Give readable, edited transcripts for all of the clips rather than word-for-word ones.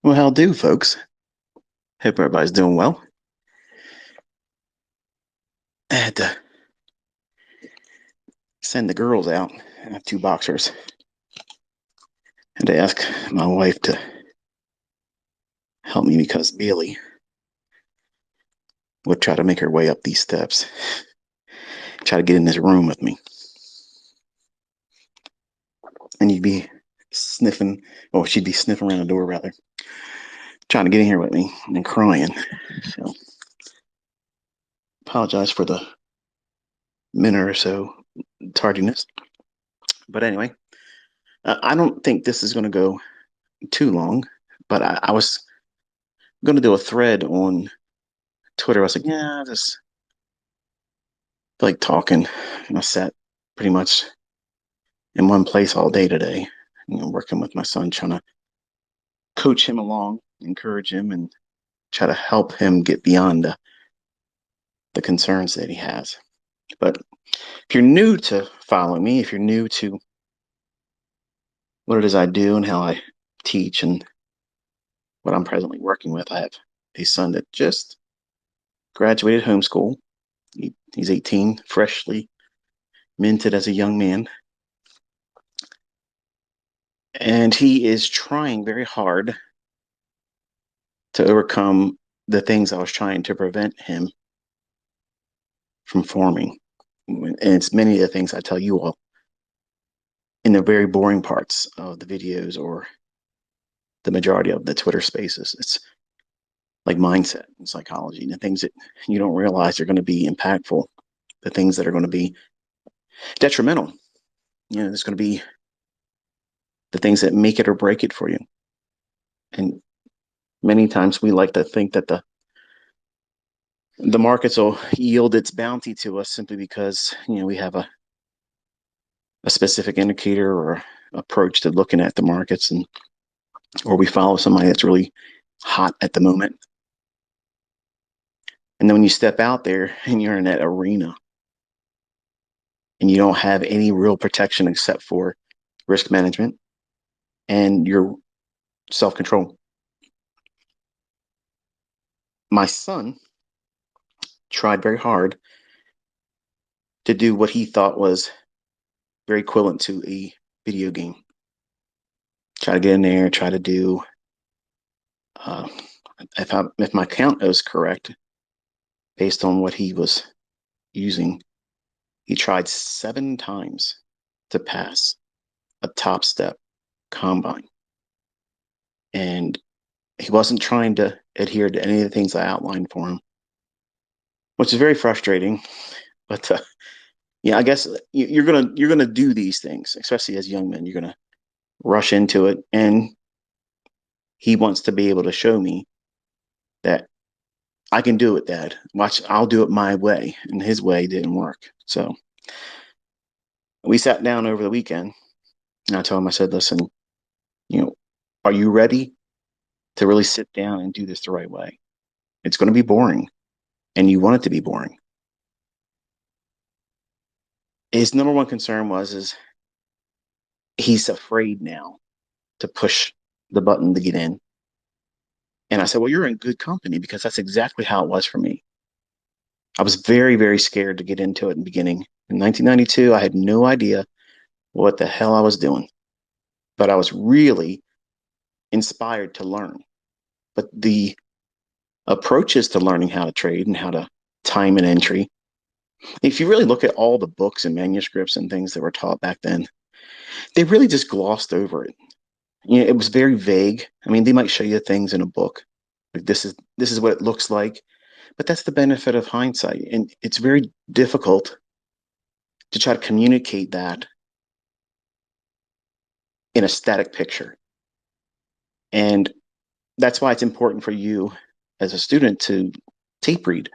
Well, how do, folks? Hope everybody's doing well. I had to send the girls out. I have two boxers. I had to ask my wife to help me because Bailey would try to make her way up these steps, try to get in this room with me. And you'd be sniffing, or she'd be sniffing around the door, rather, trying to get in here with me and crying. So, apologize for the minute or so tardiness. But anyway, I don't think this is going to go too long, but I was going to do a thread on Twitter. I was like, yeah, I just like talking. And I sat pretty much in one place all day today, working with my son, trying to coach him along, encourage him, and try to help him get beyond the concerns that he has. But if you're new to following me, if you're new to what it is I do and how I teach and what I'm presently working with, I have a son that just graduated homeschool. He's 18, freshly minted as a young man. And he is trying very hard to overcome the things I was trying to prevent him from forming. And it's many of the things I tell you all in the very boring parts of the videos or the majority of the Twitter spaces. It's like mindset and psychology and the things that you don't realize are going to be impactful, the things that are going to be detrimental. There's going to be the things that make it or break it for you. And many times we like to think that the markets will yield its bounty to us simply because we have a specific indicator or approach to looking at the markets, and or we follow somebody that's really hot at the moment. And then when you step out there and you're in that arena and you don't have any real protection except for risk management and your self-control. My son tried very hard to do what he thought was very equivalent to a video game. Try to get in there, try to do, uh, if my count is correct, based on what he was using, he tried 7 times to pass a top step combine. And he wasn't trying to adhere to any of the things I outlined for him, which is very frustrating. But yeah, I guess you're gonna do these things, especially as young men. You're gonna rush into it, and he wants to be able to show me that I can do it, Dad. Watch, I'll do it my way, and his way didn't work. So we sat down over the weekend, and I told him, I said, listen, you know, are you ready to really sit down and do this the right way? It's going to be boring, and you want it to be boring. His number one concern is he's afraid now to push the button to get in. And I said, well, you're in good company because that's exactly how it was for me. I was very, very scared to get into it in the beginning. In 1992, I had no idea what the hell I was doing, but I was really inspired to learn. But the approaches to learning how to trade and how to time an entry, if you really look at all the books and manuscripts and things that were taught back then, they really just glossed over it. It was very vague. I mean, they might show you things in a book, like this is what it looks like, but that's the benefit of hindsight, and it's very difficult to try to communicate that in a static picture. And that's why it's important for you as a student to tape read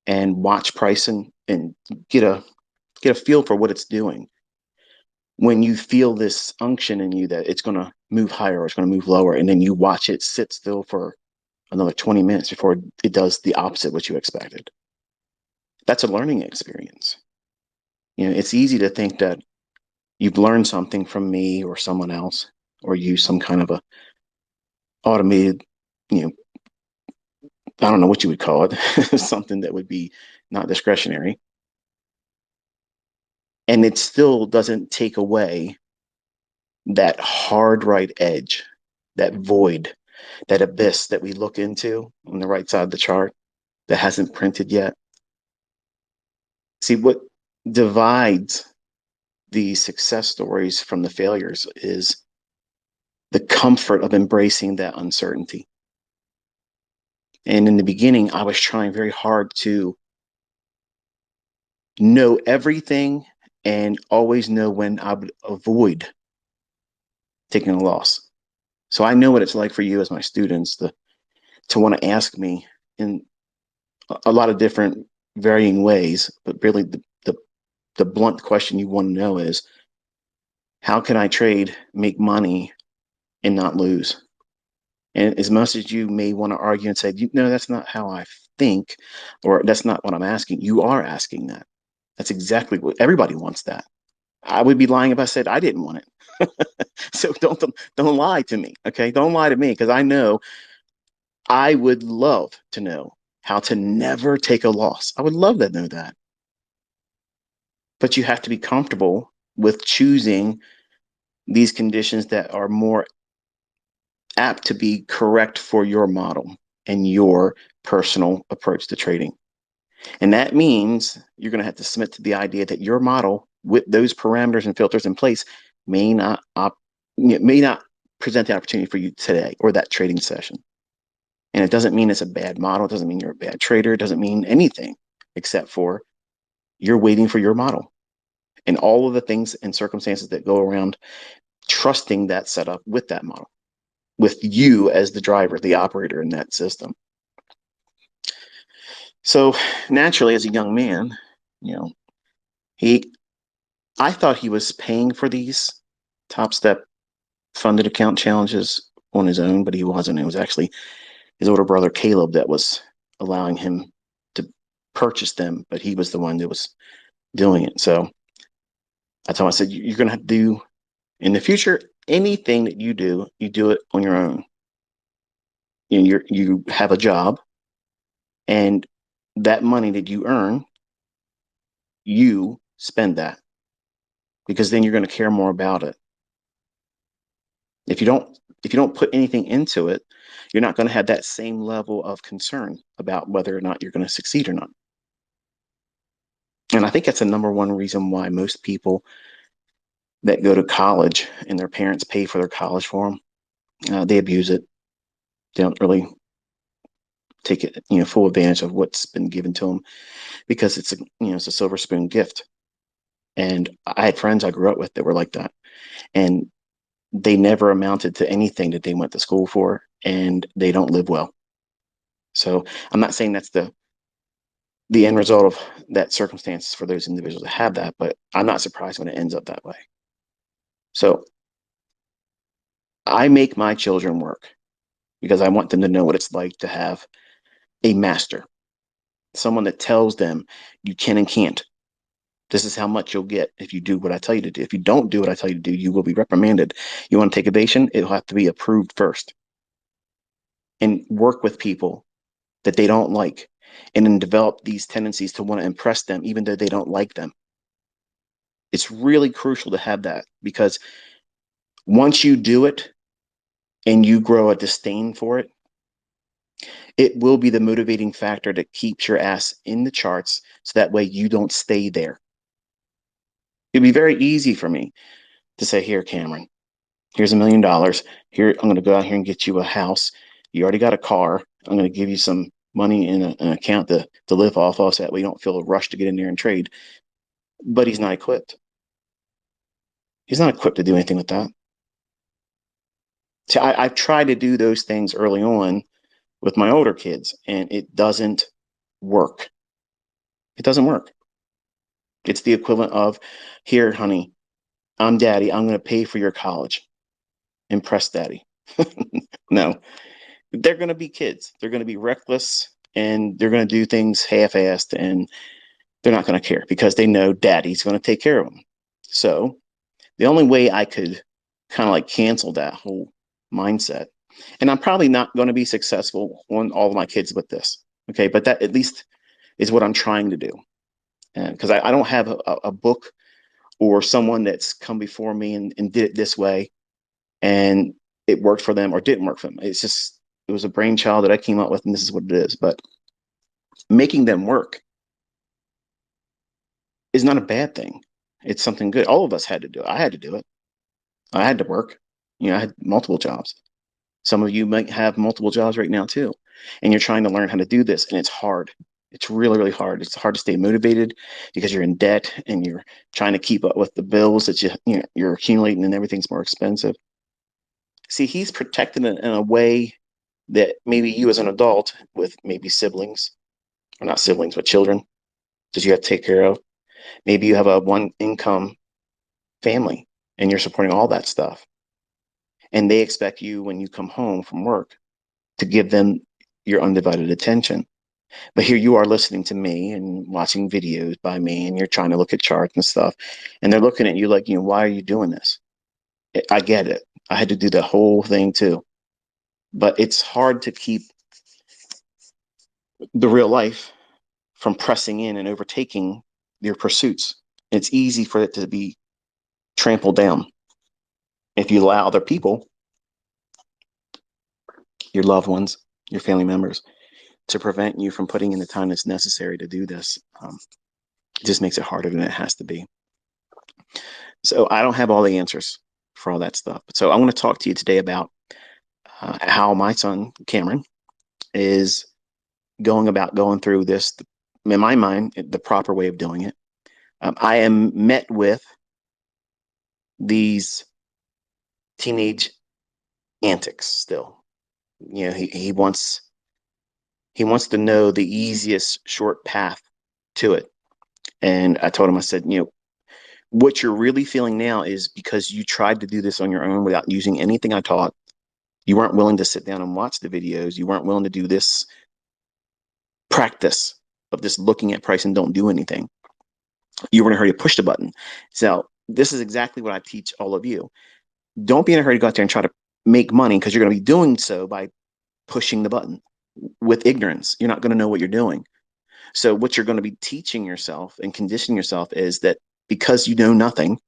and watch price and get a feel for what it's doing. When you feel this unction in you that it's going to move higher or it's going to move lower, and then you watch it sit still for another 20 minutes before it does the opposite what you expected. That's a learning experience. It's easy to think that you've learned something from me or someone else, or use some kind of automated, you know, I don't know what you would call it, something that would be not discretionary. And it still doesn't take away that hard right edge, that void, that abyss that we look into on the right side of the chart that hasn't printed yet. See, what divides the success stories from the failures is the comfort of embracing that uncertainty. And in the beginning, I was trying very hard to know everything and always know when I would avoid taking a loss. So I know what it's like for you as my students to want to ask me in a lot of different varying ways, but really the blunt question you want to know is, how can I trade, make money, and not lose? And as much as you may want to argue and say, no, that's not how I think, or that's not what I'm asking, you are asking that. That's exactly what everybody wants that. I would be lying if I said I didn't want it. So don't lie to me, okay? Don't lie to me, because I know I would love to know how to never take a loss. I would love to know that. But you have to be comfortable with choosing these conditions that are more apt to be correct for your model and your personal approach to trading. And that means you're going to have to submit to the idea that your model, with those parameters and filters in place, may not present the opportunity for you today or that trading session. And it doesn't mean it's a bad model. It doesn't mean you're a bad trader. It doesn't mean anything except for you're waiting for your model and all of the things and circumstances that go around trusting that setup with that model, with you as the driver, the operator in that system. So naturally, as a young man, you know, I thought he was paying for these Top Step funded account challenges on his own, but he wasn't. It was actually his older brother Caleb that was allowing him to purchase them, but he was the one that was doing it. So I told him, I said, you're going to have to do in the future, anything that you do it on your own. You have a job, and that money that you earn, you spend that, because then you're going to care more about it. If you don't put anything into it, you're not going to have that same level of concern about whether or not you're going to succeed or not. And I think that's the number one reason why most people that go to college and their parents pay for their college for them, they abuse it. They don't really take it, full advantage of what's been given to them, because it's a silver spoon gift. And I had friends I grew up with that were like that, and they never amounted to anything that they went to school for, and they don't live well. So I'm not saying that's the end result of that circumstance for those individuals to have that, but I'm not surprised when it ends up that way. So I make my children work because I want them to know what it's like to have a master, someone that tells them you can and can't. This is how much you'll get if you do what I tell you to do. If you don't do what I tell you to do, you will be reprimanded. You want to take evasion, it'll have to be approved first. And work with people that they don't like, and then develop these tendencies to want to impress them, even though they don't like them. It's really crucial to have that, because once you do it and you grow a disdain for it, it will be the motivating factor that keeps your ass in the charts, so that way you don't stay there. It'd be very easy for me to say, here, Cameron, here's $1 million. Here, I'm going to go out here and get you a house. You already got a car. I'm going to give you some money in an account to live off of, so that way you don't feel a rush to get in there and trade. But he's not equipped. He's not equipped to do anything with that. So I've tried to do those things early on with my older kids, and it doesn't work. It doesn't work. It's the equivalent of, here, honey, I'm daddy. I'm going to pay for your college. Impress daddy. No, they're going to be kids. They're going to be reckless, and they're going to do things half-assed, and they're not going to care because they know daddy's going to take care of them. So the only way I could kind of like cancel that whole mindset And I'm probably not going to be successful on all of my kids with this. Okay. But that at least is what I'm trying to do. Because I don't have a book or someone that's come before me and did it this way and it worked for them or didn't work for them. It was a brainchild that I came up with, and this is what it is. But making them work is not a bad thing. It's something good. All of us had to do it. I had to do it. I had to work. I had multiple jobs. Some of you might have multiple jobs right now too, and you're trying to learn how to do this, and it's hard. It's really, really hard. It's hard to stay motivated because you're in debt and you're trying to keep up with the bills that you're accumulating, and everything's more expensive. See, he's protected in a way that maybe you as an adult with maybe siblings, or not siblings, but children that you have to take care of. Maybe you have a one income family and you're supporting all that stuff. And they expect you when you come home from work to give them your undivided attention. But here you are listening to me and watching videos by me, and you're trying to look at charts and stuff. And they're looking at you like, why are you doing this? I get it. I had to do the whole thing too. But it's hard to keep the real life from pressing in and overtaking your pursuits. It's easy for it to be trampled down if you allow other people, your loved ones, your family members, to prevent you from putting in the time that's necessary to do this. It just makes it harder than it has to be. So I don't have all the answers for all that stuff. So I want to talk to you today about how my son, Cameron, is going through this, in my mind, the proper way of doing it. I am met with these teenage antics still. He wants to know the easiest short path to it. And I told him, I said, what you're really feeling now is because you tried to do this on your own without using anything I taught. You weren't willing to sit down and watch the videos. You weren't willing to do this practice of just looking at price and don't do anything. You were in a hurry to push the button. So this is exactly what I teach all of you. Don't be in a hurry to go out there and try to make money, because you're going to be doing so by pushing the button with ignorance. You're not going to know what you're doing. So what you're going to be teaching yourself and conditioning yourself is that because you know nothing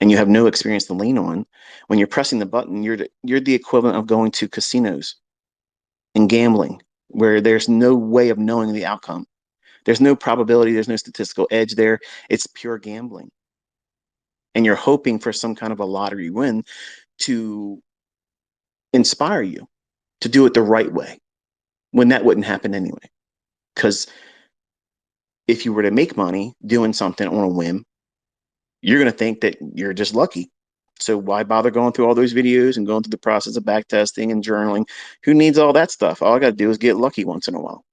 and you have no experience to lean on, when you're pressing the button, you're the equivalent of going to casinos and gambling, where there's no way of knowing the outcome. There's no probability. There's no statistical edge there. It's pure gambling. And you're hoping for some kind of a lottery win to inspire you to do it the right way, when that wouldn't happen anyway. Because if you were to make money doing something on a whim, you're going to think that you're just lucky. So why bother going through all those videos and going through the process of backtesting and journaling? Who needs all that stuff? All I got to do is get lucky once in a while.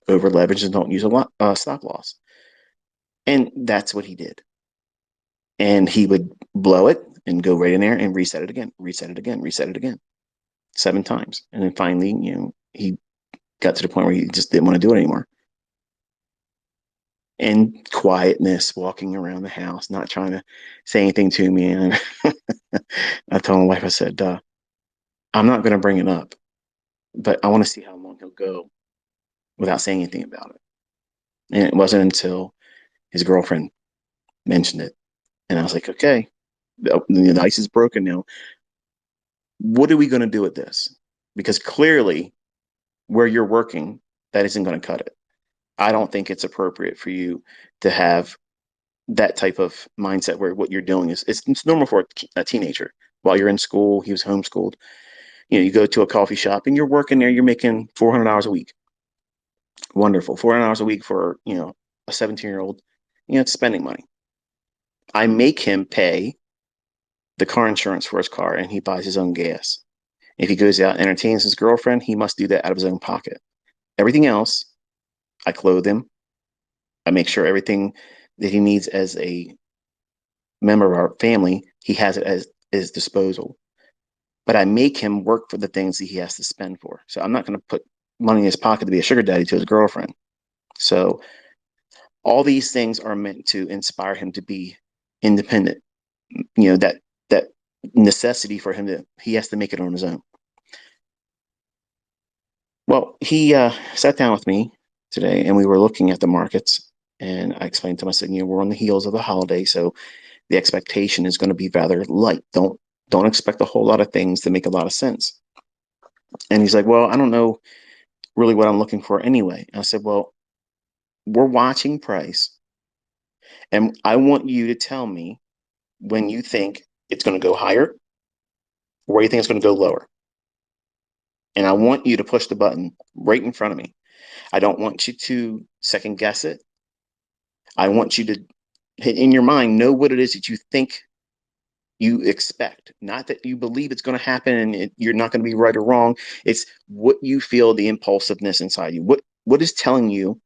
Over leverage and don't use a stop loss. And that's what he did. And he would blow it and go right in there and reset it again, reset it again, reset it again, 7 times. And then finally, he got to the point where he just didn't want to do it anymore. And quietness, walking around the house, not trying to say anything to me. And I told my wife, I said, I'm not going to bring it up, but I want to see how long he'll go without saying anything about it. And it wasn't until his girlfriend mentioned it. And I was like, okay, the ice is broken now. What are we going to do with this? Because clearly, where you're working, that isn't going to cut it. I don't think it's appropriate for you to have that type of mindset where what you're doing is it's normal for a teenager. While you're in school, he was homeschooled. You go to a coffee shop and you're working there. You're making $400 a week. Wonderful, $400 a week for a 17-year-old. It's spending money. I make him pay the car insurance for his car, and he buys his own gas. If he goes out and entertains his girlfriend, he must do that out of his own pocket. Everything else, I clothe him. I make sure everything that he needs as a member of our family, he has it at his disposal. But I make him work for the things that he has to spend for. So I'm not going to put money in his pocket to be a sugar daddy to his girlfriend. So all these things are meant to inspire him to be independent. That necessity for him he has to make it on his own. Well, he sat down with me today and we were looking at the markets. And I explained to him, I said, we're on the heels of the holiday, so the expectation is going to be rather light. Don't expect a whole lot of things to make a lot of sense. And he's like, well, I don't know really what I'm looking for anyway. And I said, well, we're watching price, and I want you to tell me when you think it's going to go higher or where you think it's going to go lower. And I want you to push the button right in front of me. I don't want you to second guess it. I want you to, in your mind, know what it is that you think you expect, not that you believe it's going to happen and you're not going to be right or wrong. It's what you feel, the impulsiveness inside you. What is telling you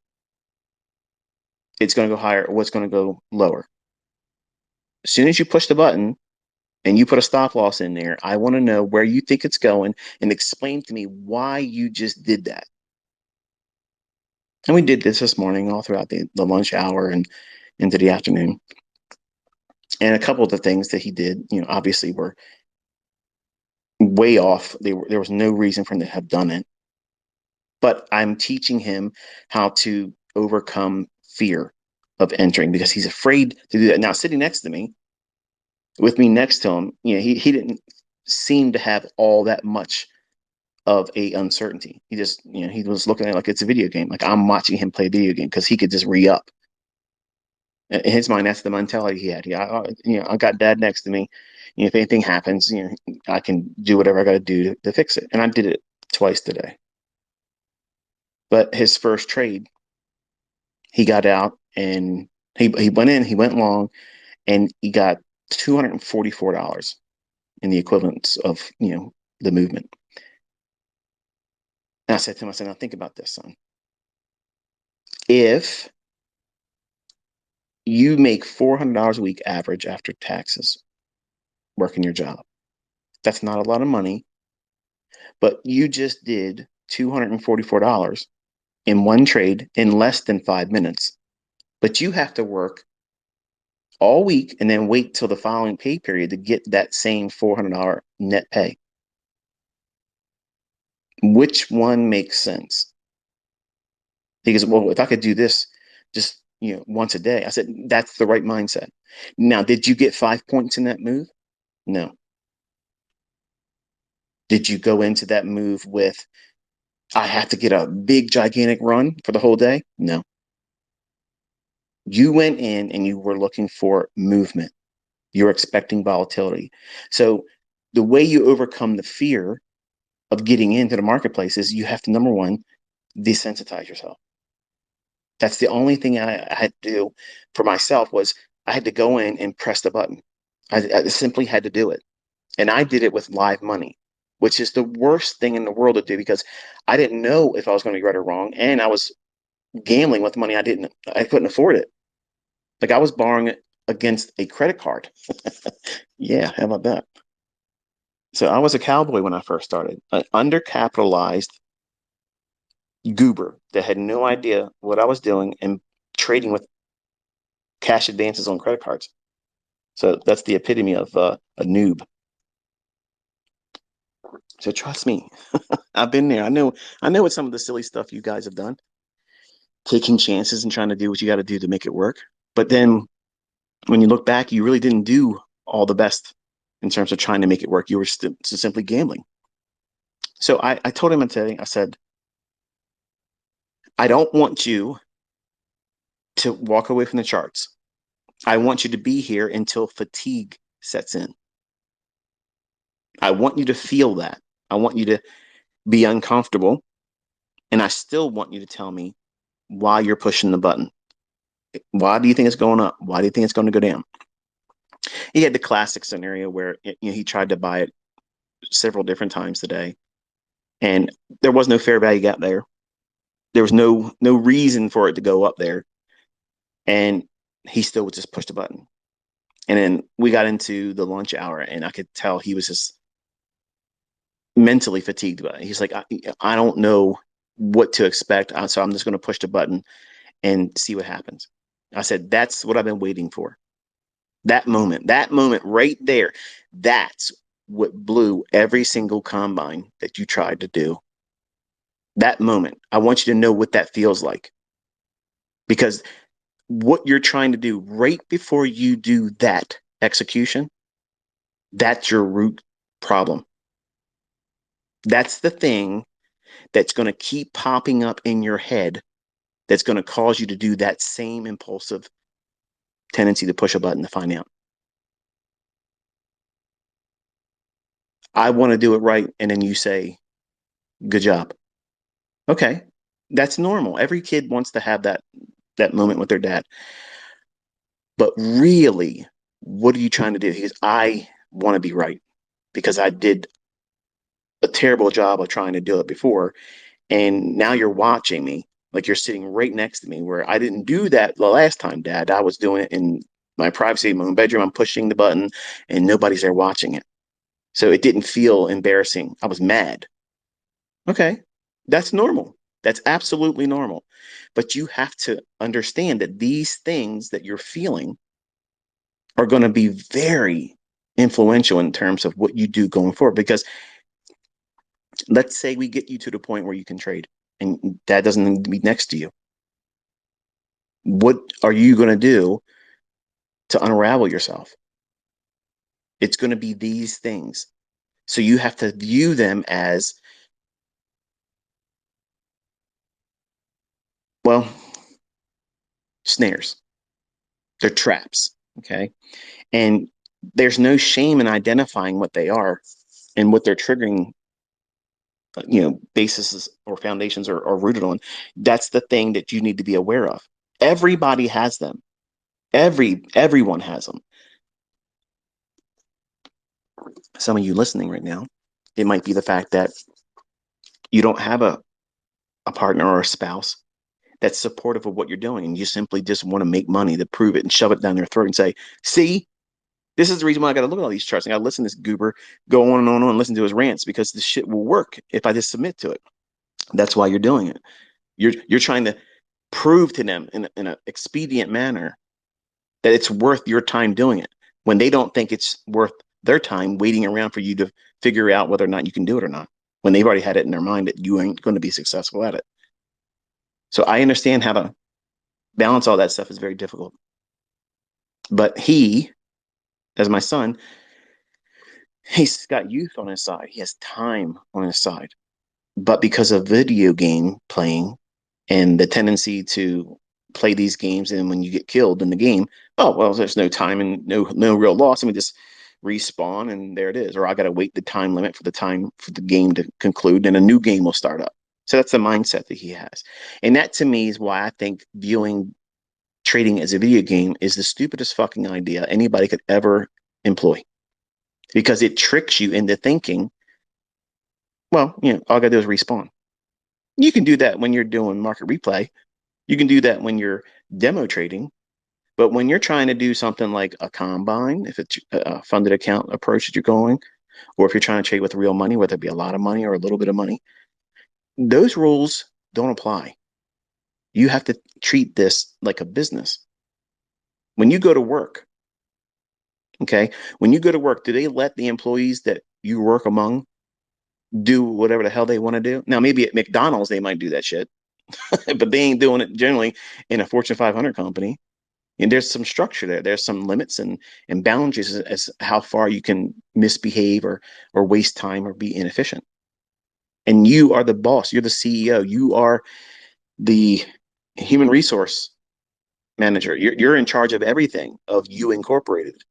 it's going to go higher or what's going to go lower? As soon as you push the button and you put a stop loss in there, I want to know where you think it's going and explain to me why you just did that. And we did this morning all throughout the lunch hour and into the afternoon. And a couple of the things that he did, obviously were way off. There was no reason for him to have done it. But I'm teaching him how to overcome fear of entering because he's afraid to do that. Now, sitting next to me, with me next to him, he didn't seem to have all that much of a uncertainty. He just, he was looking at it like it's a video game. Like I'm watching him play a video game because he could just re-up. In his mind, that's the mentality he had. I got dad next to me. If anything happens, I can do whatever I got to do to fix it. And I did it twice today. But his first trade, he got out and he went in, he went long, and he got $244 in the equivalence of the movement. And I said to him, now think about this, son. If you make $400 a week average after taxes working your job, that's not a lot of money, but you just did $244 in one trade in less than 5 minutes. But you have to work all week and then wait till the following pay period to get that same $400 net pay. Which one makes sense? Because, well, if I could do this just once a day, I said that's the right mindset. Now, did you get 5 points in that move? No. Did you go into that move with I have to get a big gigantic run for the whole day? No. You went in and you were looking for movement. You're expecting volatility. So the way you overcome the fear of getting into the marketplace is you have to, number one, desensitize yourself. That's the only thing I had to do for myself was I had to go in and press the button. I simply had to do it. And I did it with live money, which is the worst thing in the world to do because I didn't know if I was going to be right or wrong. And I was gambling with money I couldn't afford it. Like I was borrowing it against a credit card. Yeah, how about that? So I was a cowboy when I first started, an undercapitalized goober that had no idea what I was doing and trading with cash advances on credit cards. So that's the epitome of a noob. So trust me, I've been there. I know what some of the silly stuff you guys have done, taking chances and trying to do what you got to do to make it work. But then when you look back, you really didn't do all the best in terms of trying to make it work. You were simply gambling. So I told him today, I said, I don't want you to walk away from the charts. I want you to be here until fatigue sets in. I want you to feel that. I want you to be uncomfortable. And I still want you to tell me why you're pushing the button. Why do you think it's going up? Why do you think it's going to go down? He had the classic scenario where he tried to buy it several different times today, and there was no fair value gap there. There was no reason for it to go up there, and he still would just push the button. And then we got into the lunch hour, and I could tell he was just mentally fatigued by it. He's like, I don't know what to expect, so I'm just going to push the button and see what happens. I said, that's what I've been waiting for. That moment right there, that's what blew every single combine that you tried to do. That moment, I want you to know what that feels like, because what you're trying to do right before you do that execution, that's your root problem. That's the thing that's going to keep popping up in your head, that's going to cause you to do that same impulsive tendency to push a button to find out. I want to do it right. And then you say, good job. Okay. That's normal. Every kid wants to have that moment with their dad. But really, what are you trying to do? Because I want to be right, because I did a terrible job of trying to do it before. And now you're watching me, like you're sitting right next to me, where I didn't do that the last time, Dad. I was doing it in my privacy, in my own bedroom. I'm pushing the button and nobody's there watching it. So it didn't feel embarrassing. I was mad. Okay. That's normal. That's absolutely normal. But you have to understand that these things that you're feeling are going to be very influential in terms of what you do going forward. Because let's say we get you to the point where you can trade and dad doesn't need to be next to you. What are you going to do to unravel yourself? It's going to be these things. So you have to view them as, well, snares. They're traps. Okay. And there's no shame in identifying what they are and what they're triggering, bases or foundations are rooted on. That's the thing that you need to be aware of. Everybody has them. Everyone has them. Some of you listening right now, it might be the fact that you don't have a partner or a spouse that's supportive of what you're doing, and you simply just want to make money to prove it and shove it down their throat and say, see, this is the reason why I got to look at all these charts. I got to listen to this goober go on and on and listen to his rants, because this shit will work if I just submit to it. That's why you're doing it. You're trying to prove to them in an expedient manner that it's worth your time doing it, when they don't think it's worth their time waiting around for you to figure out whether or not you can do it or not, when they've already had it in their mind that you ain't going to be successful at it. So I understand how to balance all that stuff is very difficult. But he, as my son, he's got youth on his side. He has time on his side. But because of video game playing and the tendency to play these games, and when you get killed in the game, oh well, there's no time and no real loss. Let me just respawn and there it is. Or I got to wait the time limit for the game to conclude, and a new game will start up. So that's the mindset that he has, and that to me is why I think viewing trading as a video game is the stupidest fucking idea anybody could ever employ, because it tricks you into thinking, well, all I got to do is respawn. You can do that when you're doing market replay. You can do that when you're demo trading. But when you're trying to do something like a combine, if it's a funded account approach that you're going, or if you're trying to trade with real money, whether it be a lot of money or a little bit of money, those rules don't apply. You have to treat this like a business. When you go to work, okay, when you go to work, do they let the employees that you work among do whatever the hell they want to do? Now, maybe at McDonald's, they might do that shit, but they ain't doing it generally in a Fortune 500 company. And there's some structure there. There's some limits and boundaries as how far you can misbehave or waste time or be inefficient. And you are the boss. You're the CEO. You are the human resource manager. You're in charge of everything of you incorporated.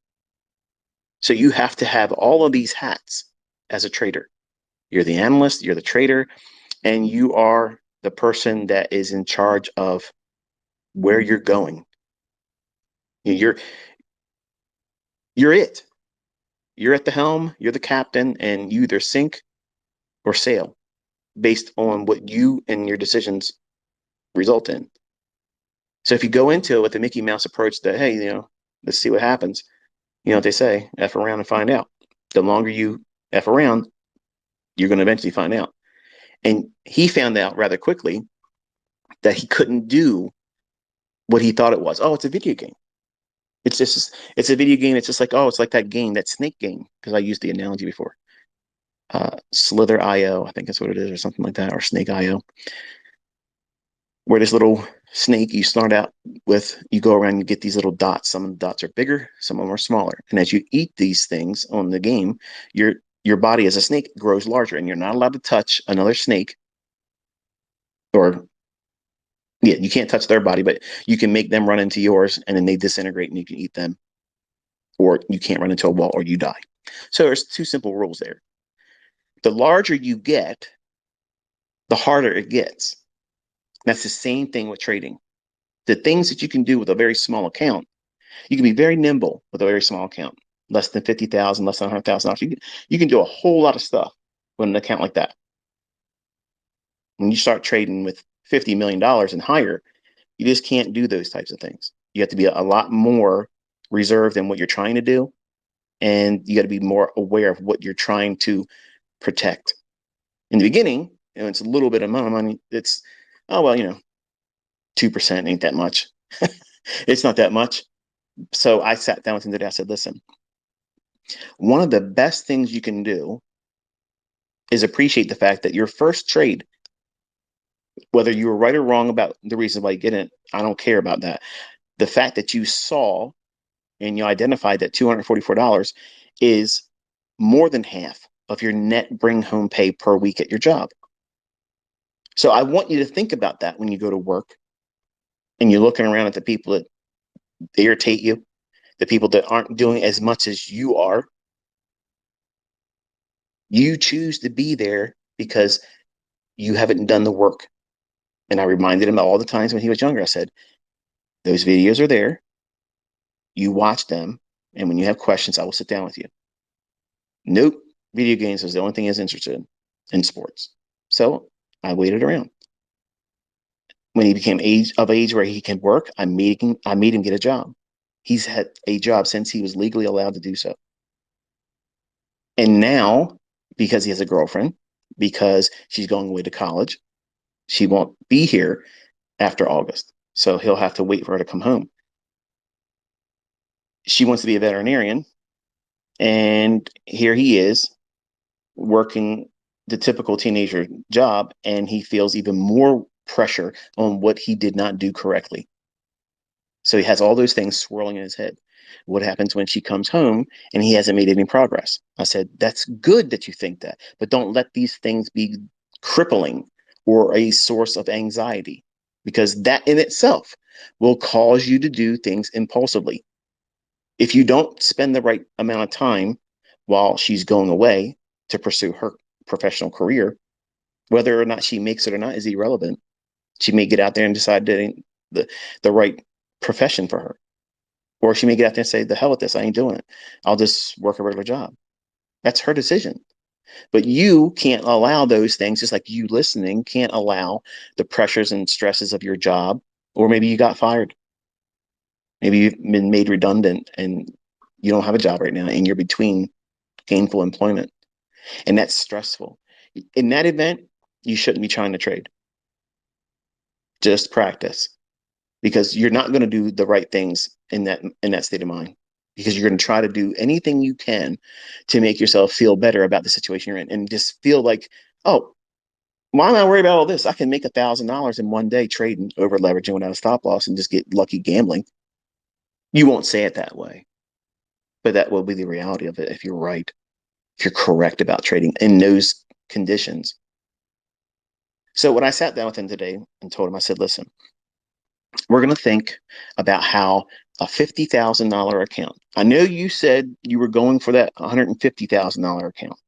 So you have to have all of these hats as a trader. You're the analyst, you're the trader, and you are the person that is in charge of where you're going. You're it. You're at the helm, you're the captain, and you either sink or sail based on what you and your decisions result in. So if you go into it with the Mickey Mouse approach that, hey, let's see what happens, what they say, F around and find out. The longer you F around, you're going to eventually find out. And he found out rather quickly that he couldn't do what he thought it was. Oh, it's a video game. It's a video game. It's just like, oh, it's like that game, that snake game, because I used the analogy before. Slither IO, I think that's what it is, or something like that, or Snake IO, where this little snake you start out with, you go around, you get these little dots. Some of the dots are bigger, some of them are smaller. And as you eat these things on the game, your body as a snake grows larger, and you're not allowed to touch another snake, or yeah, you can't touch their body, but you can make them run into yours, and then they disintegrate and you can eat them, or you can't run into a wall or you die. So there's two simple rules there. The larger you get, the harder it gets. That's the same thing with trading. The things that you can do with a very small account, you can be very nimble with a very small account, less than 50,000, less than $100,000. You can do a whole lot of stuff with an account like that. When you start trading with $50 million and higher, you just can't do those types of things. You have to be a lot more reserved in what you're trying to do, and you got to be more aware of what you're trying to protect. In the beginning, it's a little bit of money. It's, oh, well, 2% ain't that much. It's not that much. So I sat down with him today. I said, listen, one of the best things you can do is appreciate the fact that your first trade, whether you were right or wrong about the reason why you get it, I don't care about that. The fact that you saw and you identified that $244 is more than half of your net bring home pay per week at your job. So I want you to think about that when you go to work and you're looking around at the people that irritate you, the people that aren't doing as much as you are. You choose to be there because you haven't done the work. And I reminded him all the times when he was younger. I said, those videos are there. You watch them. And when you have questions, I will sit down with you. Nope. Video games was the only thing he was interested in sports. So I waited around. When he became of age where he can work, I made him get a job. He's had a job since he was legally allowed to do so. And now, because he has a girlfriend, because she's going away to college, she won't be here after August. So he'll have to wait for her to come home. She wants to be a veterinarian. And here he is working the typical teenager job. And he feels even more pressure on what he did not do correctly. So he has all those things swirling in his head. What happens when she comes home and he hasn't made any progress? I said, that's good that you think that, but don't let these things be crippling or a source of anxiety, because that in itself will cause you to do things impulsively. If you don't spend the right amount of time while she's going away to pursue her professional career, whether or not she makes it or not is irrelevant. She may get out there and decide that ain't the right profession for her. Or she may get out there and say, the hell with this, I ain't doing it. I'll just work a regular job. That's her decision. But you can't allow those things, just like you listening can't allow the pressures and stresses of your job. Or maybe you got fired. Maybe you've been made redundant and you don't have a job right now and you're between gainful employment. And that's stressful. In that event, you shouldn't be trying to trade. Just practice, because you're not going to do the right things in that state of mind, because you're going to try to do anything you can to make yourself feel better about the situation you're in and just feel like, oh, why am I worried about all this? I can make $1,000 in one day trading, over leveraging without a stop loss, and just get lucky gambling. You won't say it that way, but that will be the reality of it if you're right, if you're correct about trading in those conditions. So when I sat down with him today and told him, I said, listen, we're going to think about how a $50,000 account. I know you said you were going for that $150,000 account.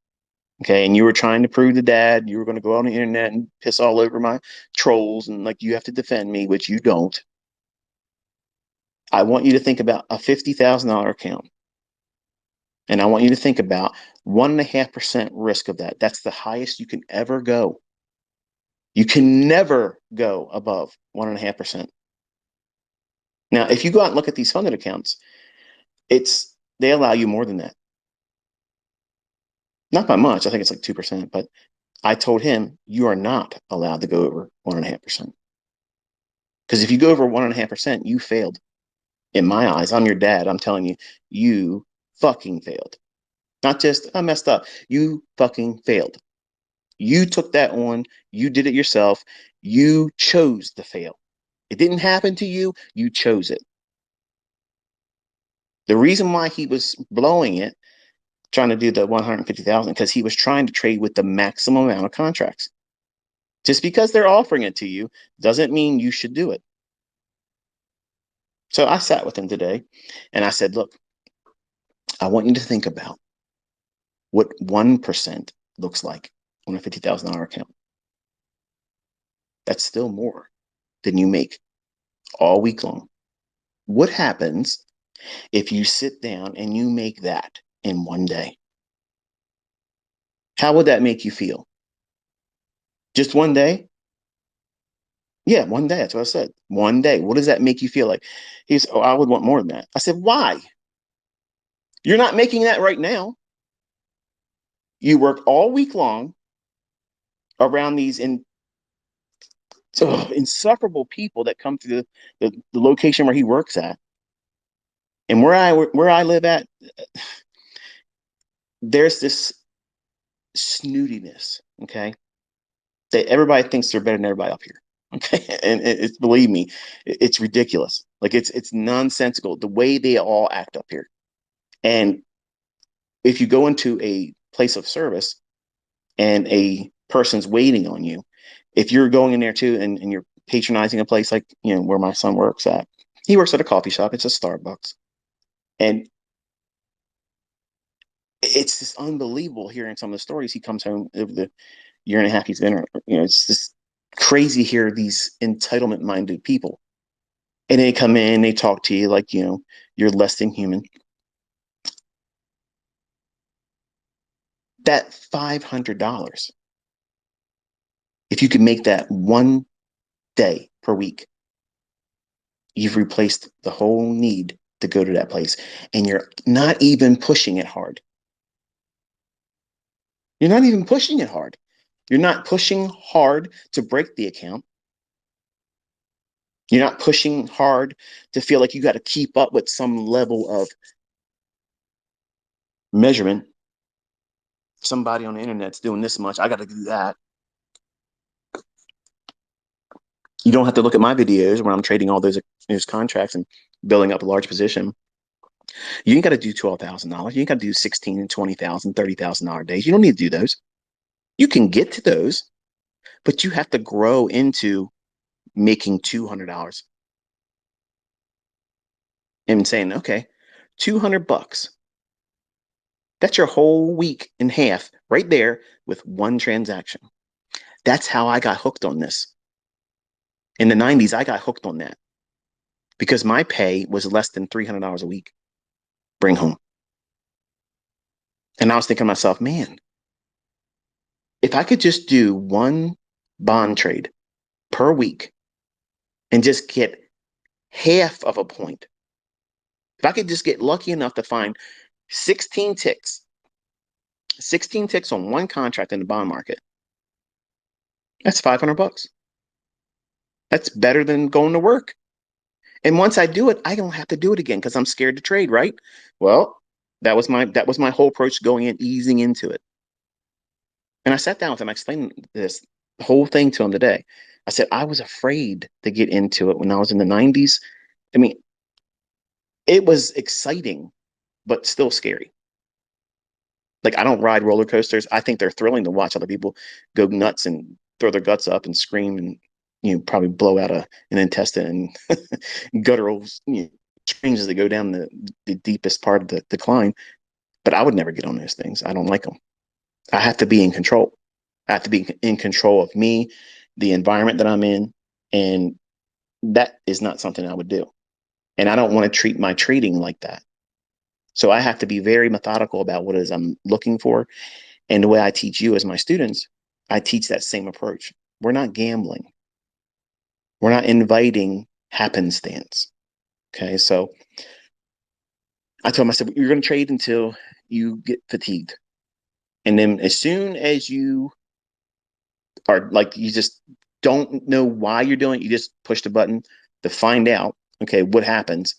Okay. And you were trying to prove to dad you were going to go on the internet and piss all over my trolls and like you have to defend me, which you don't. I want you to think about a $50,000 account. And I want you to think about 1.5% risk of that. That's the highest you can ever go. You can never go above 1.5%. Now, if you go out and look at these funded accounts, they allow you more than that. Not by much. I think it's like 2%, but I told him you are not allowed to go over 1.5%. Because if you go over 1.5%, you failed. In my eyes, I'm your dad. I'm telling you, you fucking failed. Not just, I messed up. You fucking failed. You took that on. You did it yourself. You chose to fail. It didn't happen to you. You chose it. The reason why he was blowing it, trying to do the 150,000, because he was trying to trade with the maximum amount of contracts. Just because they're offering it to you doesn't mean you should do it. So I sat with him today and I said, look, I want you to think about what 1% looks like on a $50,000 account. That's still more than you make all week long. What happens if you sit down and you make that in one day? How would that make you feel? Just one day? Yeah, one day. That's what I said. One day. What does that make you feel like? He's, oh, I would want more than that. I said, why? You're not making that right now. You work all week long around these insufferable people that come to the location where he works at. And where I live at, there's this snootiness, okay? That everybody thinks they're better than everybody up here. Okay. And it's, believe me, it's ridiculous. Like it's nonsensical the way they all act up here. And if you go into a place of service and a person's waiting on you, if you're going in there too and you're patronizing a place like, where my son works at, he works at a coffee shop. It's a Starbucks. And it's just unbelievable hearing some of the stories. He comes home over the year and a half he's been, it's just crazy to hear these entitlement minded people. And they come in, they talk to you like, you're less than human. That $500, if you could make that one day per week, you've replaced the whole need to go to that place. And you're not even pushing it hard. You're not even pushing it hard. You're not pushing hard to break the account. You're not pushing hard to feel like you got to keep up with some level of measurement. Somebody on the internet's doing this much. I got to do that. You don't have to look at my videos where I'm trading all those contracts and building up a large position. You ain't got to do $12,000. You ain't got to do 16 and 20,000, $30,000 days. You don't need to do those. You can get to those, but you have to grow into making $200 and saying, okay, $200. That's your whole week in half right there with one transaction. That's how I got hooked on this. In the 90s, I got hooked on that because my pay was less than $300 a week. Bring home. And I was thinking to myself, man, if I could just do one bond trade per week and just get half of a point, if I could just get lucky enough to find 16 ticks on one contract in the bond market, that's $500. That's better than going to work. And once I do it, I don't have to do it again because I'm scared to trade, right? Well, that was my whole approach going in, easing into it. And I sat down with him, I explained this whole thing to him today. I said, I was afraid to get into it when I was in the 90s. I mean, it was exciting, but still scary. Like, I don't ride roller coasters. I think they're thrilling to watch other people go nuts and throw their guts up and scream and, probably blow out an intestine and guttural, screams as they go down the deepest part of the decline. But I would never get on those things. I don't like them. I have to be in control. I have to be in control of me, the environment that I'm in, and that is not something I would do. And I don't want to treat my trading like that. So I have to be very methodical about what it is I'm looking for. And the way I teach you as my students, I teach that same approach. We're not gambling. We're not inviting happenstance. Okay. So I told him, I said, you're going to trade until you get fatigued. And then as soon as you are like, you just don't know why you're doing it, you just push the button to find out, okay, what happens.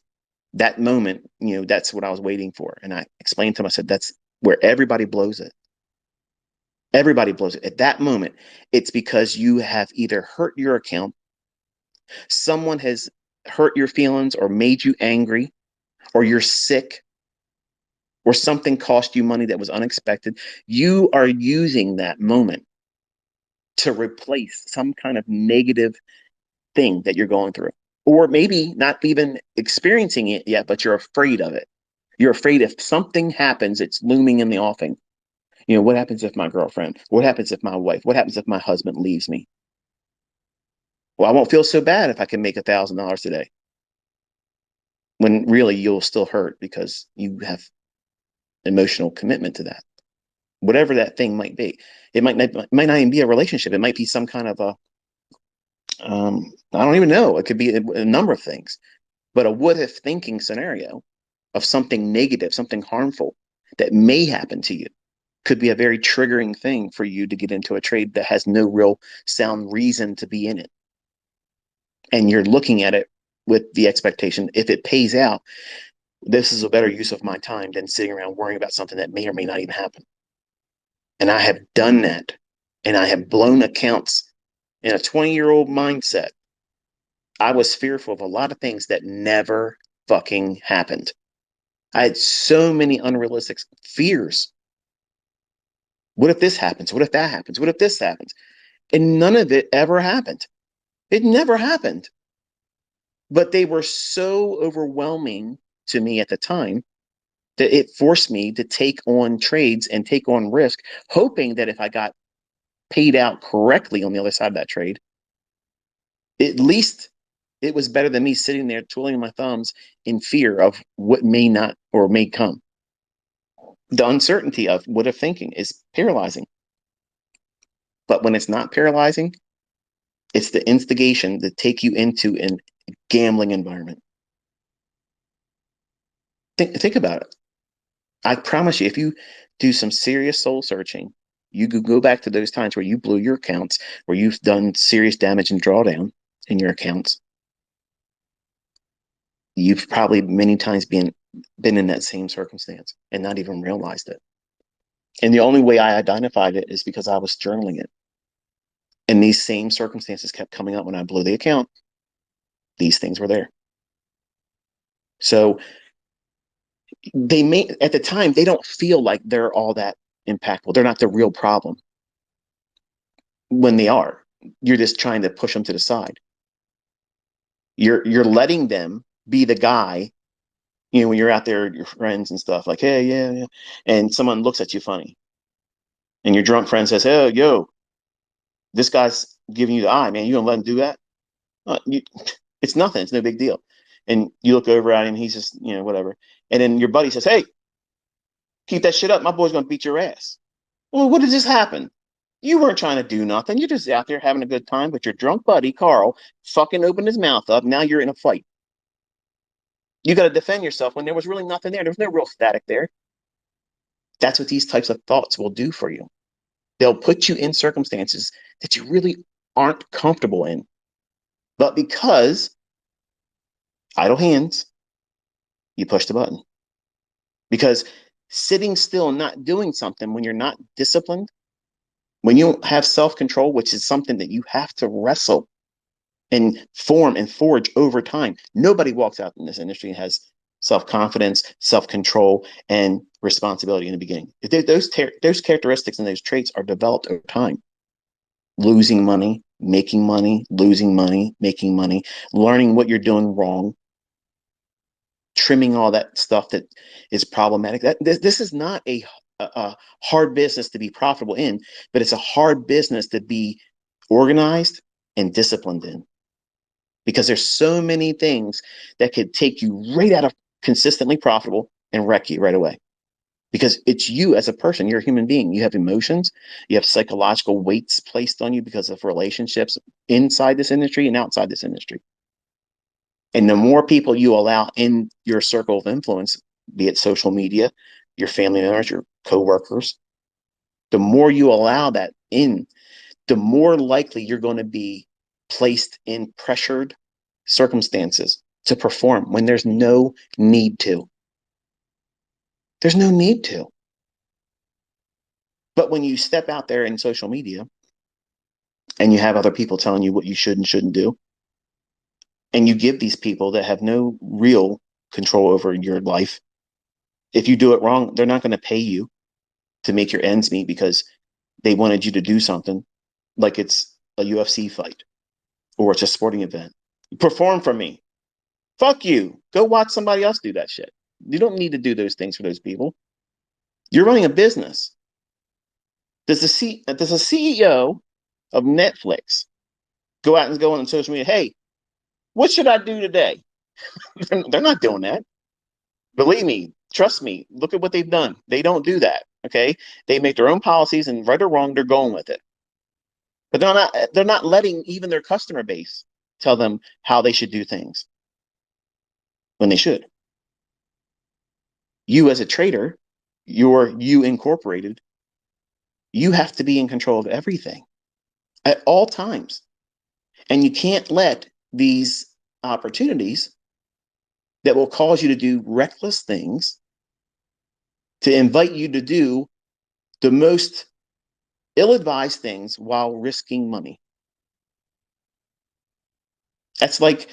That moment, that's what I was waiting for. And I explained to him, I said, where everybody blows it. Everybody blows it. At that moment, it's because you have either hurt your account, someone has hurt your feelings or made you angry, or you're sick, or something cost you money that was unexpected. You are using that moment to replace some kind of negative thing that you're going through. Or maybe not even experiencing it yet, but you're afraid of it. You're afraid if something happens, it's looming in the offing. What happens if my girlfriend? What happens if my wife? What happens if my husband leaves me? Well, I won't feel so bad if I can make $1,000 today. When really you'll still hurt because you have emotional commitment to that. Whatever that thing might be. It might not even be a relationship. It might be some kind of I don't even know. It could be a number of things. But a what if thinking scenario of something negative, something harmful that may happen to you could be a very triggering thing for you to get into a trade that has no real sound reason to be in it. And you're looking at it with the expectation, if it pays out, this is a better use of my time than sitting around worrying about something that may or may not even happen. And I have done that. And I have blown accounts in a 20-year-old mindset. I was fearful of a lot of things that never fucking happened. I had so many unrealistic fears. What if this happens? What if that happens? What if this happens? And none of it ever happened. It never happened. But they were so overwhelming to me at the time that it forced me to take on trades and take on risk, hoping that if I got paid out correctly on the other side of that trade, at least it was better than me sitting there twiddling my thumbs in fear of what may not or may come. The uncertainty of what if thinking is paralyzing. But when it's not paralyzing, it's the instigation to take you into a gambling environment. Think about it. I promise you, if you do some serious soul searching, you could go back to those times where you blew your accounts, where you've done serious damage and drawdown in your accounts. You've probably many times been in that same circumstance and not even realized it. And the only way I identified it is because I was journaling it. And these same circumstances kept coming up when I blew the account. These things were there. So they may, at the time, they don't feel like they're all that impactful. They're not the real problem. When they are, you're just trying to push them to the side. You're letting them be the guy, when you're out there with your friends and stuff, like, hey, yeah, and someone looks at you funny. And your drunk friend says, hey, yo, this guy's giving you the eye, man. You gonna let him do that? It's nothing. It's no big deal. And you look over at him, he's just, whatever. And then your buddy says, hey, keep that shit up. My boy's going to beat your ass. Well, what did this happen? You weren't trying to do nothing. You're just out there having a good time, but your drunk buddy, Carl, fucking opened his mouth up. Now you're in a fight. You got to defend yourself when there was really nothing there. There was no real static there. That's what these types of thoughts will do for you. They'll put you in circumstances that you really aren't comfortable in. But because idle hands, you push the button. Because sitting still and not doing something when you're not disciplined, when you don't have self-control, which is something that you have to wrestle and form and forge over time. Nobody walks out in this industry and has self-confidence, self-control, and responsibility in the beginning. Those characteristics and those traits are developed over time. Losing money, making money, losing money, making money, learning what you're doing wrong, trimming all that stuff that is problematic. This is not a hard business to be profitable in, but it's a hard business to be organized and disciplined in, because there's so many things that could take you right out of consistently profitable and wreck you right away. Because it's you as a person. You're a human being. You have emotions. You have psychological weights placed on you because of relationships inside this industry and outside this industry. And the more people you allow in your circle of influence, be it social media, your family members, your coworkers, the more you allow that in, the more likely you're going to be placed in pressured circumstances to perform when there's no need to. There's no need to. But when you step out there in social media and you have other people telling you what you should and shouldn't do, and you give these people that have no real control over your life, if you do it wrong, they're not going to pay you to make your ends meet because they wanted you to do something like it's a UFC fight or it's a sporting event. Perform for me. Fuck you. Go watch somebody else do that shit. You don't need to do those things for those people. You're running a business. Does a CEO of Netflix go out and go on social media? Hey, what should I do today? They're not doing that. Believe me, trust me. Look at what they've done. They don't do that. Okay, they make their own policies, and right or wrong, they're going with it. But they're not letting even their customer base tell them how they should do things when they should. You as a trader, you incorporated, you have to be in control of everything at all times. And you can't let these opportunities that will cause you to do reckless things, to invite you to do the most ill-advised things while risking money. That's like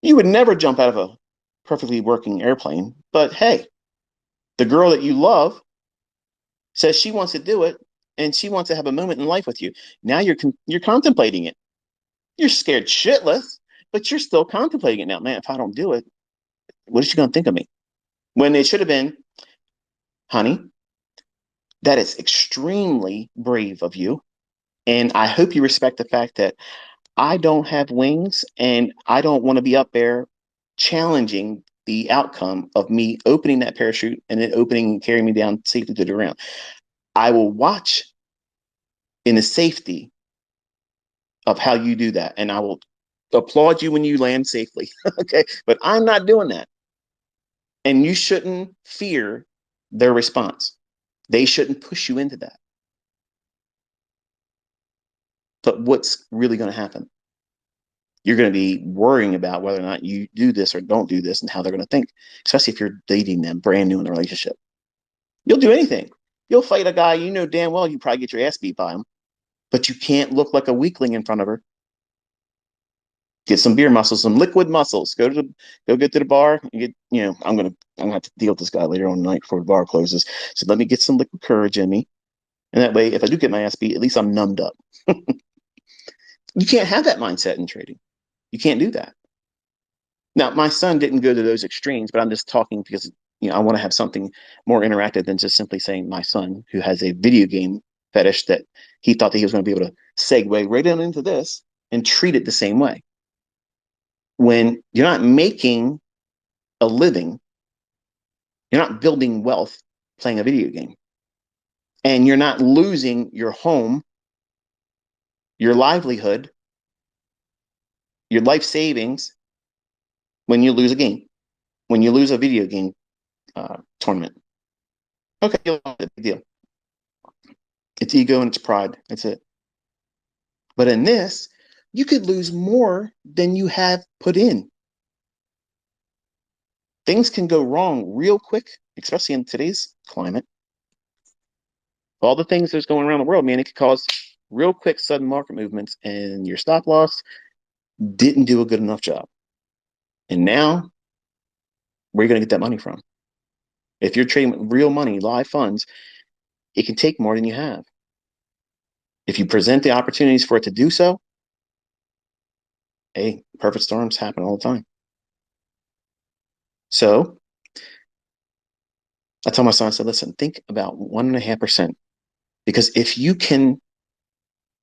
you would never jump out of a perfectly working airplane, but hey, the girl that you love says she wants to do it and she wants to have a moment in life with you. Now you're contemplating it. You're scared shitless, but you're still contemplating it now. Man, if I don't do it, what is she going to think of me? When it should have been, honey, that is extremely brave of you. And I hope you respect the fact that I don't have wings and I don't want to be up there challenging the outcome of me opening that parachute and then opening and carrying me down safely to the ground. I will watch in the safety of how you do that. And I will applaud you when you land safely. Okay. But I'm not doing that. And you shouldn't fear their response. They shouldn't push you into that. But what's really going to happen? You're going to be worrying about whether or not you do this or don't do this and how they're going to think, especially if you're dating them brand new in the relationship. You'll do anything. You'll fight a guy you know damn well you probably get your ass beat by him, but you can't look like a weakling in front of her. Get some beer muscles, some liquid muscles. Go get to the bar and get, I'm gonna have to deal with this guy later on the night before the bar closes. So let me get some liquid courage in me. And that way, if I do get my ass beat, at least I'm numbed up. You can't have that mindset in trading. You can't do that. Now, my son didn't go to those extremes, but I'm just talking because I want to have something more interactive than just simply saying my son, who has a video game fetish, that he thought that he was going to be able to segue right on into this and treat it the same way. When you're not making a living, you're not building wealth playing a video game, and you're not losing your home, your livelihood, your life savings when you lose a game, when you lose a video game tournament. Okay, big deal. It's ego and it's pride. That's it. But in this, you could lose more than you have put in. Things can go wrong real quick, especially in today's climate. All the things that's going around the world, man, it could cause real quick, sudden market movements, and your stop loss didn't do a good enough job. And now, where are you going to get that money from? If you're trading with real money, live funds, it can take more than you have. If you present the opportunities for it to do so, hey, perfect storms happen all the time. So I tell my son, I said, listen, think about 1.5%. Because if you can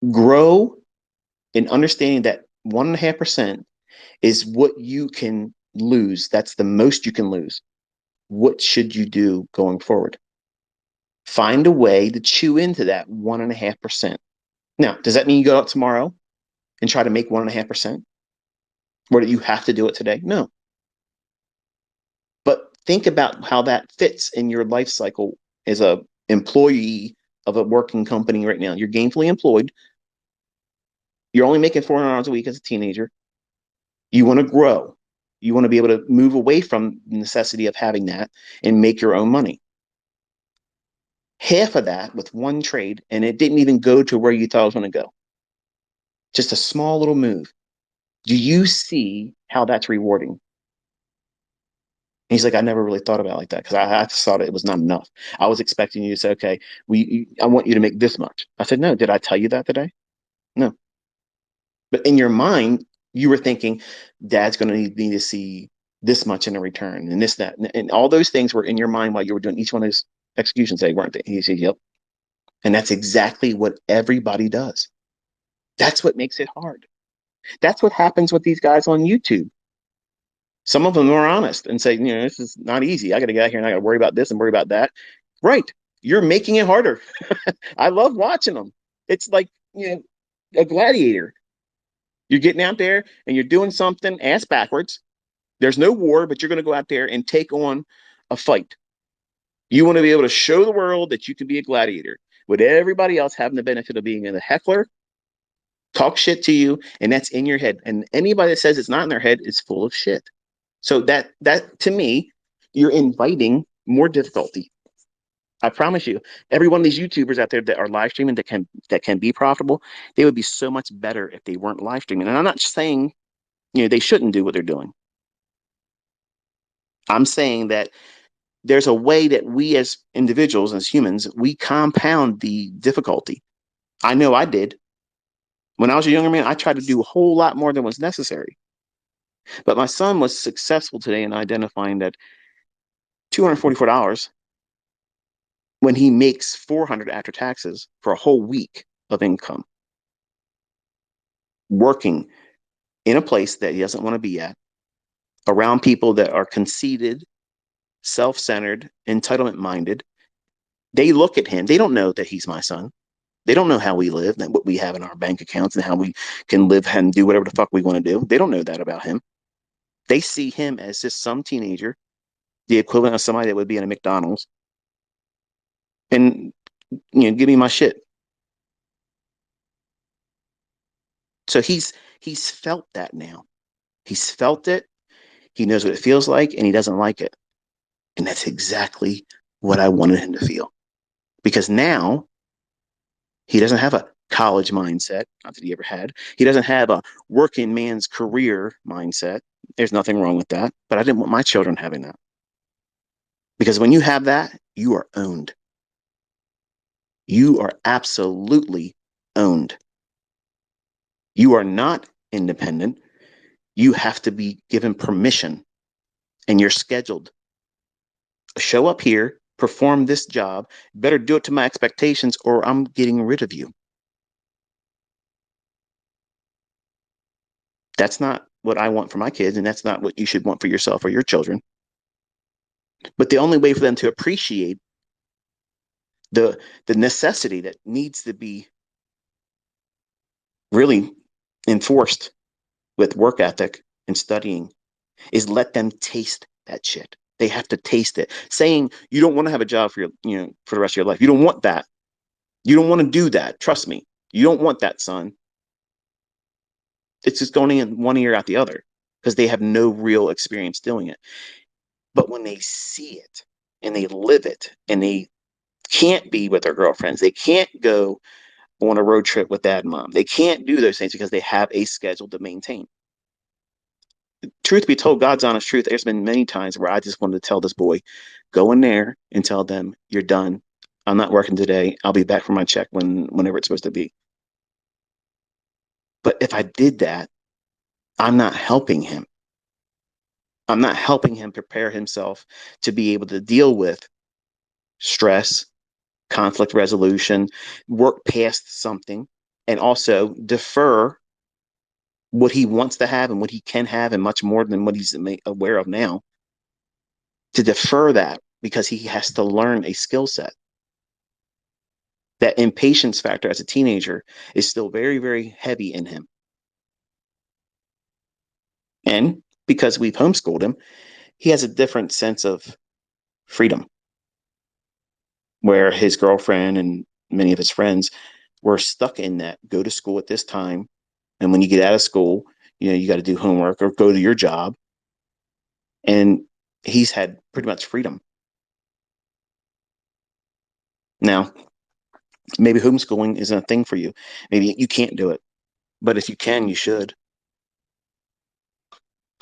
grow in understanding that 1.5% is what you can lose, that's the most you can lose. What should you do going forward? Find a way to chew into that 1.5%. Now, does that mean you go out tomorrow and try to make 1.5%? Or do you have to do it today? No. But think about how that fits in your life cycle as a employee of a working company right now. You're gainfully employed. You're only making 400 hours a week as a teenager. You want to grow. You want to be able to move away from the necessity of having that and make your own money. half of that with one trade, and it didn't even go to where you thought it was going to go. Just a small little move. Do you see how that's rewarding? And he's like, I never really thought about it like that because I just thought it was not enough. I was expecting you to say, okay, I want you to make this much. I said, no, did I tell you that today? No. But in your mind, you were thinking, Dad's going to need me to see this much in a return and this, that, and all those things were in your mind while you were doing each one of those executions, they weren't they? He said, yep. And that's exactly what everybody does. That's what makes it hard. That's what happens with these guys on YouTube. Some of them are honest and say, this is not easy. I got to get out here and I got to worry about this and worry about that. Right. You're making it harder. I love watching them. It's like, a gladiator. You're getting out there and you're doing something ass backwards. There's no war, but you're going to go out there and take on a fight. You want to be able to show the world that you can be a gladiator with everybody else having the benefit of being a heckler, talk shit to you, and that's in your head. And anybody that says it's not in their head is full of shit. So that to me, you're inviting more difficulty. I promise you, every one of these YouTubers out there that are live streaming that can be profitable, they would be so much better if they weren't live streaming. And I'm not saying they shouldn't do what they're doing. I'm saying that there's a way that we as individuals, as humans, we compound the difficulty. I know I did. When I was a younger man, I tried to do a whole lot more than was necessary. But my son was successful today in identifying that $244 when he makes $400 after taxes for a whole week of income, working in a place that he doesn't want to be at, around people that are conceited, self-centered, entitlement-minded. They look at him. They don't know that he's my son. They don't know how we live and what we have in our bank accounts and how we can live and do whatever the fuck we want to do. They don't know that about him. They see him as just some teenager, the equivalent of somebody that would be in a McDonald's, and give me my shit. So he's felt that now. He's felt it. He knows what it feels like, and he doesn't like it. And that's exactly what I wanted him to feel. Because now he doesn't have a college mindset, not that he ever had. He doesn't have a working man's career mindset. There's nothing wrong with that. But I didn't want my children having that. Because when you have that, you are owned. You are absolutely owned. You are not independent. You have to be given permission, and you're scheduled. Show up here, perform this job, better do it to my expectations, or I'm getting rid of you. That's not what I want for my kids, and that's not what you should want for yourself or your children. But the only way for them to appreciate the necessity that needs to be really enforced with work ethic and studying is let them taste that shit. They have to taste it. Saying you don't want to have a job for for the rest of your life. You don't want that. You don't want to do that. Trust me. You don't want that, son. It's just going in one ear out the other because they have no real experience doing it. But when they see it and they live it and they can't be with their girlfriends, they can't go on a road trip with dad and mom. They can't do those things because they have a schedule to maintain. Truth be told, God's honest truth, there's been many times where I just wanted to tell this boy, go in there and tell them you're done. I'm not working today. I'll be back for my check whenever it's supposed to be. But if I did that, I'm not helping him. I'm not helping him prepare himself to be able to deal with stress, conflict resolution, work past something, and also defer what he wants to have and what he can have and much more than what he's aware of now, to defer that because he has to learn a skill set. That impatience factor as a teenager is still very, very heavy in him. And because we've homeschooled him, he has a different sense of freedom, where his girlfriend and many of his friends were stuck in that go to school at this time. And when you get out of school, you got to do homework or go to your job. And he's had pretty much freedom. Now, maybe homeschooling isn't a thing for you. Maybe you can't do it. But if you can, you should.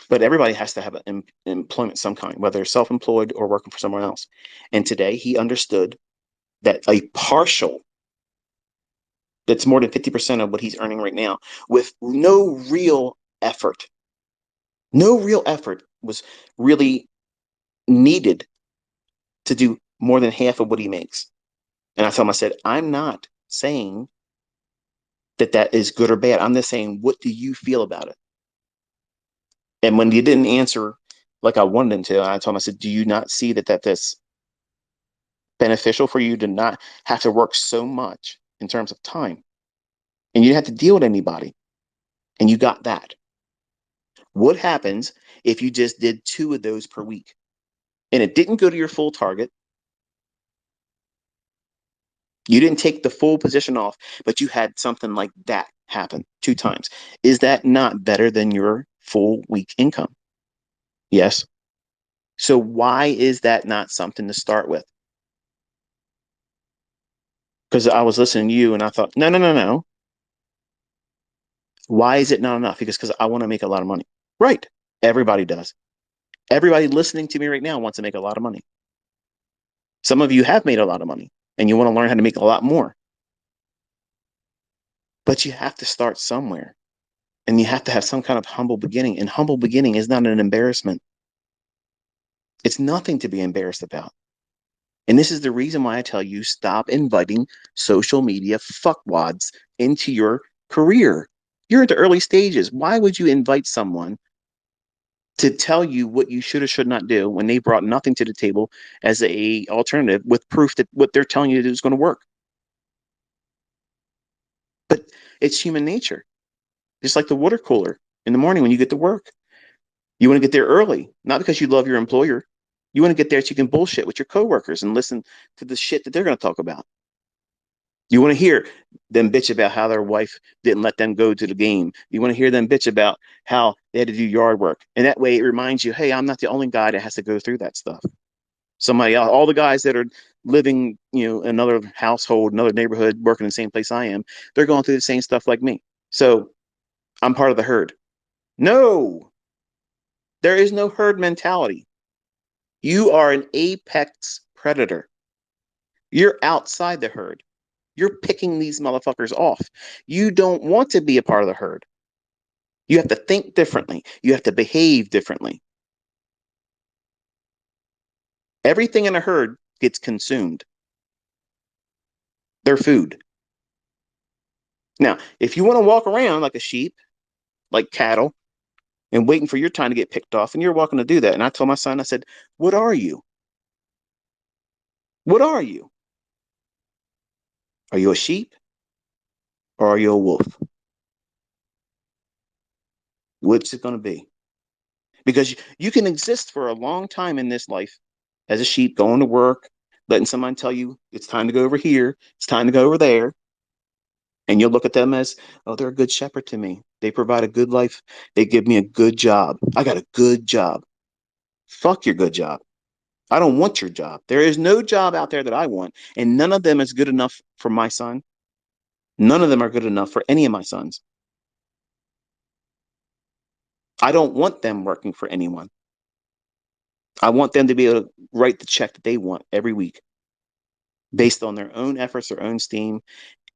But everybody has to have an employment some kind, whether self-employed or working for someone else. And today he understood that a partial, that's more than 50% of what he's earning right now, with no real effort was really needed to do more than half of what he makes. And I told him, I said, I'm not saying that that is good or bad. I'm just saying, what do you feel about it? And when you didn't answer like I wanted him to, I told him, I said, do you not see that's beneficial for you to not have to work so much in terms of time? And you didn't have to deal with anybody. And you got that. What happens if you just did 2 of those per week? And it didn't go to your full target. You didn't take the full position off, but you had something like that happen 2 times. Is that not better than your full week income? Yes. So why is that not something to start with? Because I was listening to you and I thought, no, no, no, no. Why is it not enough? Because I want to make a lot of money. Right. Everybody does. Everybody listening to me right now wants to make a lot of money. Some of you have made a lot of money and you want to learn how to make a lot more. But you have to start somewhere and you have to have some kind of humble beginning. And humble beginning is not an embarrassment. It's nothing to be embarrassed about. And this is the reason why I tell you, stop inviting social media fuckwads into your career. You're at the early stages. Why would you invite someone to tell you what you should or should not do when they brought nothing to the table as a alternative with proof that what they're telling you to do is going to work? But it's human nature. Just like the water cooler in the morning when you get to work. You want to get there early, not because you love your employer. You want to get there so you can bullshit with your coworkers and listen to the shit that they're going to talk about. You want to hear them bitch about how their wife didn't let them go to the game. You want to hear them bitch about how they had to do yard work. And that way it reminds you, hey, I'm not the only guy that has to go through that stuff. Somebody else, all the guys that are living, in another household, another neighborhood, working in the same place I am, they're going through the same stuff like me. So I'm part of the herd. No, there is no herd mentality. You are an apex predator. You're outside the herd. You're picking these motherfuckers off. You don't want to be a part of the herd. You have to think differently. You have to behave differently. Everything in a herd gets consumed. They're food. Now, if you want to walk around like a sheep, like cattle, and waiting for your time to get picked off, and you're welcome to do that. And I told my son, I said, what are you? What are you? Are you a sheep or are you a wolf? Which is it going to be? Because you can exist for a long time in this life as a sheep, going to work, letting someone tell you it's time to go over here, it's time to go over there. And you'll look at them as, oh, they're a good shepherd to me. They provide a good life. They give me a good job. I got a good job. Fuck your good job. I don't want your job. There is no job out there that I want. And none of them is good enough for my son. None of them are good enough for any of my sons. I don't want them working for anyone. I want them to be able to write the check that they want every week based on their own efforts, their own steam,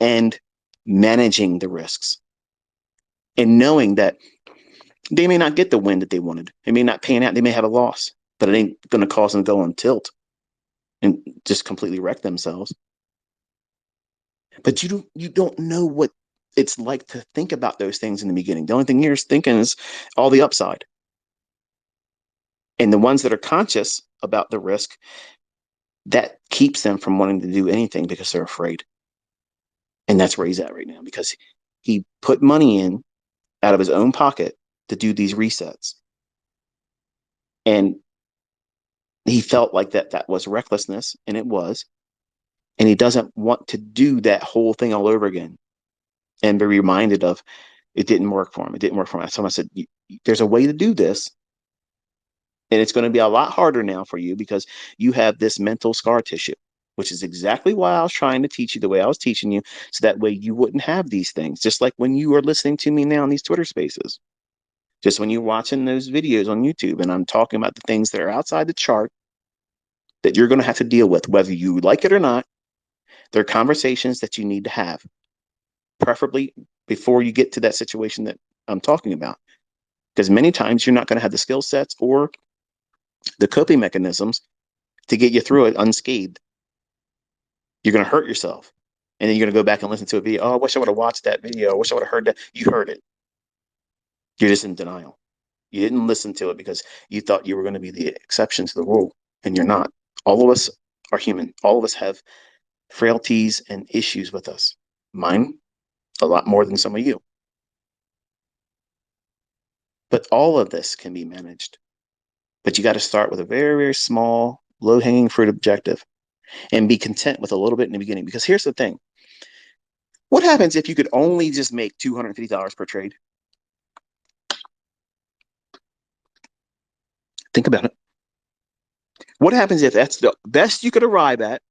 and managing the risks and knowing that they may not get the win that they wanted. They may not pan out. They may have a loss, but it ain't going to cause them to go on tilt and just completely wreck themselves. But you don't know what it's like to think about those things in the beginning. The only thing you're thinking is all the upside. And the ones that are conscious about the risk, that keeps them from wanting to do anything because they're afraid. And that's where he's at right now because he put money in out of his own pocket to do these resets. And he felt like that was recklessness, and it was. And he doesn't want to do that whole thing all over again and be reminded of it didn't work for him. It didn't work for him. So I said, there's a way to do this. And it's going to be a lot harder now for you because you have this mental scar tissue. which is exactly why I was trying to teach you the way I was teaching you, so that way you wouldn't have these things. Just like when you are listening to me now in these Twitter spaces, just when you're watching those videos on YouTube, and I'm talking about the things that are outside the chart that you're going to have to deal with, whether you like it or not. They're conversations that you need to have, preferably before you get to that situation that I'm talking about. Because many times you're not going to have the skill sets or the coping mechanisms to get you through it unscathed. You're going to hurt yourself. And then you're going to go back and listen to a video. Oh, I wish I would have watched that video. I wish I would have heard that. You heard it. You're just in denial. You didn't listen to it because you thought you were going to be the exception to the rule, and you're not. All of us are human. All of us have frailties and issues with us. Mine, a lot more than some of you. But all of this can be managed. But you got to start with a very, very small, low-hanging fruit objective and be content with a little bit in the beginning. Because here's the thing. What happens if you could only just make $250 per trade? Think about it. What happens if that's the best you could arrive at?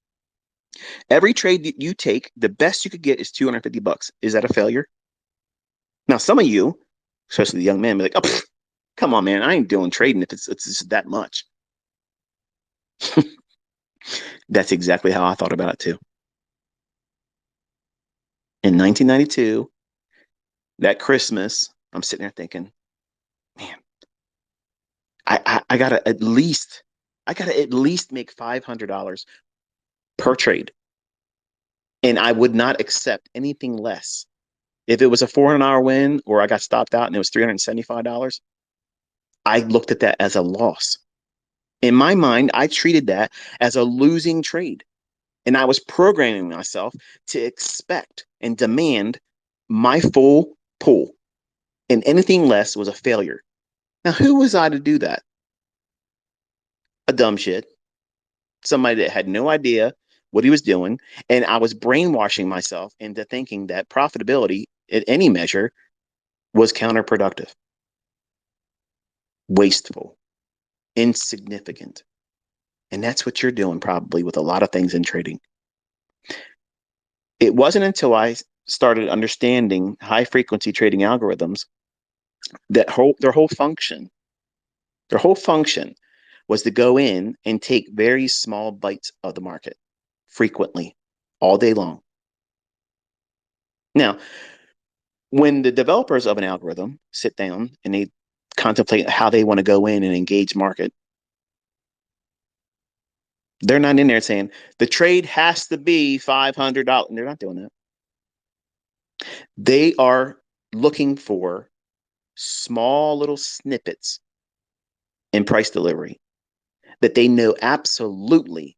Every trade that you take, the best you could get is $250. Is that a failure? Now, some of you, especially the young men, be like, oh, come on, man, I ain't doing trading if it's just that much. That's exactly how I thought about it too. In 1992, that Christmas, I'm sitting there thinking, man, I gotta at least make $500 per trade, and I would not accept anything less. If it was a 400-hour win or I got stopped out and it was $375, I looked at that as a loss. In my mind, I treated that as a losing trade. And I was programming myself to expect and demand my full pull. And anything less was a failure. Now, who was I to do that? A dumb shit. Somebody that had no idea what he was doing. And I was brainwashing myself into thinking that profitability at any measure was counterproductive, wasteful, insignificant. And that's what you're doing probably with a lot of things in trading. It wasn't until I started understanding high frequency trading algorithms that their whole function was to go in and take very small bites of the market frequently all day long. Now, when the developers of an algorithm sit down and they contemplate how they want to go in and engage market, they're not in there saying the trade has to be $500. They're not doing that. They are looking for small little snippets in price delivery that they know absolutely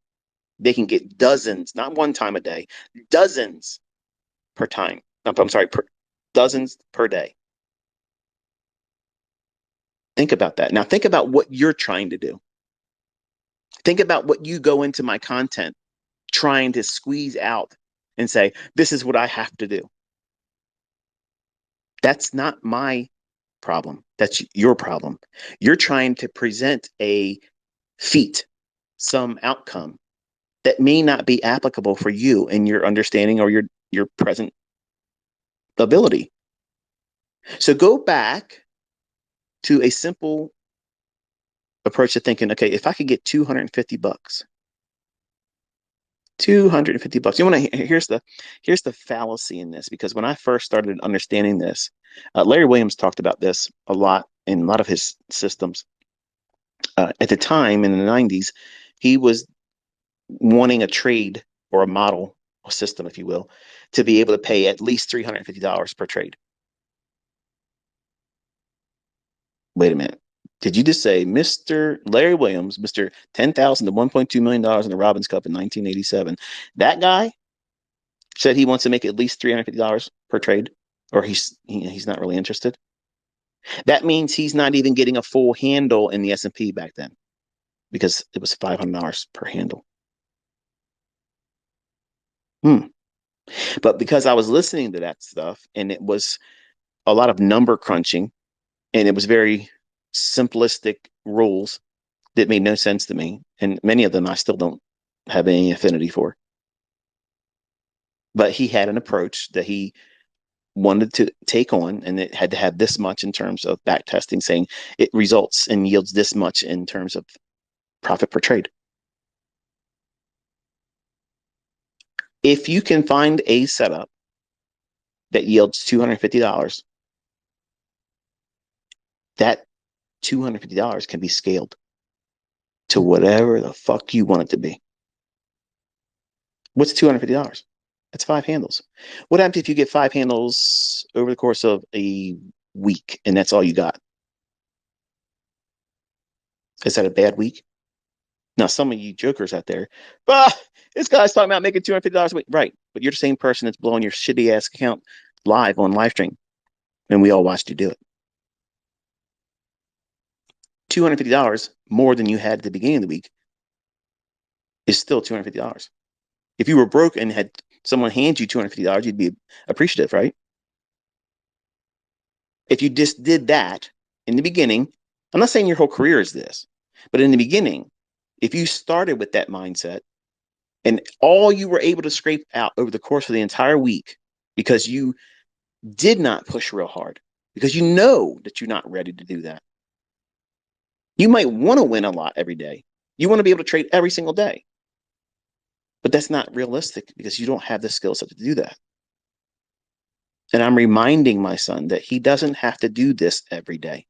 they can get dozens, not one time a day, dozens per time. I'm sorry, dozens per day. Think about that. Now think about what you're trying to do. Think about what you go into my content trying to squeeze out and say, this is what I have to do. That's not my problem. That's your problem. You're trying to present a feat, some outcome that may not be applicable for you in your understanding or your present ability. So go back to a simple approach to thinking, okay, if I could get $250, $250. You want to here's the fallacy in this, because when I first started understanding this, Larry Williams talked about this a lot in a lot of his systems. At the time in the 90s, he was wanting a trade or a model or system, if you will, to be able to pay at least $350 per trade. Wait a minute. Did you just say Mr. Larry Williams, Mr. 10,000 to $1.2 million in the Robbins Cup in 1987? That guy said he wants to make at least $350 per trade, or he's not really interested. That means he's not even getting a full handle in the S&P back then, because it was $500 per handle. But because I was listening to that stuff, and it was a lot of number crunching, and it was very simplistic rules that made no sense to me, and many of them I still don't have any affinity for. But he had an approach that he wanted to take on, and it had to have this much in terms of back testing, saying it results and yields this much in terms of profit per trade. If you can find a setup that yields $250, that $250 can be scaled to whatever the fuck you want it to be. What's $250? That's 5 handles. What happens if you get 5 handles over the course of a week and that's all you got? Is that a bad week? Now, some of you jokers out there, this guy's talking about making $250 a week. Right. But you're the same person that's blowing your shitty ass account live on live stream. And we all watched you do it. $250 more than you had at the beginning of the week is still $250. If you were broke and had someone hand you $250, you'd be appreciative, right? If you just did that in the beginning, I'm not saying your whole career is this, but in the beginning, if you started with that mindset and all you were able to scrape out over the course of the entire week because you did not push real hard, because you know that you're not ready to do that. You might want to win a lot every day. You want to be able to trade every single day. But that's not realistic because you don't have the skill set to do that. And I'm reminding my son that he doesn't have to do this every day.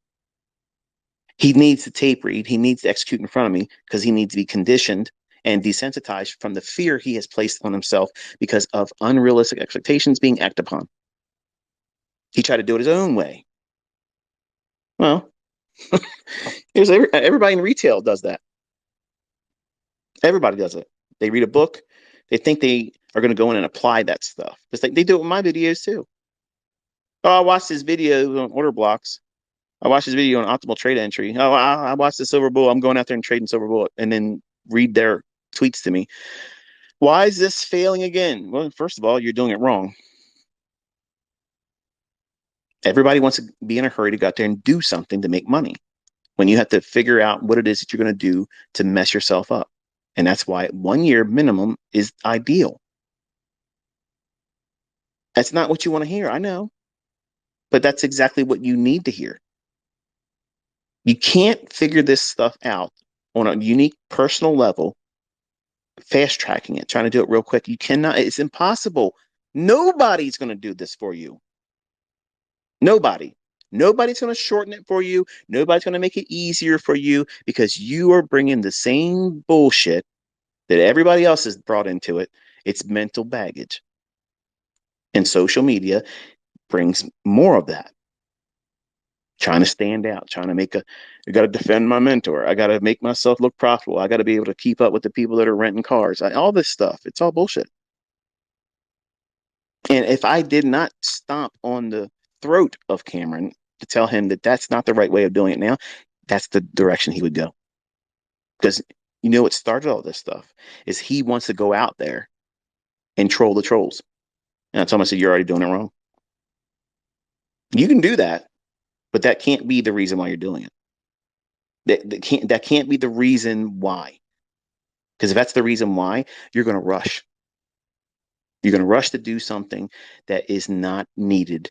He needs to tape read. He needs to execute in front of me because he needs to be conditioned and desensitized from the fear he has placed on himself because of unrealistic expectations being acted upon. He tried to do it his own way. Well, everybody in retail does that. Everybody does it. They read a book. They think they are going to go in and apply that stuff. Just like they do it with my videos too. Oh, I watched this video on order blocks. I watched this video on optimal trade entry. Oh, I watched the Silver Bull. I'm going out there and trading Silver Bull, and then read their tweets to me. Why is this failing again? Well, first of all, you're doing it wrong. Everybody wants to be in a hurry to go out there and do something to make money when you have to figure out what it is that you're going to do to mess yourself up. And that's why 1 year minimum is ideal. That's not what you want to hear, I know, but that's exactly what you need to hear. You can't figure this stuff out on a unique personal level, fast tracking it, trying to do it real quick. You cannot, it's impossible. Nobody's going to do this for you. Nobody. Nobody's going to shorten it for you. Nobody's going to make it easier for you because you are bringing the same bullshit that everybody else has brought into it. It's mental baggage. And social media brings more of that. Trying to stand out, trying to I got to defend my mentor. I got to make myself look profitable. I got to be able to keep up with the people that are renting cars. All this stuff, it's all bullshit. And if I did not stomp on the throat of Cameron to tell him that that's not the right way of doing it now, that's the direction he would go. Because you know what started all this stuff is he wants to go out there and troll the trolls. And I told him, I said, you're already doing it wrong. You can do that, but that can't be the reason why you're doing it. That can't be the reason why. Because if that's the reason why, you're going to rush. You're going to rush to do something that is not needed.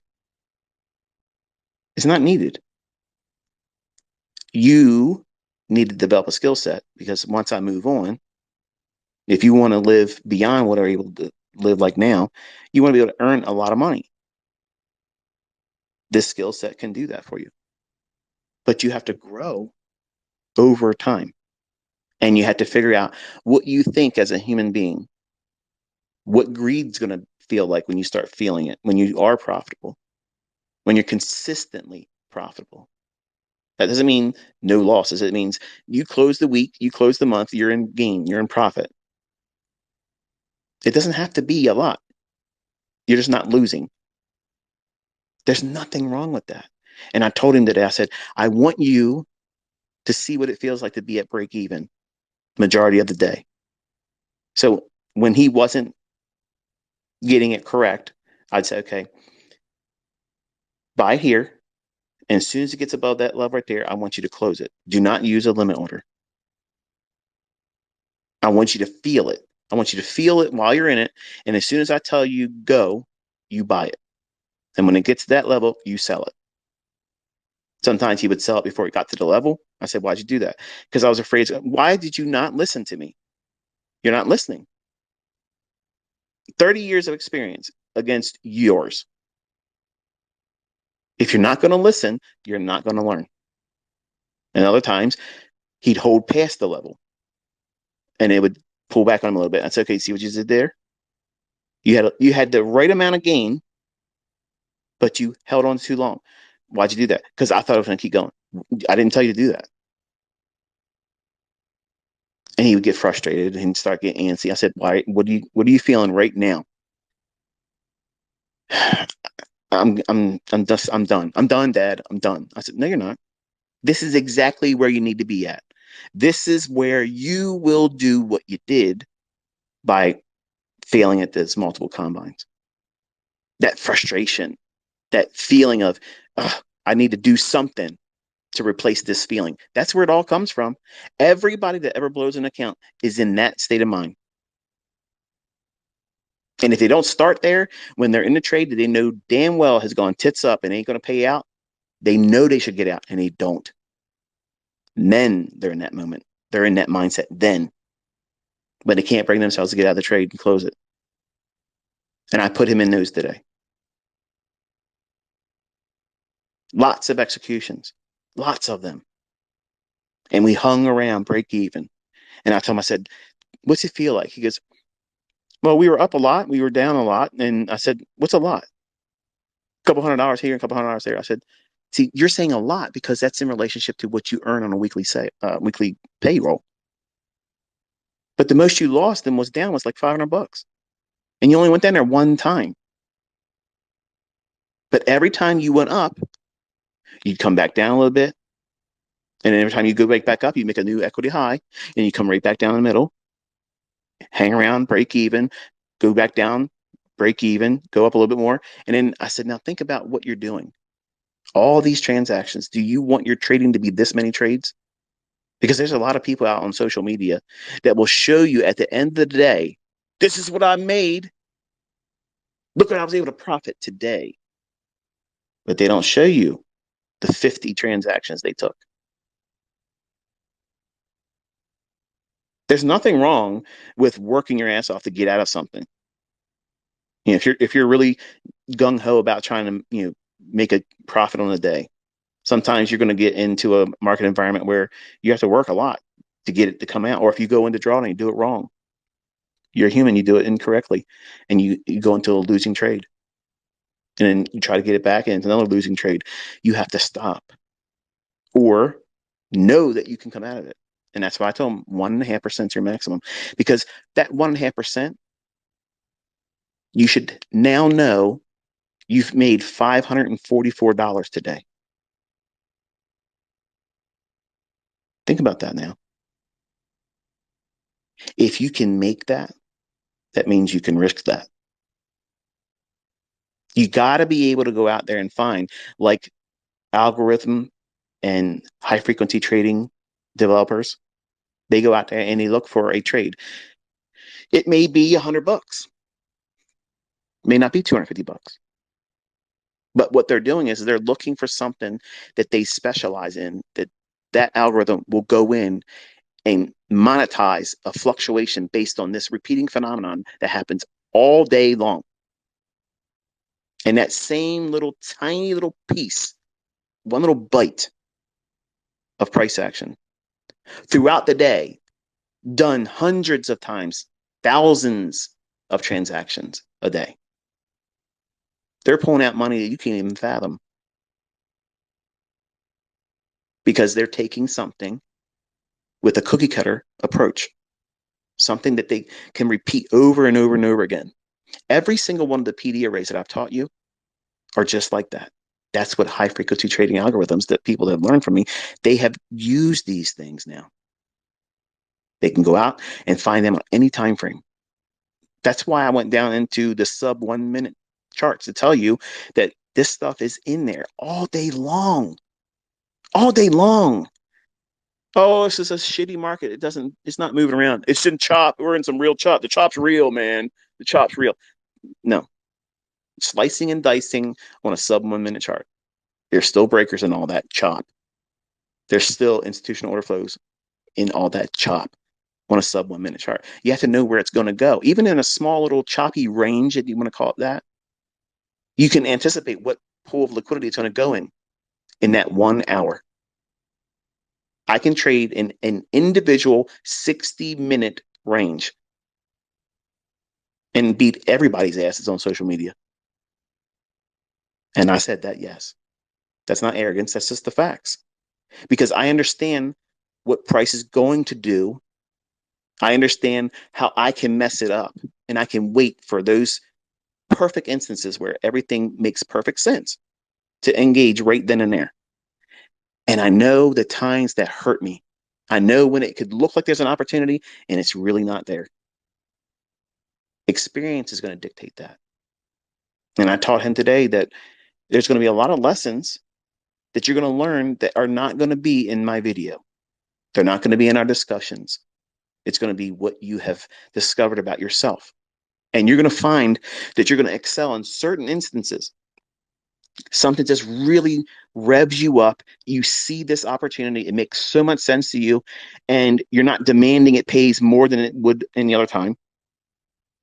It's not needed. You need to develop a skill set because once I move on, if you want to live beyond what are able to live like now, you want to be able to earn a lot of money. This skill set can do that for you. But you have to grow over time. And you have to figure out what you think as a human being. What greed's going to feel like when you start feeling it, when you are profitable, when you're consistently profitable. That doesn't mean no losses. It means you close the week, you close the month, you're in gain, you're in profit. It doesn't have to be a lot. You're just not losing. There's nothing wrong with that. And I told him that I said, I want you to see what it feels like to be at break even majority of the day. So when he wasn't getting it correct, I'd say, okay, buy here. And as soon as it gets above that level right there, I want you to close it. Do not use a limit order. I want you to feel it. I want you to feel it while you're in it. And as soon as I tell you go, you buy it. And when it gets to that level, you sell it. Sometimes he would sell it before it got to the level. I said, why'd you do that? Because I was afraid. Why did you not listen to me? You're not listening. 30 years of experience against yours. If you're not going to listen, you're not going to learn. And other times, he'd hold past the level and it would pull back on him a little bit. I said, okay, see what you did there? You had the right amount of gain, but you held on too long. Why'd you do that? Because I thought I was going to keep going. I didn't tell you to do that. And he would get frustrated and start getting antsy. I said, why? What are you feeling right now? I'm done. I'm done, Dad. I'm done. I said, no, you're not. This is exactly where you need to be at. This is where you will do what you did by failing at this multiple combines. That frustration, that feeling of, I need to do something to replace this feeling. That's where it all comes from. Everybody that ever blows an account is in that state of mind. And if they don't start there when they're in the trade that they know damn well has gone tits up and ain't going to pay out, they know they should get out and they don't. And then they're in that moment. They're in that mindset then. But they can't bring themselves to get out of the trade and close it. And I put him in those today. Lots of executions, lots of them. And we hung around break even. And I told him, I said, what's it feel like? He goes, well, we were up a lot. We were down a lot. And I said, what's a lot? A couple $100 here, a couple $100 there. I said, see, you're saying a lot because that's in relationship to what you earn on a weekly payroll. But the most you lost and was down was like $500. And you only went down there one time. But every time you went up, you'd come back down a little bit. And every time you go back up, you make a new equity high and you come right back down in the middle, hang around, break even, go back down, break even, go up a little bit more. And then I said, now think about what you're doing. All these transactions, do you want your trading to be this many trades? Because there's a lot of people out on social media that will show you at the end of the day, this is what I made. Look what I was able to profit today. But they don't show you the 50 transactions they took. There's nothing wrong with working your ass off to get out of something. You know, if you're really gung ho about trying to make a profit on a day, sometimes you're going to get into a market environment where you have to work a lot to get it to come out. Or if you go into draw and you do it wrong, you're human, you do it incorrectly, and you go into a losing trade, and then you try to get it back into another losing trade. You have to stop or know that you can come out of it. And that's why I told them 1.5% is your maximum, because that 1.5%, you should now know you've made $544 today. Think about that now. If you can make that, that means you can risk that. You got to be able to go out there and find, like, algorithm and high frequency trading developers. They go out there and they look for a trade. It may be $100, may not be $250. But what they're doing is they're looking for something that they specialize in, that algorithm will go in and monetize a fluctuation based on this repeating phenomenon that happens all day long. And that same little tiny little piece, one little bite of price action throughout the day, done hundreds of times, thousands of transactions a day. They're pulling out money that you can't even fathom, because they're taking something with a cookie cutter approach, something that they can repeat over and over and over again. Every single one of the PD arrays that I've taught you are just like that. That's what high frequency trading algorithms that people have learned from me, they have used these things now. They can go out and find them on any time frame. That's why I went down into the sub 1 minute charts to tell you that this stuff is in there all day long. All day long. Oh, this is a shitty market. It's not moving around. It's in chop. We're in some real chop. The chop's real, man. The chop's real. No, slicing and dicing on a sub 1 minute chart. There's still breakers and all that chop. There's still institutional order flows in all that chop on a sub 1 minute chart. You have to know where it's going to go. Even in a small little choppy range, if you want to call it that, you can anticipate what pool of liquidity it's going to go in that 1 hour. I can trade in an individual 60-minute range and beat everybody's asses on social media. And I said that, yes. That's not arrogance. That's just the facts. Because I understand what price is going to do. I understand how I can mess it up. And I can wait for those perfect instances where everything makes perfect sense to engage right then and there. And I know the times that hurt me. I know when it could look like there's an opportunity and it's really not there. Experience is going to dictate that. And I taught him today that there's going to be a lot of lessons that you're going to learn that are not going to be in my video. They're not going to be in our discussions. It's going to be what you have discovered about yourself. And you're going to find that you're going to excel in certain instances. Something just really revs you up. You see this opportunity. It makes so much sense to you. And you're not demanding it pays more than it would any other time.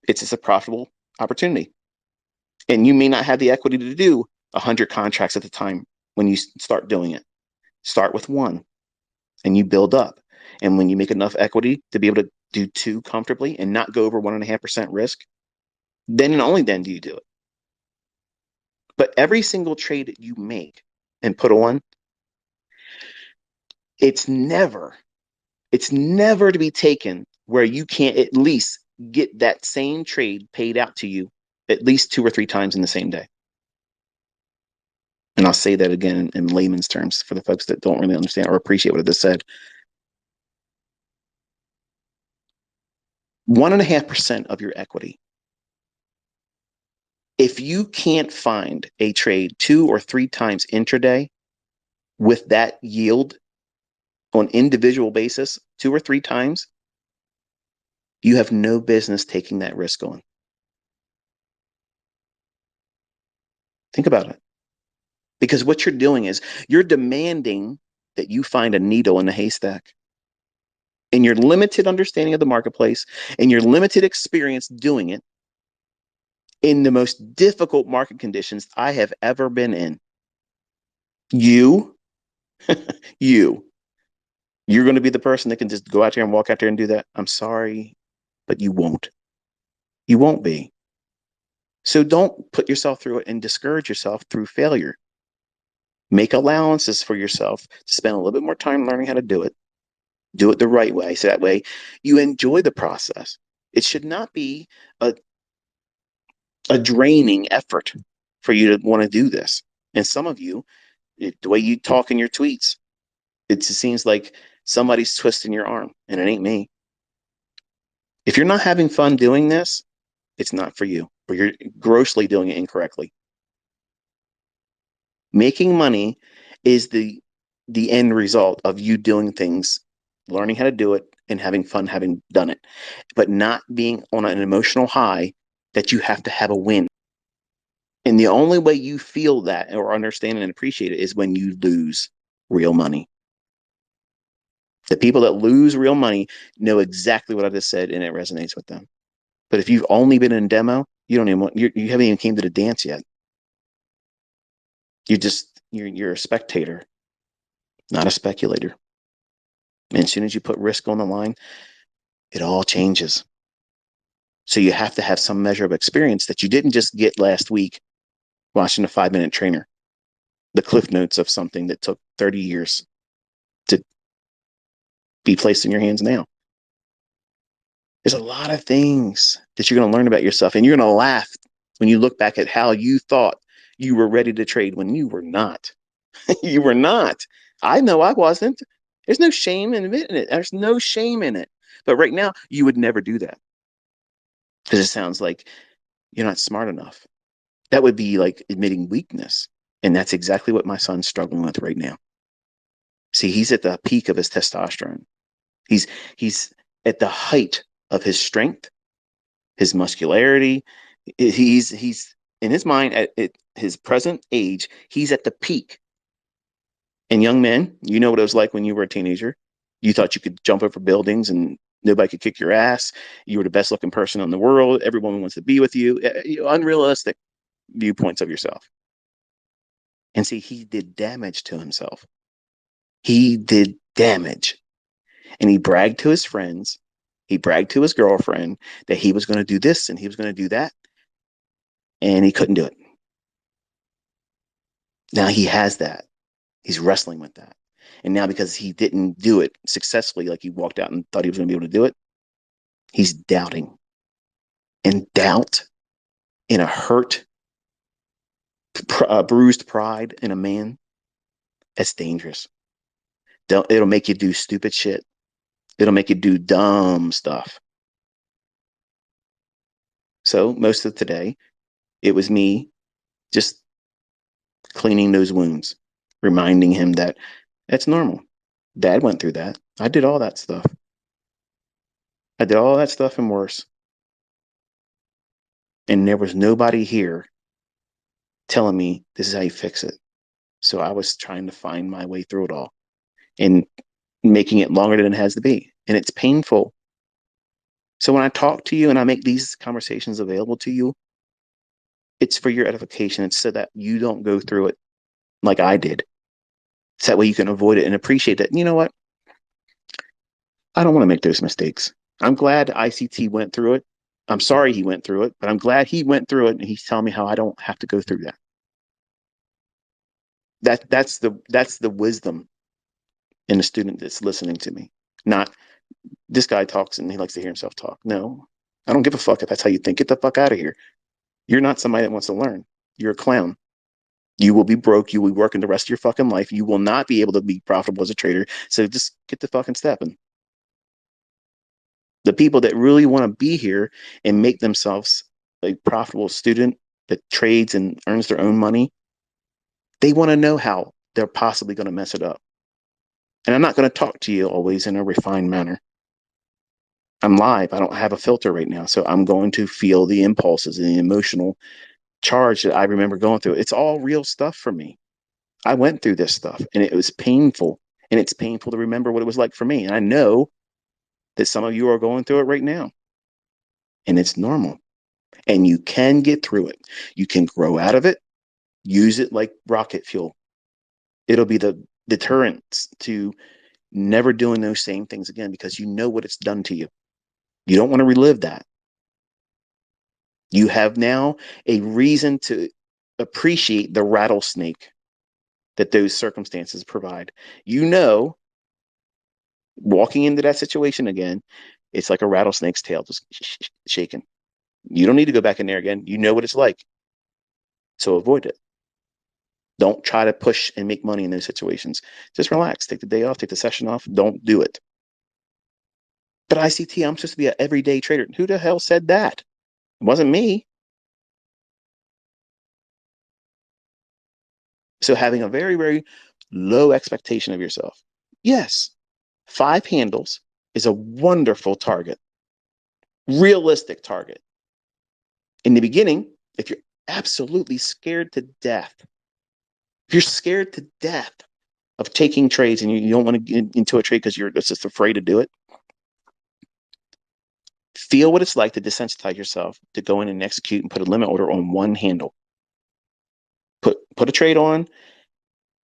It's just a profitable opportunity. And you may not have the equity to do 100 contracts at the time when you start doing it. Start with one and you build up. And when you make enough equity to be able to do two comfortably and not go over 1.5% risk, then and only then do you do it. But every single trade that you make and put on, it's never to be taken where you can't at least get that same trade paid out to you at least 2 or 3 times in the same day. And I'll say that again in layman's terms for the folks that don't really understand or appreciate what I just said. 1.5% of your equity. If you can't find a trade 2 or 3 times intraday with that yield on individual basis 2 or 3 times, you have no business taking that risk on. Think about it. Because what you're doing is you're demanding that you find a needle in the haystack. In your limited understanding of the marketplace and your limited experience doing it in the most difficult market conditions I have ever been in, you, you're going to be the person that can just go out there and walk out there and do that. I'm sorry, but you won't. You won't be. So don't put yourself through it and discourage yourself through failure. Make allowances for yourself to spend a little bit more time learning how to do it. Do it the right way. So that way you enjoy the process. It should not be a draining effort for you to want to do this. And some of you, the way you talk in your tweets, it seems like somebody's twisting your arm, and it ain't me. If you're not having fun doing this, it's not for you, or you're grossly doing it incorrectly. Making money is the end result of you doing things, learning how to do it, and having fun having done it, but not being on an emotional high that you have to have a win. And the only way you feel that or understand and appreciate it is when you lose real money. The people that lose real money know exactly what I just said, and it resonates with them. But if you've only been in demo, you don't even you haven't even came to the dance yet. You're a spectator, not a speculator. And as soon as you put risk on the line, it all changes. So you have to have some measure of experience that you didn't just get last week watching a 5-minute trainer, the cliff notes of something that took 30 years to be placed in your hands now. There's a lot of things that you're going to learn about yourself, and you're going to laugh when you look back at how you thought you were ready to trade when you were not. You were not. I know I wasn't. There's no shame in admitting it. There's no shame in it. But right now, you would never do that because it sounds like you're not smart enough. That would be like admitting weakness. And that's exactly what my son's struggling with right now. See, he's at the peak of his testosterone. He's at the height of his strength, his muscularity. He's in his mind at his present age, he's at the peak. And young men, you know what it was like when you were a teenager. You thought you could jump over buildings and nobody could kick your ass. You were the best looking person in the world. Everyone wants to be with you. Unrealistic viewpoints of yourself. And see, he did damage to himself. He did damage. And he bragged to his friends. He bragged to his girlfriend that he was going to do this and he was going to do that. And he couldn't do it. Now he has that. He's wrestling with that. And now because he didn't do it successfully, like he walked out and thought he was going to be able to do it, he's doubting. And doubt in a hurt, bruised pride in a man, that's dangerous. It'll make you do stupid shit. It'll make you do dumb stuff. So most of today, it was me just cleaning those wounds, reminding him that that's normal. Dad went through that. I did all that stuff. I did all that stuff and worse. And there was nobody here telling me this is how you fix it. So I was trying to find my way through it all and making it longer than it has to be. And it's painful. So when I talk to you and I make these conversations available to you, it's for your edification. It's so that you don't go through it like I did. So that way you can avoid it and appreciate that. You know what? I don't want to make those mistakes. I'm glad ICT went through it. I'm sorry he went through it, but I'm glad he went through it and he's telling me how I don't have to go through that. That's the wisdom in the student that's listening to me. Not this guy talks and he likes to hear himself talk. No, I don't give a fuck if that's how you think. Get the fuck out of here. You're not somebody that wants to learn. You're a clown. You will be broke. You will be working the rest of your fucking life. You will not be able to be profitable as a trader. So just get the fucking stepping. The people that really want to be here and make themselves a profitable student that trades and earns their own money, they want to know how they're possibly going to mess it up. And I'm not going to talk to you always in a refined manner. I'm live. I don't have a filter right now. So I'm going to feel the impulses and the emotional charge that I remember going through. It's all real stuff for me. I went through this stuff and it was painful. And it's painful to remember what it was like for me. And I know that some of you are going through it right now. And it's normal. And you can get through it. You can grow out of it. Use it like rocket fuel. It'll be the deterrent to never doing those same things again because you know what it's done to you. You don't want to relive that. You have now a reason to appreciate the rattlesnake that those circumstances provide. You know, walking into that situation again, it's like a rattlesnake's tail just shaking. You don't need to go back in there again. You know what it's like. So avoid it. Don't try to push and make money in those situations. Just relax. Take the day off. Take the session off. Don't do it. But ICT, I'm supposed to be an everyday trader. Who the hell said that? It wasn't me. So having a very, very low expectation of yourself. Yes, 5 handles is a wonderful target, realistic target. In the beginning, if you're absolutely scared to death, if you're scared to death of taking trades and you don't want to get into a trade because you're just afraid to do it, feel what it's like to desensitize yourself to go in and execute and put a limit order on one handle. Put a trade on.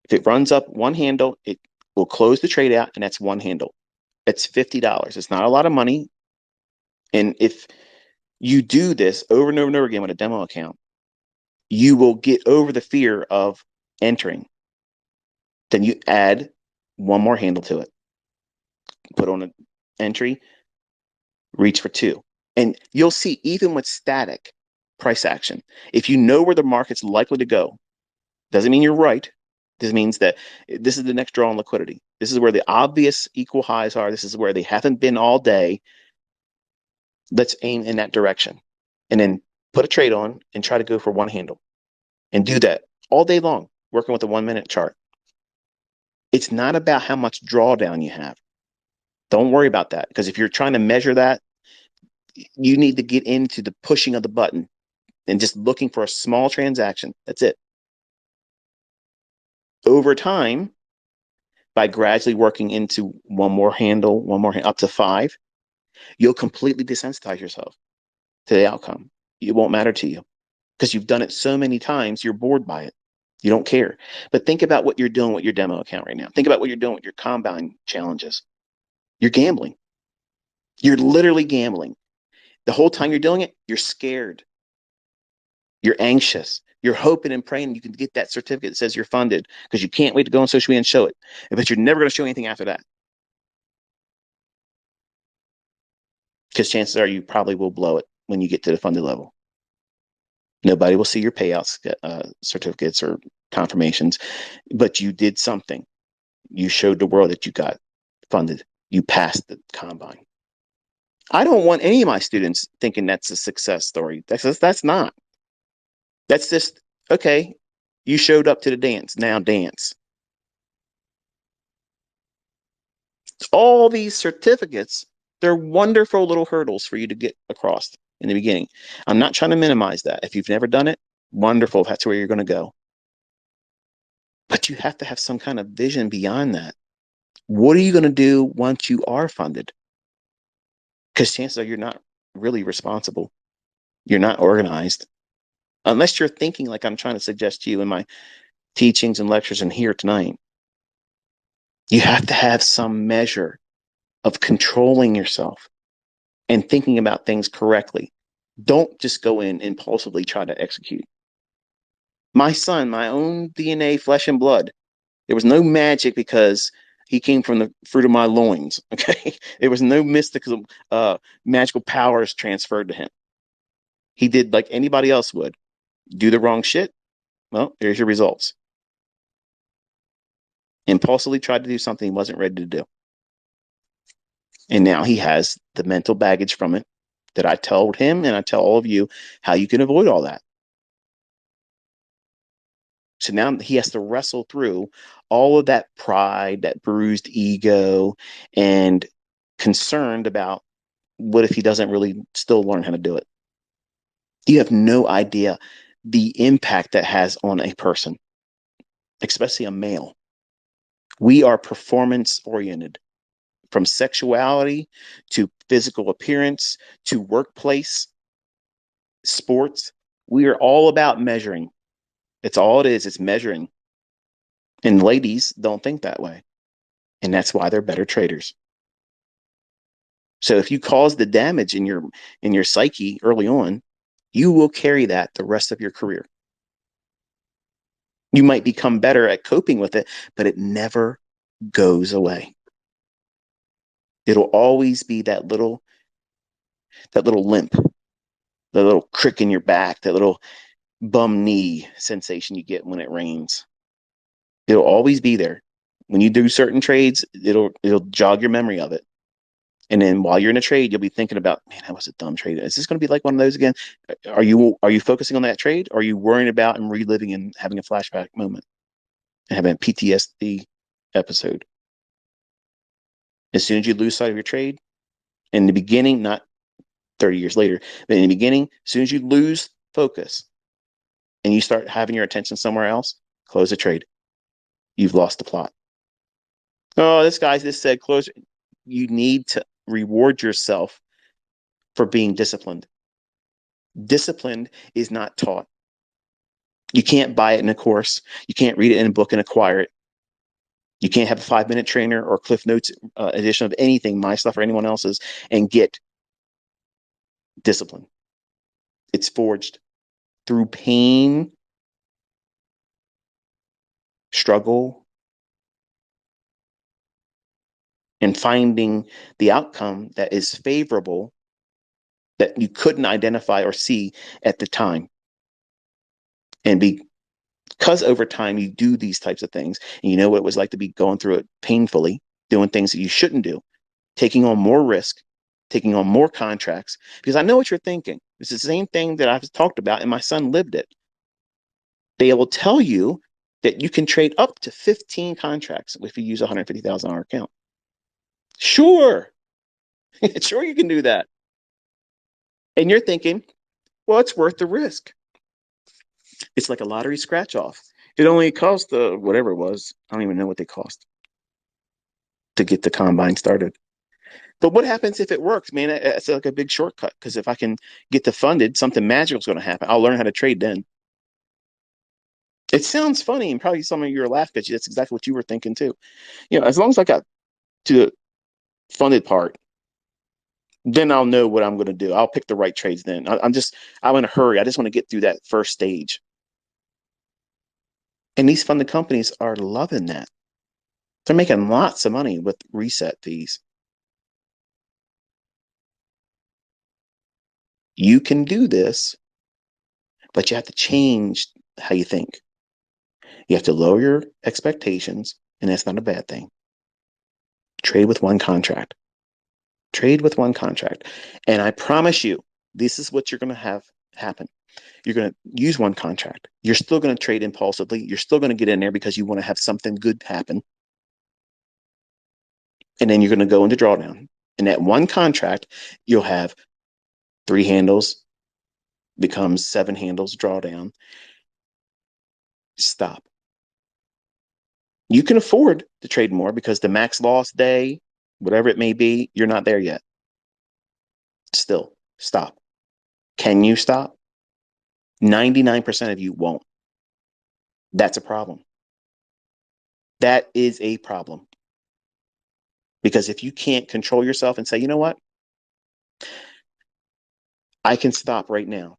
If it runs up one handle, it will close the trade out, and that's one handle. It's $50. It's not a lot of money. And if you do this over and over and over again with a demo account, you will get over the fear of entering. Then you add one more handle to it. Put on an entry, reach for 2. And you'll see, even with static price action, if you know where the market's likely to go, doesn't mean you're right. This means that this is the next draw on liquidity. This is where the obvious equal highs are. This is where they haven't been all day. Let's aim in that direction. And then put a trade on and try to go for one handle. And do that all day long, working with a 1-minute chart. It's not about how much drawdown you have. Don't worry about that, because if you're trying to measure that, you need to get into the pushing of the button and just looking for a small transaction. That's it. Over time, by gradually working into one more handle, up to 5, you'll completely desensitize yourself to the outcome. It won't matter to you because you've done it so many times, you're bored by it. You don't care. But think about what you're doing with your demo account right now. Think about what you're doing with your combine challenges. You're gambling. You're literally gambling. The whole time you're doing it, you're scared. You're anxious. You're hoping and praying you can get that certificate that says you're funded because you can't wait to go on social media and show it. But you're never going to show anything after that. Because chances are you probably will blow it when you get to the funded level. Nobody will see your payouts, certificates or confirmations, but you did something. You showed the world that you got funded. You passed the combine. I don't want any of my students thinking that's a success story. That's not. That's just, okay, you showed up to the dance. Now dance. All these certificates, they're wonderful little hurdles for you to get across in the beginning. I'm not trying to minimize that. If you've never done it, wonderful. If that's where you're going to go. But you have to have some kind of vision beyond that. What are you going to do once you are funded? Because chances are you're not really responsible. You're not organized. Unless you're thinking like I'm trying to suggest to you in my teachings and lectures and here tonight. You have to have some measure of controlling yourself and thinking about things correctly. Don't just go in impulsively try to execute. My son, my own DNA, flesh and blood, there was no magic because he came from the fruit of my loins. Okay. There was no mystical, magical powers transferred to him. He did like anybody else would. Do the wrong shit. Well, here's your results. Impulsively tried to do something he wasn't ready to do. And now he has the mental baggage from it that I told him, and I tell all of you how you can avoid all that. So now he has to wrestle through all of that pride, that bruised ego, and concerned about what if he doesn't really still learn how to do it. You have no idea the impact that has on a person, especially a male. We are performance oriented, from sexuality to physical appearance to workplace, sports. We are all about measuring. It's all it is. It's measuring. And ladies don't think that way. And that's why they're better traders. So if you cause the damage in your psyche early on, you will carry that the rest of your career. You might become better at coping with it, but it never goes away. It'll always be that little limp, that little crick in your back, that little bum knee sensation you get when it rains. It'll always be there. When you do certain trades, it'll jog your memory of it. And then while you're in a trade, you'll be thinking about, man, that was a dumb trade. Is this going to be like one of those again? Are you focusing on that trade? Or are you worrying about and reliving and having a flashback moment and having a PTSD episode? As soon as you lose sight of your trade, in the beginning, not 30 years later, but in the beginning, as soon as you lose focus and you start having your attention somewhere else, close the trade. You've lost the plot. Oh, this guy just said close. You need to reward yourself for being disciplined. Disciplined is not taught. You can't buy it in a course. You can't read it in a book and acquire it. You can't have a 5-minute trainer or Cliff Notes edition of anything, my stuff or anyone else's, and get discipline. It's forged through pain, struggle, and finding the outcome that is favorable that you couldn't identify or see at the time. And because over time you do these types of things, and you know what it was like to be going through it painfully, doing things that you shouldn't do, taking on more risk, taking on more contracts, because I know what you're thinking. It's the same thing that I've talked about, and my son lived it. They will tell you that you can trade up to 15 contracts if you use a $150,000 account. Sure. Sure, you can do that. And you're thinking, well, it's worth the risk. It's like a lottery scratch off. It only cost whatever it was. I don't even know what they cost to get the combine started. But what happens if it works, man? It's like a big shortcut, because if I can get the funded, something magical is going to happen. I'll learn how to trade then. It sounds funny, and probably some of you are laughing at you. That's exactly what you were thinking too. As long as I got to the funded part, then I'll know what I'm going to do. I'll pick the right trades then. I'm in a hurry. I just want to get through that first stage. And these funded companies are loving that. They're making lots of money with reset fees. You can do this, but you have to change how you think. You have to lower your expectations, and that's not a bad thing. Trade with one contract. Trade with one contract. And I promise you, this is what you're going to have happen. You're going to use one contract. You're still going to trade impulsively. You're still going to get in there because you want to have something good happen. And then you're going to go into drawdown. And that one contract, you'll have 3 handles, becomes 7 handles, drawdown. Stop. You can afford to trade more because the max loss day, whatever it may be, you're not there yet. Still, stop. Can you stop? 99% of you won't. That's a problem. That is a problem. Because if you can't control yourself and say, you know what? I can stop right now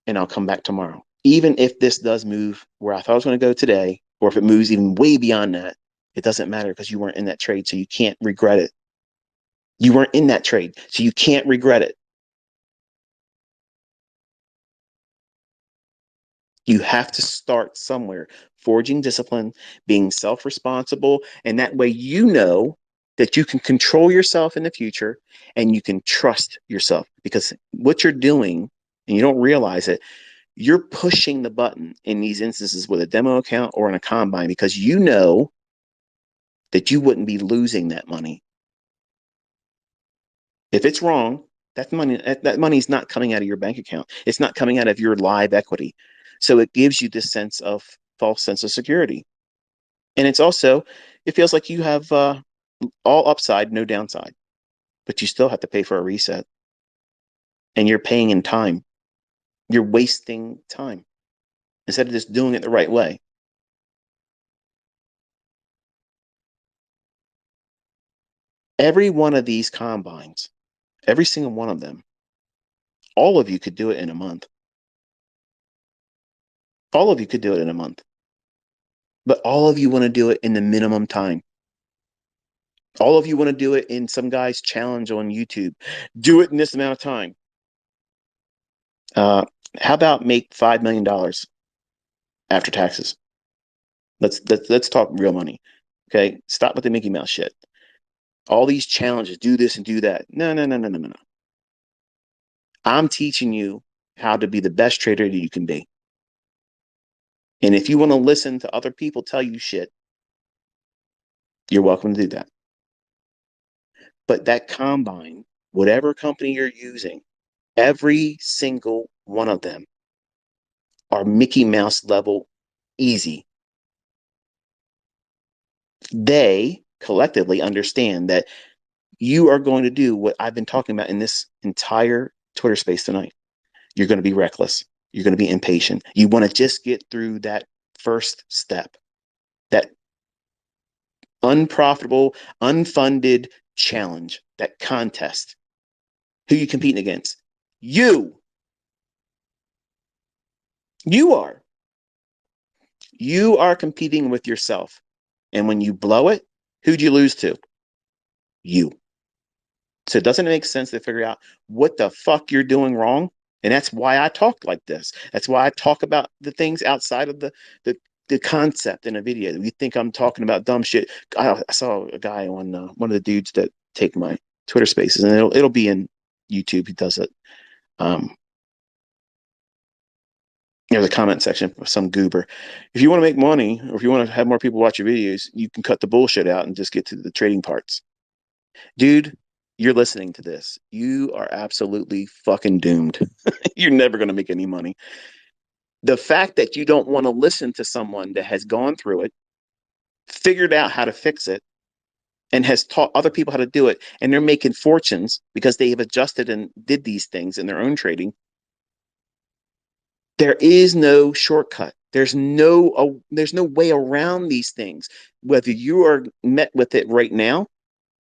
and I'll come back tomorrow. Even if this does move where I thought I was going to go today, or if it moves even way beyond that, it doesn't matter because you weren't in that trade, so you can't regret it. You weren't in that trade, so you can't regret it. You have to start somewhere, forging discipline, being self-responsible, and that way you know that you can control yourself in the future and you can trust yourself, because what you're doing, and you don't realize it, you're pushing the button in these instances with a demo account or in a combine because you know that you wouldn't be losing that money. If it's wrong, that money's not coming out of your bank account. It's not coming out of your live equity. So it gives you this false sense of security. And it feels like you have all upside, no downside, but you still have to pay for a reset. And you're paying in time. You're wasting time instead of just doing it the right way. Every one of these combines, every single one of them, all of you could do it in a month. All of you could do it in a month. But all of you want to do it in the minimum time. All of you want to do it in some guy's challenge on YouTube. Do it in this amount of time. How about make $5 million after taxes? Let's talk real money. Okay, stop with the Mickey Mouse shit. All these challenges, do this and do that. No. I'm teaching you how to be the best trader that you can be. And if you want to listen to other people tell you shit, you're welcome to do that. But that combine, whatever company you're using, every single one of them are Mickey Mouse level easy. They collectively understand that you are going to do what I've been talking about in this entire Twitter space tonight. You're going to be reckless. You're going to be impatient. You want to just get through that first step, that unprofitable, unfunded challenge, that contest. Who are you competing against? You. You are. You are competing with yourself. And when you blow it, who'd you lose to? You. So doesn't it make sense to figure out what the fuck you're doing wrong? And that's why I talk like this. That's why I talk about the things outside of the concept in a video. You think I'm talking about dumb shit. I saw a guy on one of the dudes that take my Twitter spaces, and it'll be in YouTube. He does it. There's a comment section for some goober. If you want to make money, or if you want to have more people watch your videos, you can cut the bullshit out and just get to the trading parts. Dude, you're listening to this. You are absolutely fucking doomed. You're never going to make any money. The fact that you don't want to listen to someone that has gone through it, figured out how to fix it, and has taught other people how to do it, and they're making fortunes because they have adjusted and did these things in their own trading. There is no shortcut. There's no way around these things. Whether you are met with it right now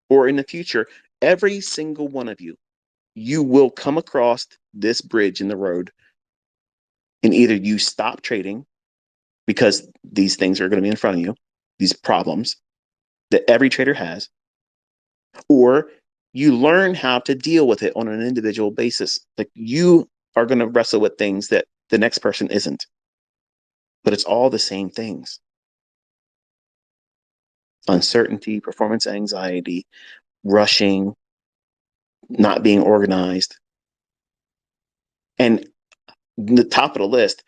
or in the future, every single one of you will come across this bridge in the road, and either you stop trading because these things are going to be in front of you, these problems that every trader has, or you learn how to deal with it on an individual basis. Like, you are going to wrestle with things that the next person isn't, but it's all the same things: uncertainty, performance anxiety, rushing, not being organized. And the top of the list,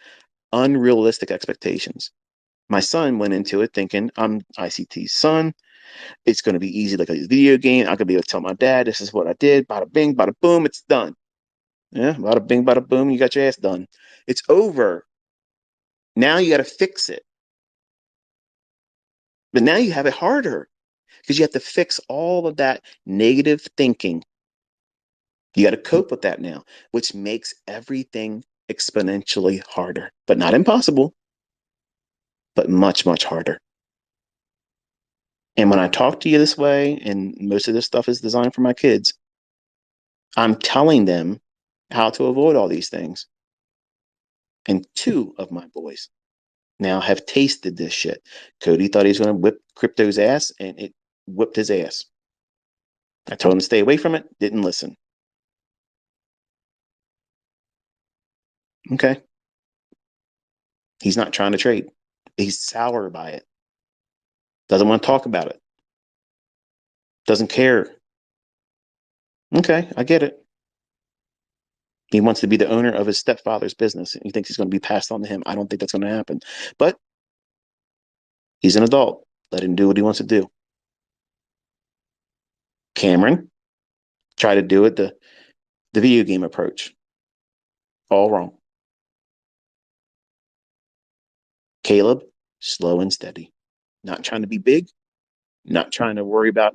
unrealistic expectations. My son went into it thinking, I'm ICT's son. It's going to be easy, like a video game. I could be able to tell my dad, this is what I did. Bada bing, bada boom, it's done. Yeah, bada bing, bada boom, you got your ass done. It's over. Now you got to fix it. But now you have it harder because you have to fix all of that negative thinking. You got to cope with that now, which makes everything exponentially harder, but not impossible, but much, much harder. And when I talk to you this way, and most of this stuff is designed for my kids, I'm telling them how to avoid all these things. And two of my boys now have tasted this shit. Cody thought he was going to whip crypto's ass, and it whipped his ass. I told him to stay away from it, didn't listen. Okay. He's not trying to trade. He's sour by it. Doesn't want to talk about it. Doesn't care. Okay, I get it. He wants to be the owner of his stepfather's business, and he thinks he's going to be passed on to him. I don't think that's going to happen. But he's an adult. Let him do what he wants to do. Cameron tried to do it the video game approach. All wrong. Caleb, slow and steady. Not trying to be big, not trying to worry about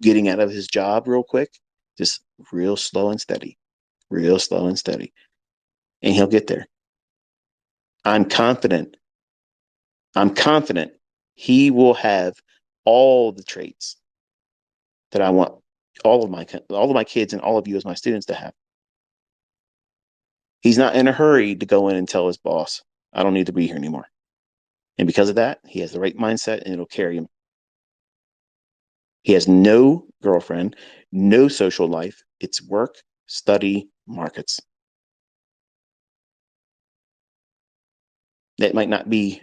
getting out of his job real quick. Just real slow and steady. Real slow and steady. And he'll get there. I'm confident. I'm confident he will have all the traits that I want all of my kids and all of you as my students to have. He's not in a hurry to go in and tell his boss, I don't need to be here anymore. And because of that, he has the right mindset, and it'll carry him. He has no girlfriend, no social life. It's work, study, markets. That might not be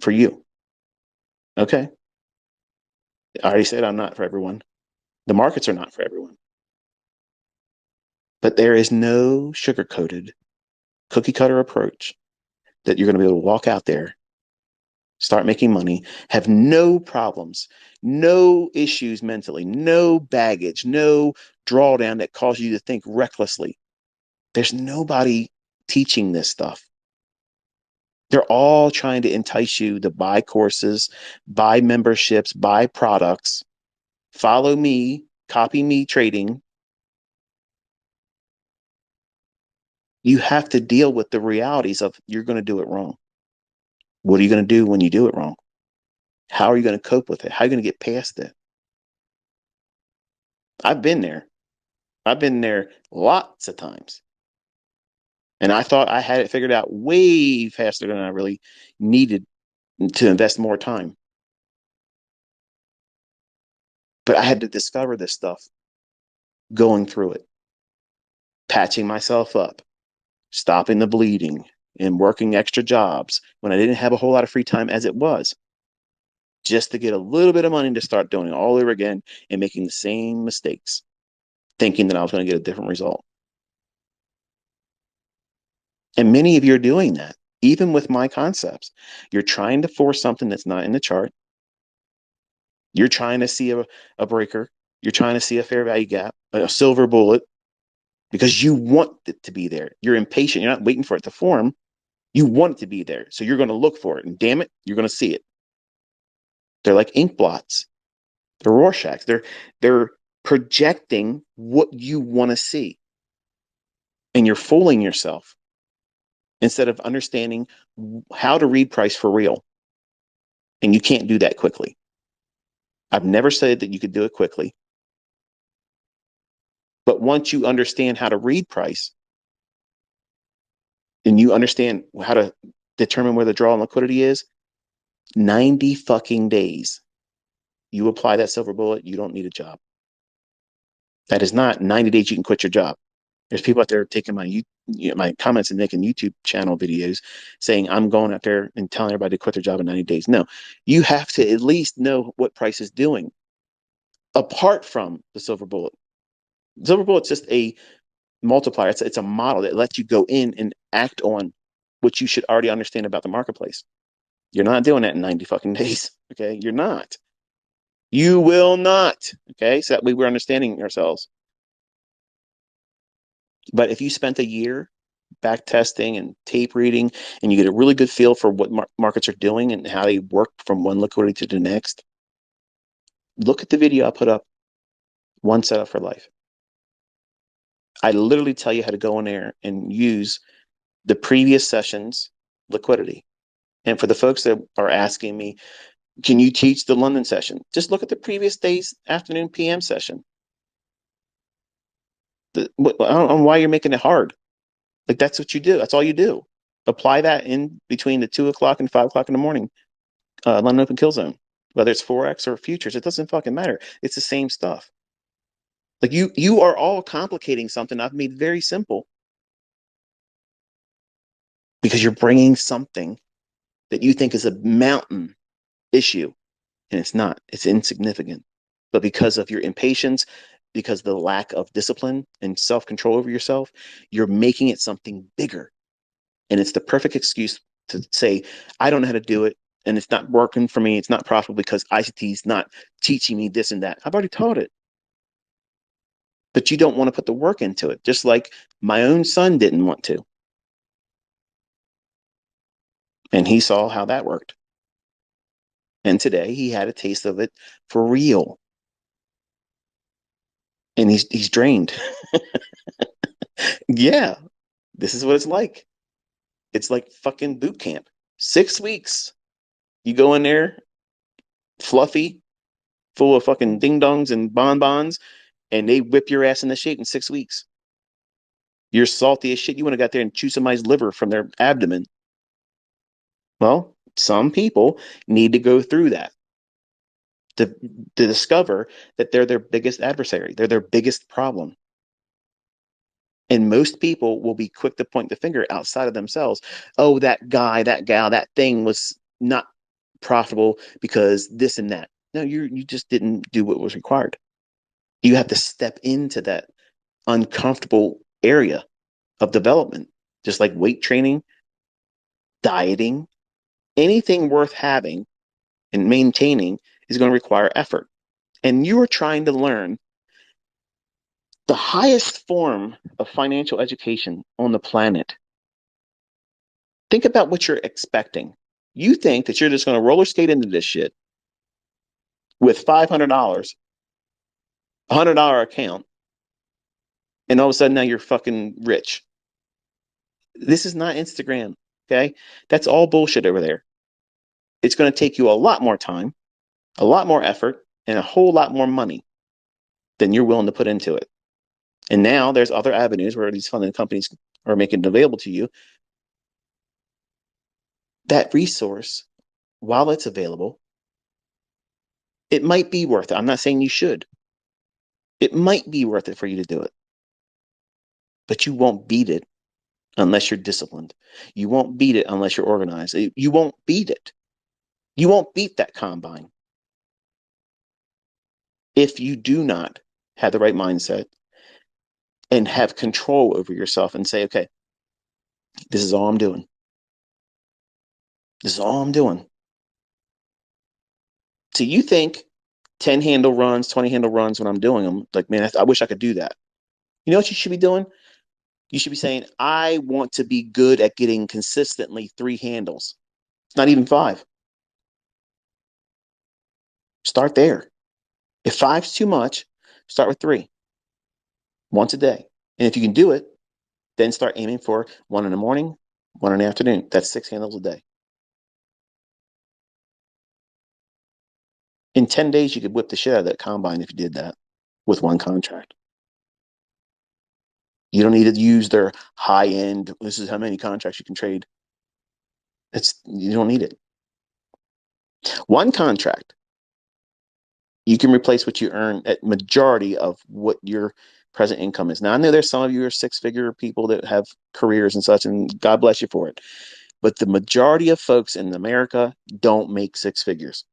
for you. Okay. I already said I'm not for everyone. The markets are not for everyone. But there is no sugar-coated, cookie-cutter approach that you're going to be able to walk out there, start making money, have no problems, no issues mentally, no baggage, no drawdown that causes you to think recklessly. There's nobody teaching this stuff. They're all trying to entice you to buy courses, buy memberships, buy products, follow me, copy me trading. You have to deal with the realities of you're going to do it wrong. What are you going to do when you do it wrong? How are you going to cope with it? How are you going to get past it? I've been there. I've been there lots of times. And I thought I had it figured out way faster than I really needed to invest more time. But I had to discover this stuff going through it, patching myself up, stopping the bleeding, and working extra jobs when I didn't have a whole lot of free time as it was, just to get a little bit of money to start doing it all over again and making the same mistakes, thinking that I was going to get a different result. And many of you are doing that. Even with my concepts, you're trying to force something that's not in the chart. You're trying to see a breaker. You're trying to see a fair value gap, a silver bullet, because you want it to be there. You're impatient. You're not waiting for it to form. You want it to be there. So you're going to look for it. And damn it, you're going to see it. They're like ink blots. They're Rorschachs. They're projecting what you want to see. And you're fooling yourself instead of understanding how to read price for real. And you can't do that quickly. I've never said that you could do it quickly. But once you understand how to read price and you understand how to determine where the draw on liquidity is, 90 fucking days, you apply that silver bullet, you don't need a job. That is not 90 days you can quit your job. There's people out there taking my comments and making YouTube channel videos saying I'm going out there and telling everybody to quit their job in 90 days. No, you have to at least know what price is doing apart from the silver bullet. Silver bullet's just a multiplier. It's a model that lets you go in and act on what you should already understand about the marketplace. You're not doing that in 90 fucking days. Okay. You're not. You will not. Okay. So that way we're understanding ourselves. But if you spent a year back testing and tape reading and you get a really good feel for what markets are doing and how they work from one liquidity to the next, look at the video I put up, One Setup for Life. I literally tell you how to go in there and use the previous session's liquidity. And for the folks that are asking me, can you teach the London session? Just look at the previous day's afternoon PM session. I don't know why you're making it hard. Like, that's what you do. That's all you do. Apply that in between the 2 o'clock and 5 o'clock in the morning, London Open Kill Zone. Whether it's Forex or futures, it doesn't fucking matter. It's the same stuff. Like, you are all complicating something I've made very simple because you're bringing something that you think is a mountain issue, and it's not. It's insignificant. But because of your impatience, because of the lack of discipline and self-control over yourself, you're making it something bigger. And it's the perfect excuse to say, I don't know how to do it, and it's not working for me. It's not profitable because ICT is not teaching me this and that. I've already taught it. But you don't want to put the work into it, just like my own son didn't want to. And he saw how that worked. And today he had a taste of it for real. And he's drained. Yeah, this is what it's like. It's like fucking boot camp. 6 weeks. You go in there, fluffy, full of fucking ding dongs and bonbons, and they whip your ass into shape in 6 weeks. You're salty as shit. You want to go out there and chew somebody's liver from their abdomen. Well, some people need to go through that to discover that they're their biggest adversary. They're their biggest problem. And most people will be quick to point the finger outside of themselves. Oh, that guy, that gal, that thing was not profitable because this and that. No, you just didn't do what was required. You have to step into that uncomfortable area of development, just like weight training, dieting, anything worth having and maintaining is going to require effort. And you are trying to learn the highest form of financial education on the planet. Think about what you're expecting. You think that you're just going to roller skate into this shit with $500, $100 account, and all of a sudden now you're fucking rich. This is not Instagram, okay? That's all bullshit over there. It's going to take you a lot more time, a lot more effort, and a whole lot more money than you're willing to put into it. And now there's other avenues where these funding companies are making it available to you. That resource, while it's available, it might be worth it. I'm not saying you should. It might be worth it for you to do it. But you won't beat it unless you're disciplined. You won't beat it unless you're organized. You won't beat it. You won't beat that combine if you do not have the right mindset and have control over yourself and say, okay, this is all I'm doing. This is all I'm doing. So you think 10 handle runs, 20 handle runs when I'm doing them, like, man, I wish I could do that. You know what you should be doing? You should be saying, I want to be good at getting consistently 3 handles. It's not even 5. Start there. If 5's too much, start with 3 once a day. And if you can do it, then start aiming for 1 in the morning, 1 in the afternoon. That's 6 handles a day. In 10 days, you could whip the shit out of that combine if you did that with 1 contract. You don't need to use their high end. This is how many contracts you can trade. You don't need it. 1 contract, you can replace what you earn at majority of what your present income is. Now, I know there's some of you are 6-figure people that have careers and such, and God bless you for it. But the majority of folks in America don't make 6 figures.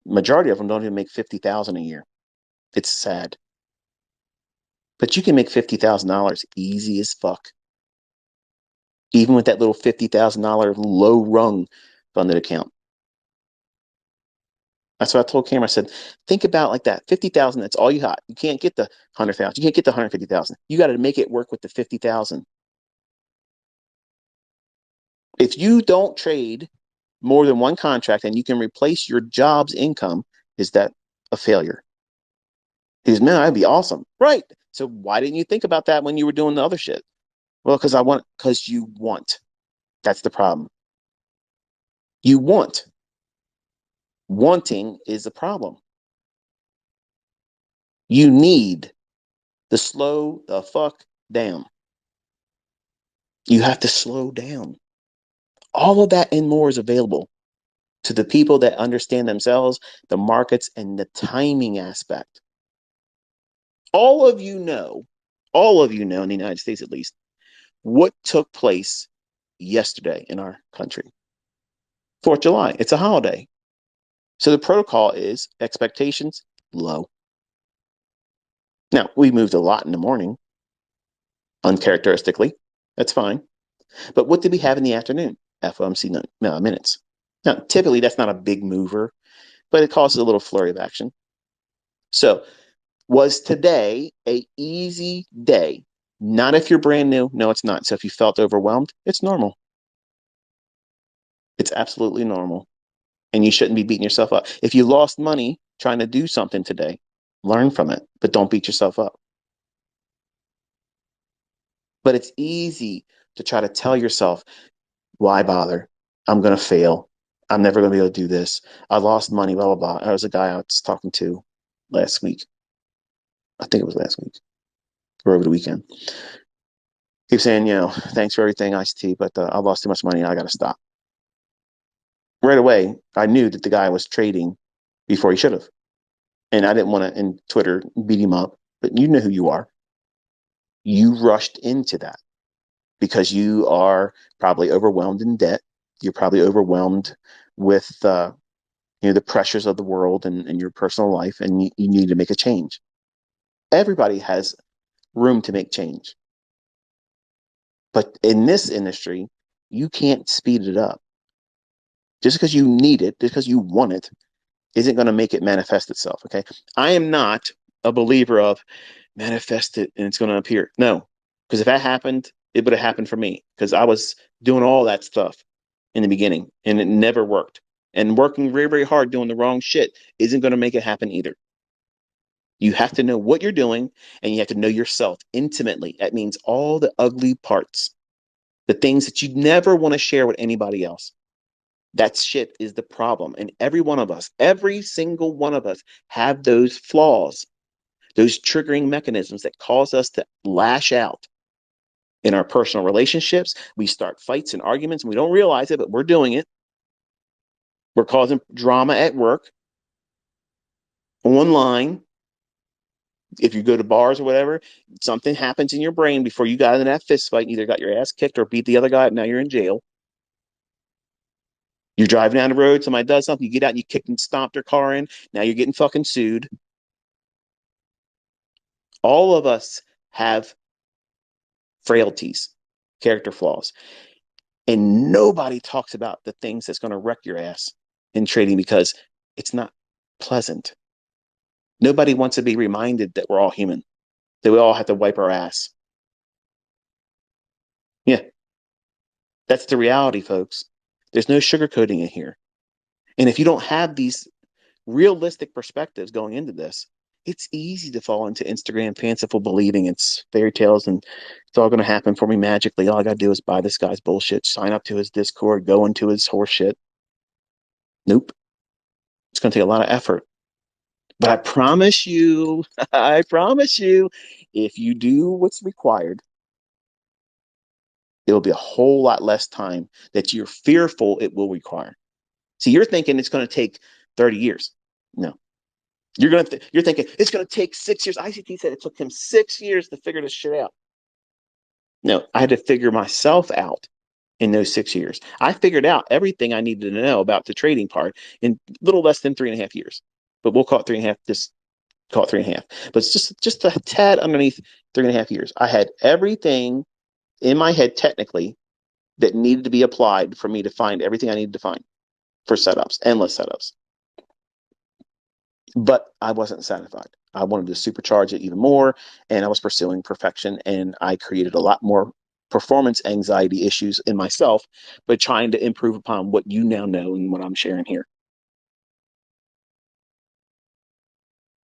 Majority of them don't even make 50,000 a year. It's sad. But you can make $50,000 easy as fuck. Even with that little $50,000 low rung funded account. That's what I told Cameron. I said, think about like that. 50,000, that's all you got. You can't get the 100,000. You can't get the 150,000. You got to make it work with the 50,000. If you don't trade more than 1 contract and you can replace your job's income, is that a failure? He goes, man, that'd be awesome. Right. So why didn't you think about that when you were doing the other shit? Well, because you want. That's the problem. You want. Wanting is the problem. You need to slow the fuck down. You have to slow down. All of that and more is available to the people that understand themselves, the markets, and the timing aspect. All of you know in the United States at least, what took place yesterday in our country. 4th of July. It's a holiday. So the protocol is expectations low. Now, we moved a lot in the morning, uncharacteristically. That's fine. But what did we have in the afternoon? FOMC minutes. Now, typically, that's not a big mover, but it causes a little flurry of action. So, was today a easy day? Not if you're brand new. No, it's not. So if you felt overwhelmed, it's normal. It's absolutely normal. And you shouldn't be beating yourself up. If you lost money trying to do something today, learn from it, but don't beat yourself up. But it's easy to try to tell yourself, why bother? I'm going to fail. I'm never going to be able to do this. I lost money, blah, blah, blah. There was a guy I was talking to last week. I think it was last week or over the weekend. He was saying, thanks for everything, ICT, but I lost too much money. I got to stop. Right away, I knew that the guy was trading before he should have. And I didn't want to, in Twitter, beat him up, but you know who you are. You rushed into that because you are probably overwhelmed in debt. You're probably overwhelmed with the pressures of the world and your personal life, and you need to make a change. Everybody has room to make change. But in this industry, you can't speed it up. Just because you need it, just because you want it, isn't going to make it manifest itself. Okay. I am not a believer of manifest it and it's going to appear. No, because if that happened, it would have happened for me because I was doing all that stuff in the beginning and it never worked. And working very, very hard doing the wrong shit isn't going to make it happen either. You have to know what you're doing and you have to know yourself intimately. That means all the ugly parts, the things that you never want to share with anybody else. That shit is the problem. And every one of us, every single one of us have those flaws, those triggering mechanisms that cause us to lash out in our personal relationships. We start fights and arguments and we don't realize it, but we're doing it. We're causing drama at work, online. If you go to bars or whatever, something happens in your brain before you got in that fist fight, either got your ass kicked or beat the other guy up. Now you're in jail. You're driving down the road, somebody does something, you get out and you kick and stomp their car in. Now you're getting fucking sued. All of us have frailties, character flaws. And nobody talks about the things that's going to wreck your ass in trading because it's not pleasant. Nobody wants to be reminded that we're all human, that we all have to wipe our ass. Yeah, that's the reality, folks. There's no sugarcoating it here. And if you don't have these realistic perspectives going into this, it's easy to fall into Instagram fanciful believing it's fairy tales and it's all going to happen for me magically. All I got to do is buy this guy's bullshit, sign up to his Discord, go into his horse shit. Nope. It's going to take a lot of effort. But I promise you, I promise you, if you do what's required, it'll be a whole lot less time that you're fearful it will require. See, you're thinking it's going to take 30 years. No. You're thinking it's going to take 6 years. ICT said it took him 6 years to figure this shit out. No, I had to figure myself out in those 6 years. I figured out everything I needed to know about the trading part in a little less than 3.5 years. But we'll call it 3.5. Just call it 3.5. But it's just a tad underneath 3.5 years. I had everything in my head technically that needed to be applied for me to find everything I needed to find for setups, endless setups. But I wasn't satisfied. I wanted to supercharge it even more, and I was pursuing perfection, and I created a lot more performance anxiety issues in myself by trying to improve upon what you now know and what I'm sharing here.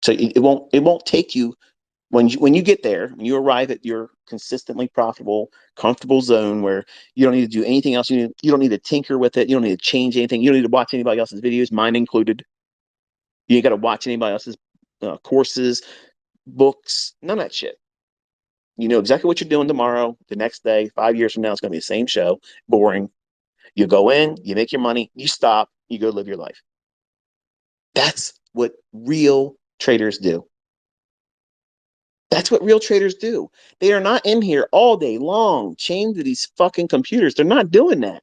So it won't take you when you get there, when you arrive at your consistently profitable, comfortable zone where you don't need to do anything else. You don't need to tinker with it. You don't need to change anything. You don't need to watch anybody else's videos, mine included. You ain't got to watch anybody else's courses, books, none of that shit. You know exactly what you're doing tomorrow, the next day, 5 years from now, it's going to be the same show, boring. You go in, you make your money, you stop, you go live your life. That's what real traders do. That's what real traders do. They are not in here all day long, chained to these fucking computers. They're not doing that.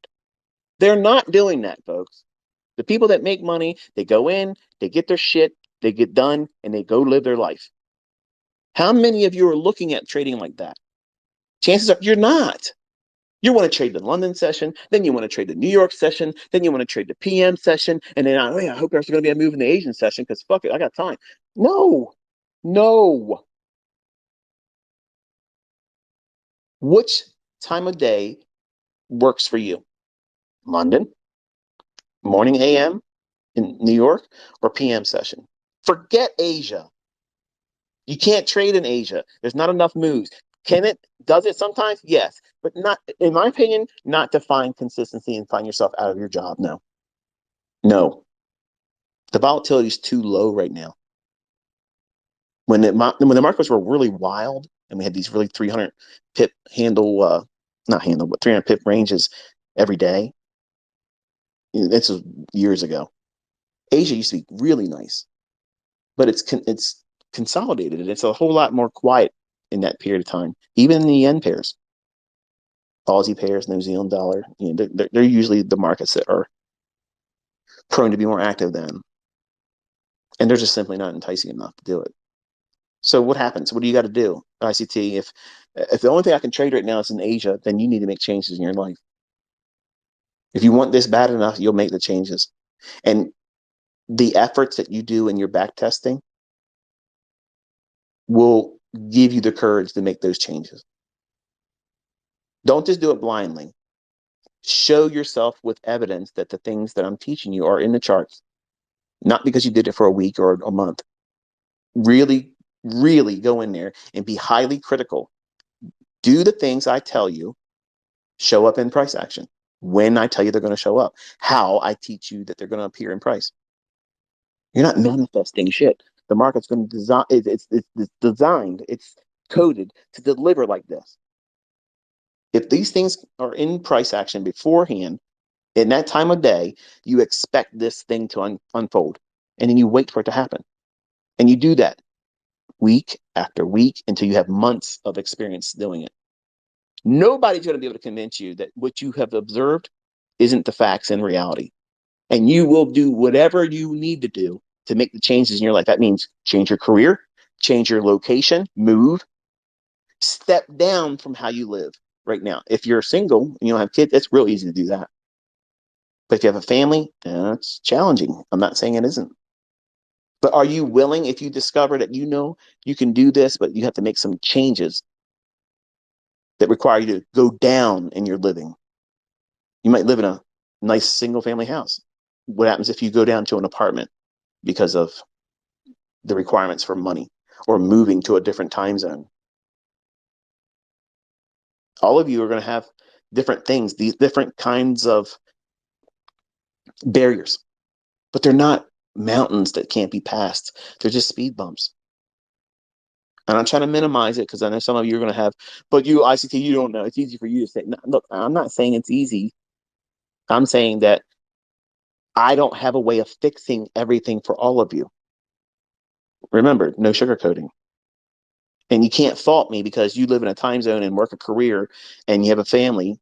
They're not doing that, folks. The people that make money, they go in, they get their shit, they get done, and they go live their life. How many of you are looking at trading like that? Chances are you're not. You want to trade the London session, then you want to trade the New York session, then you want to trade the PM session, and then I hope there's going to be a move in the Asian session because fuck it, I got time. No, no. Which time of day works for you? London, morning AM in New York, or PM session? Forget Asia. You can't trade in Asia. There's not enough moves. Can it? Does it sometimes? Yes. But not, in my opinion, not to find consistency and find yourself out of your job. No. No. The volatility is too low right now. When the markets were really wild and we had these really 300 pip handle, not handle, but 300 pip ranges every day. This was years ago. Asia used to be really nice, but it's consolidated and it's a whole lot more quiet in that period of time. Even in the yen pairs, Aussie pairs, New Zealand dollar, they're usually the markets that are prone to be more active then, and they're just simply not enticing enough to do it. So what happens? What do you got to do, ICT? If the only thing I can trade right now is in Asia, then you need to make changes in your life. If you want this bad enough, you'll make the changes. And the efforts that you do in your back testing will give you the courage to make those changes. Don't just do it blindly. Show yourself with evidence that the things that I'm teaching you are in the charts, not because you did it for a week or a month. Really, really go in there and be highly critical. Do the things I tell you, show up in price action. When I tell you they're going to show up, how I teach you that they're going to appear in price. You're not manifesting shit. The market's going to design. It's designed. It's coded to deliver like this. If these things are in price action beforehand, in that time of day, you expect this thing to unfold, and then you wait for it to happen, and you do that week after week until you have months of experience doing it. Nobody's going to be able to convince you that what you have observed isn't the facts in reality. And you will do whatever you need to do to make the changes in your life. That means change your career, change your location, move, step down from how you live. right now. If you're single and you don't have kids, it's real easy to do that. But if you have a family, it's challenging. I'm not saying it isn't. But are you willing, if you discover that you can do this, but you have to make some changes that require you to go down in your living? You might live in a nice single family house. What happens if you go down to an apartment because of the requirements for money or moving to a different time zone? All of you are going to have different things, these different kinds of barriers, but they're not mountains that can't be passed. They're just speed bumps. And I'm trying to minimize it because I know some of you are going to have, but you, ICT, you don't know. It's easy for you to say. No, look, I'm not saying it's easy. I'm saying that I don't have a way of fixing everything for all of you. Remember, no sugarcoating. And you can't fault me because you live in a time zone and work a career and you have a family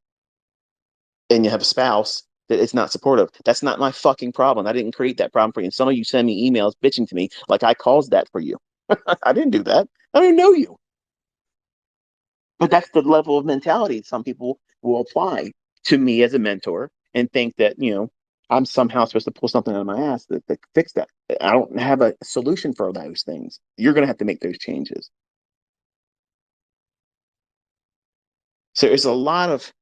and you have a spouse that it's not supportive. That's not my fucking problem. I didn't create that problem for you. And some of you send me emails bitching to me like I caused that for you. I didn't do that. I don't know you. But that's the level of mentality some people will apply to me as a mentor and think that, I'm somehow supposed to pull something out of my ass that fix that. I don't have a solution for those things. You're going to have to make those changes. So there's a lot of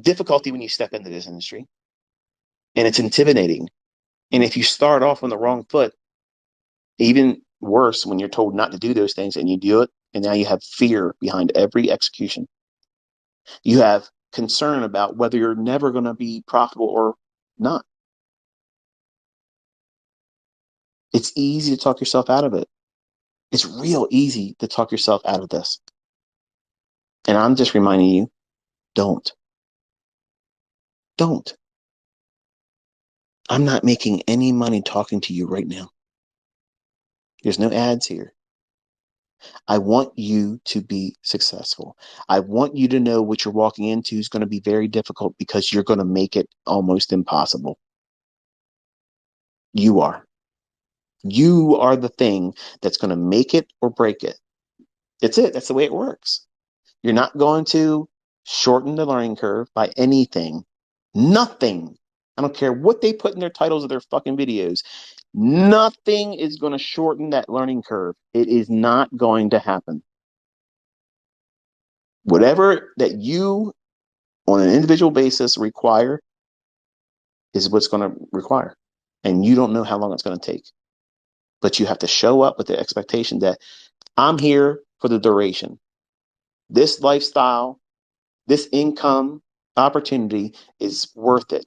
difficulty when you step into this industry, and it's intimidating. And if you start off on the wrong foot, even worse when you're told not to do those things and you do it, and now you have fear behind every execution. You have concern about whether you're never going to be profitable or not. It's easy to talk yourself out of it. It's real easy to talk yourself out of this. And I'm just reminding you, don't. Don't. I'm not making any money talking to you right now. There's no ads here. I want you to be successful. I want you to know what you're walking into is going to be very difficult because you're going to make it almost impossible. You are. You are the thing that's going to make it or break it. That's it. That's the way it works. You're not going to shorten the learning curve by anything. Nothing. I don't care what they put in their titles of their fucking videos. Nothing is going to shorten that learning curve. It is not going to happen. Whatever that you on an individual basis require is what's going to require. And you don't know how long it's going to take. But you have to show up with the expectation that I'm here for the duration. This lifestyle, this income opportunity is worth it.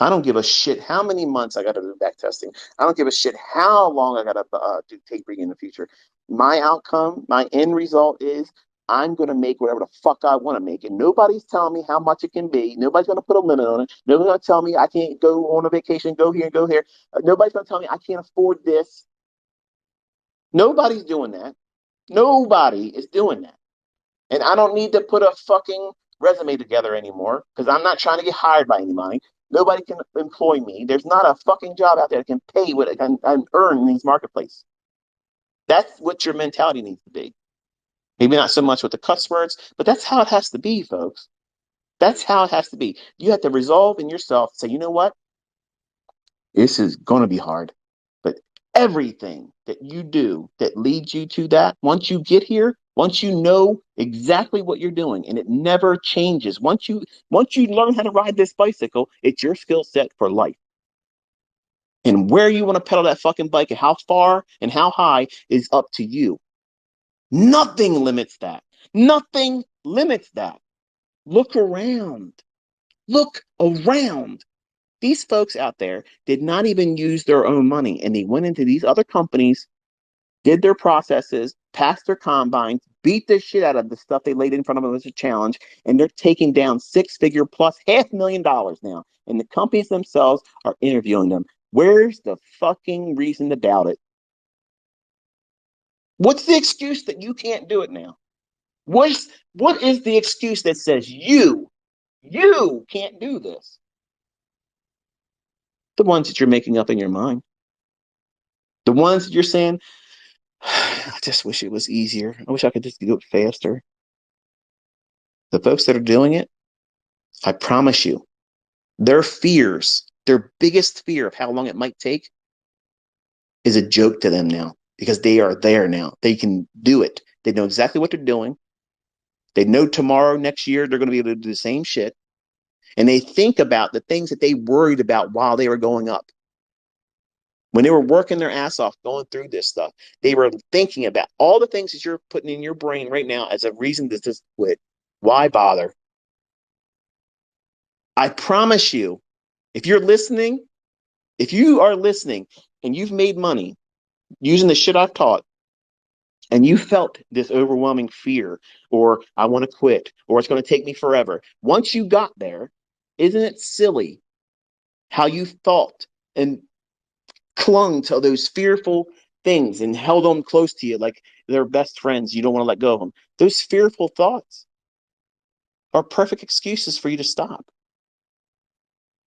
I don't give a shit how many months I got to do back testing. I don't give a shit how long I got to do tapering in the future. My outcome, my end result is I'm going to make whatever the fuck I want to make. And nobody's telling me how much it can be. Nobody's going to put a limit on it. Nobody's going to tell me I can't go on a vacation, go here and go here. Nobody's going to tell me I can't afford this. Nobody's doing that. Nobody is doing that. And I don't need to put a fucking resume together anymore because I'm not trying to get hired by anybody. Nobody can employ me. There's not a fucking job out there that can pay what it can earn in these marketplaces. That's what your mentality needs to be. Maybe not so much with the cuss words, but that's how it has to be, folks. That's how it has to be. You have to resolve in yourself, say, you know what? This is going to be hard. But everything that you do that leads you to that, once you get here, once you know exactly what you're doing and it never changes, once you learn how to ride this bicycle, it's your skill set for life. And where you want to pedal that fucking bike and how far and how high is up to you. Nothing limits that. Nothing limits that. Look around. Look around. These folks out there did not even use their own money, and they went into these other companies, did their processes, passed their combines, beat the shit out of the stuff they laid in front of them as a challenge, and they're taking down six-figure plus $500,000 now. And the companies themselves are interviewing them. Where's the fucking reason to doubt it? What's the excuse that you can't do it now? What is the excuse that says you can't do this? The ones that you're making up in your mind. The ones that you're saying, I just wish it was easier. I wish I could just do it faster. The folks that are doing it, I promise you, their fears, their biggest fear of how long it might take is a joke to them now because they are there now. They can do it. They know exactly what they're doing. They know tomorrow, next year, they're going to be able to do the same shit. And they think about the things that they worried about while they were going up. When they were working their ass off going through this stuff, they were thinking about all the things that you're putting in your brain right now as a reason to just quit. Why bother? I promise you, if you're listening, if you are listening and you've made money using the shit I've taught, and you felt this overwhelming fear, or I want to quit, or it's going to take me forever. Once you got there, isn't it silly how you thought and clung to those fearful things and held them close to you like they're best friends? You don't want to let go of them. Those fearful thoughts are perfect excuses for you to stop.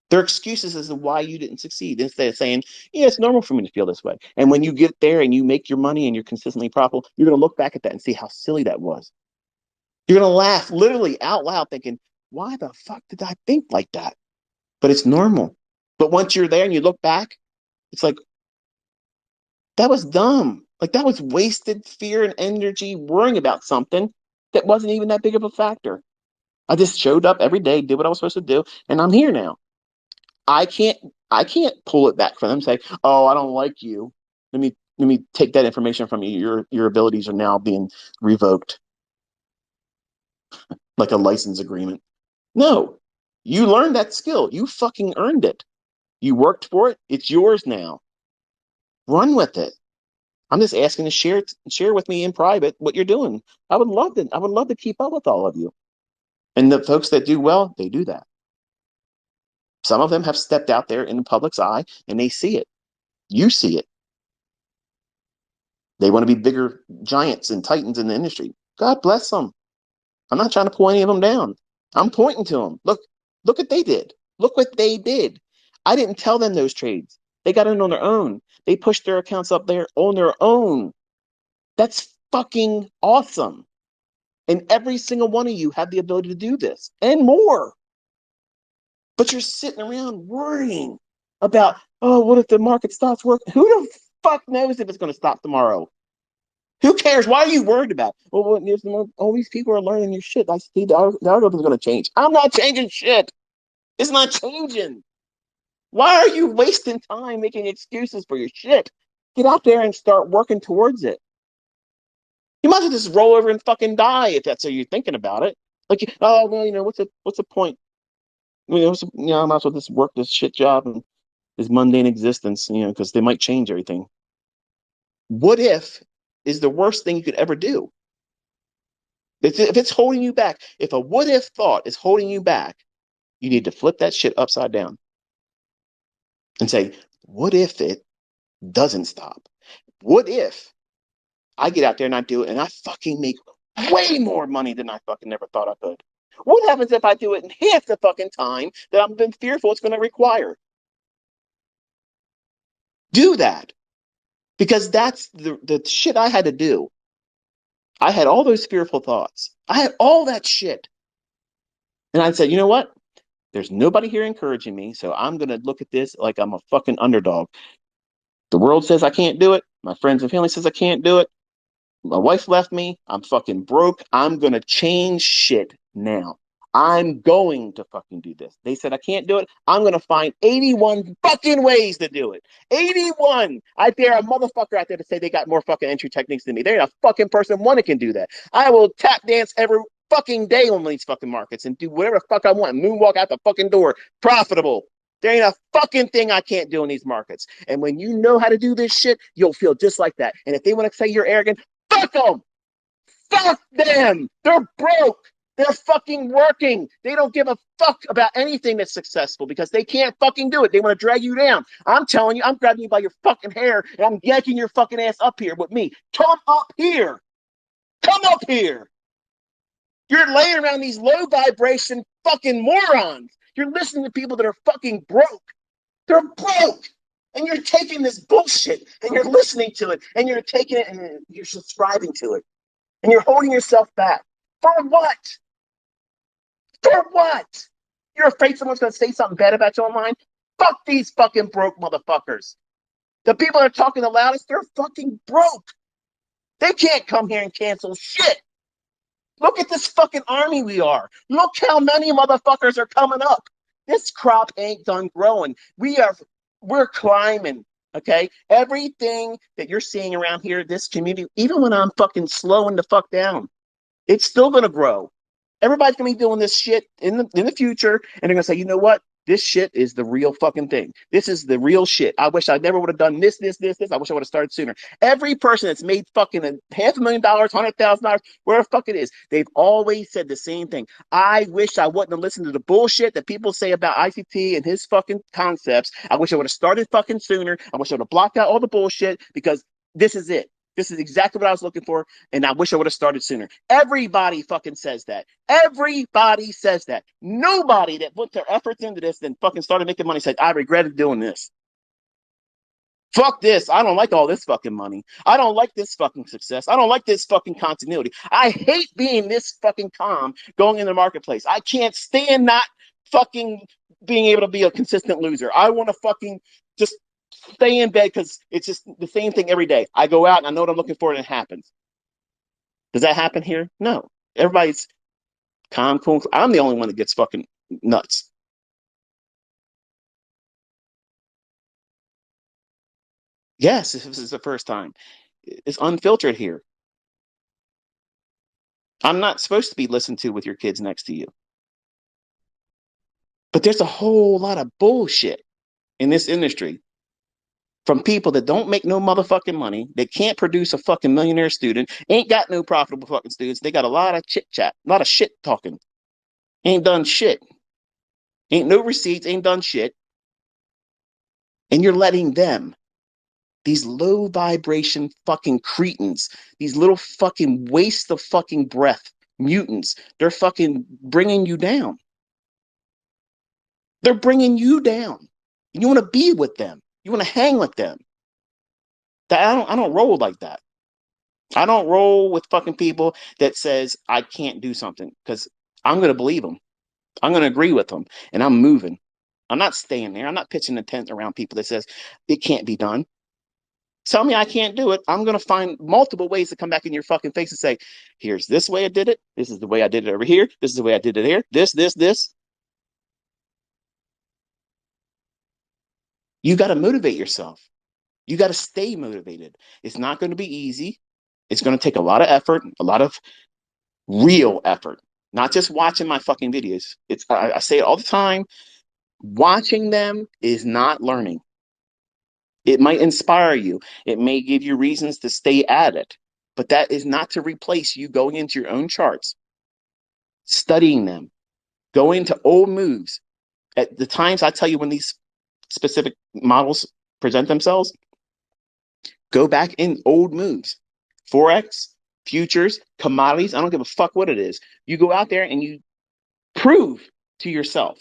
They're excuses as to why you didn't succeed instead of saying, yeah, it's normal for me to feel this way. And when you get there and you make your money and you're consistently profitable, you're going to look back at that and see how silly that was. You're going to laugh literally out loud thinking, why the fuck did I think like that? But it's normal. But once you're there and you look back, it's like, that was dumb. Like that was wasted fear and energy worrying about something that wasn't even that big of a factor. I just showed up every day, did what I was supposed to do, and I'm here now. I can't I can't pull it back from them and say, oh, I don't like you. Let me take that information from you. Your abilities are now being revoked, like a license agreement. No. You learned that skill. You fucking earned it. You worked for it. It's yours now. Run with it. I'm just asking to share with me in private what you're doing. I would love to. I would love to keep up with all of you. And the folks that do well, they do that. Some of them have stepped out there in the public's eye and they see it. You see it. They want to be bigger giants and titans in the industry. God bless them. I'm not trying to pull any of them down. I'm pointing to them. Look what they did. Look what they did. I didn't tell them those trades. They got in on their own. They pushed their accounts up there on their own. That's fucking awesome. And every single one of you have the ability to do this and more. But you're sitting around worrying about, oh, what if the market stops working? Who the fuck knows if it's going to stop tomorrow? Who cares? Why are you worried about? Well, all these people are learning your shit. I see the algorithm is going to change. I'm not changing shit. It's not changing. Why are you wasting time making excuses for your shit? Get out there and start working towards it. You might as well just roll over and fucking die if that's how you're thinking about it. Like, oh well, what's the point? I might as well just work this shit job and this mundane existence, because they might change everything. What if is the worst thing you could ever do? If it's holding you back, if a what if thought is holding you back, you need to flip that shit upside down and say, what if it doesn't stop? What if I get out there and I do it and I fucking make way more money than I fucking never thought I could? What happens if I do it in half the fucking time that I've been fearful it's going to require? Do that. Because that's the shit I had to do. I had all those fearful thoughts. I had all that shit. And I said, you know what? There's nobody here encouraging me, so I'm going to look at this like I'm a fucking underdog. The world says I can't do it. My friends and family says I can't do it. My wife left me. I'm fucking broke. I'm going to change shit now. I'm going to fucking do this. They said I can't do it. I'm going to find 81 fucking ways to do it. 81. I dare a motherfucker out there to say they got more fucking entry techniques than me. There ain't a fucking person one that can do that. I will tap dance every fucking day on these fucking markets and do whatever the fuck I want. Moonwalk out the fucking door. Profitable. There ain't a fucking thing I can't do in these markets. And when you know how to do this shit, you'll feel just like that. And if they want to say you're arrogant, fuck them. Fuck them. They're broke. They're fucking working. They don't give a fuck about anything that's successful because they can't fucking do it. They want to drag you down. I'm telling you, I'm grabbing you by your fucking hair and I'm yanking your fucking ass up here with me. Come up here. Come up here. You're laying around these low vibration fucking morons. You're listening to people that are fucking broke. They're broke. And you're taking this bullshit and you're listening to it and you're taking it and you're subscribing to it. And you're holding yourself back. For what? For what? You're afraid someone's going to say something bad about you online? Fuck these fucking broke motherfuckers. The people that are talking the loudest, they're fucking broke. They can't come here and cancel shit. Look at this fucking army we are. Look how many motherfuckers are coming up. This crop ain't done growing. We're climbing. Okay. Everything that you're seeing around here, this community, even when I'm fucking slowing the fuck down, it's still gonna grow. Everybody's gonna be doing this shit in the future, and they're gonna say, you know what? This shit is the real fucking thing. This is the real shit. I wish I never would have done this. I wish I would have started sooner. Every person that's made fucking $500,000, $100,000, whatever the fuck it is, they've always said the same thing. I wish I wouldn't have listened to the bullshit that people say about ICT and his fucking concepts. I wish I would have started fucking sooner. I wish I would have blocked out all the bullshit because this is it. This is exactly what I was looking for, and I wish I would have started sooner. Everybody fucking says that. Everybody says that. Nobody that put their efforts into this then fucking started making money said, I regretted doing this. Fuck this. I don't like all this fucking money. I don't like this fucking success. I don't like this fucking continuity. I hate being this fucking calm going in the marketplace. I can't stand not fucking being able to be a consistent loser. I want to fucking just stay in bed because it's just the same thing every day. I go out and I know what I'm looking for and it happens. Does that happen here? No. Everybody's calm, cool. I'm the only one that gets fucking nuts. Yes, this is the first time. It's unfiltered here. I'm not supposed to be listened to with your kids next to you. But there's a whole lot of bullshit in this industry from people that don't make no motherfucking money. They can't produce a fucking millionaire student, ain't got no profitable fucking students. They got a lot of chit chat, a lot of shit talking. Ain't done shit. Ain't no receipts, ain't done shit. And you're letting them, these low vibration fucking cretins, these little fucking waste of fucking breath mutants, they're fucking bringing you down. They're bringing you down. You want to be with them. You want to hang with them. I don't roll like that. I don't roll with fucking people that says I can't do something because I'm going to believe them. I'm going to agree with them and I'm moving. I'm not staying there. I'm not pitching a tent around people that says it can't be done. Tell me I can't do it. I'm going to find multiple ways to come back in your fucking face and say, here's this way I did it. This is the way I did it over here. This is the way I did it here. This. You got to motivate yourself. You got to stay motivated. It's not going to be easy. It's going to take a lot of effort, a lot of real effort, not just watching my fucking videos. I say it all the time. Watching them is not learning. It might inspire you. It may give you reasons to stay at it, but that is not to replace you going into your own charts, studying them, going to old moves. At the times I tell you when these specific models present themselves, go back in old moves, Forex, futures, commodities. I don't give a fuck what it is. You go out there and you prove to yourself.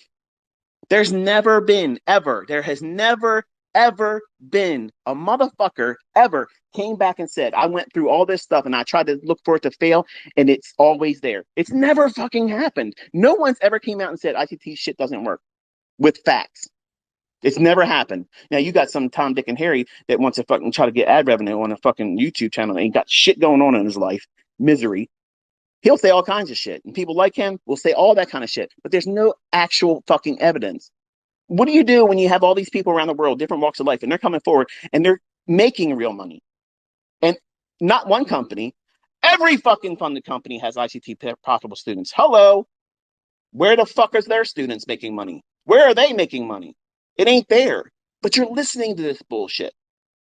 There's never been, ever, there has never, ever been a motherfucker ever came back and said, I went through all this stuff and I tried to look for it to fail and it's always there. It's never fucking happened. No one's ever came out and said ICT shit doesn't work with facts. It's never happened. Now you got some Tom, Dick, and Harry that wants to fucking try to get ad revenue on a fucking YouTube channel and ain't got shit going on in his life. Misery. He'll say all kinds of shit. And people like him will say all that kind of shit. But there's no actual fucking evidence. What do you do when you have all these people around the world, different walks of life, and they're coming forward and they're making real money? And not one company, every fucking funded company has ICT profitable students. Hello. Where the fuck is their students making money? Where are they making money? It ain't there. But you're listening to this bullshit.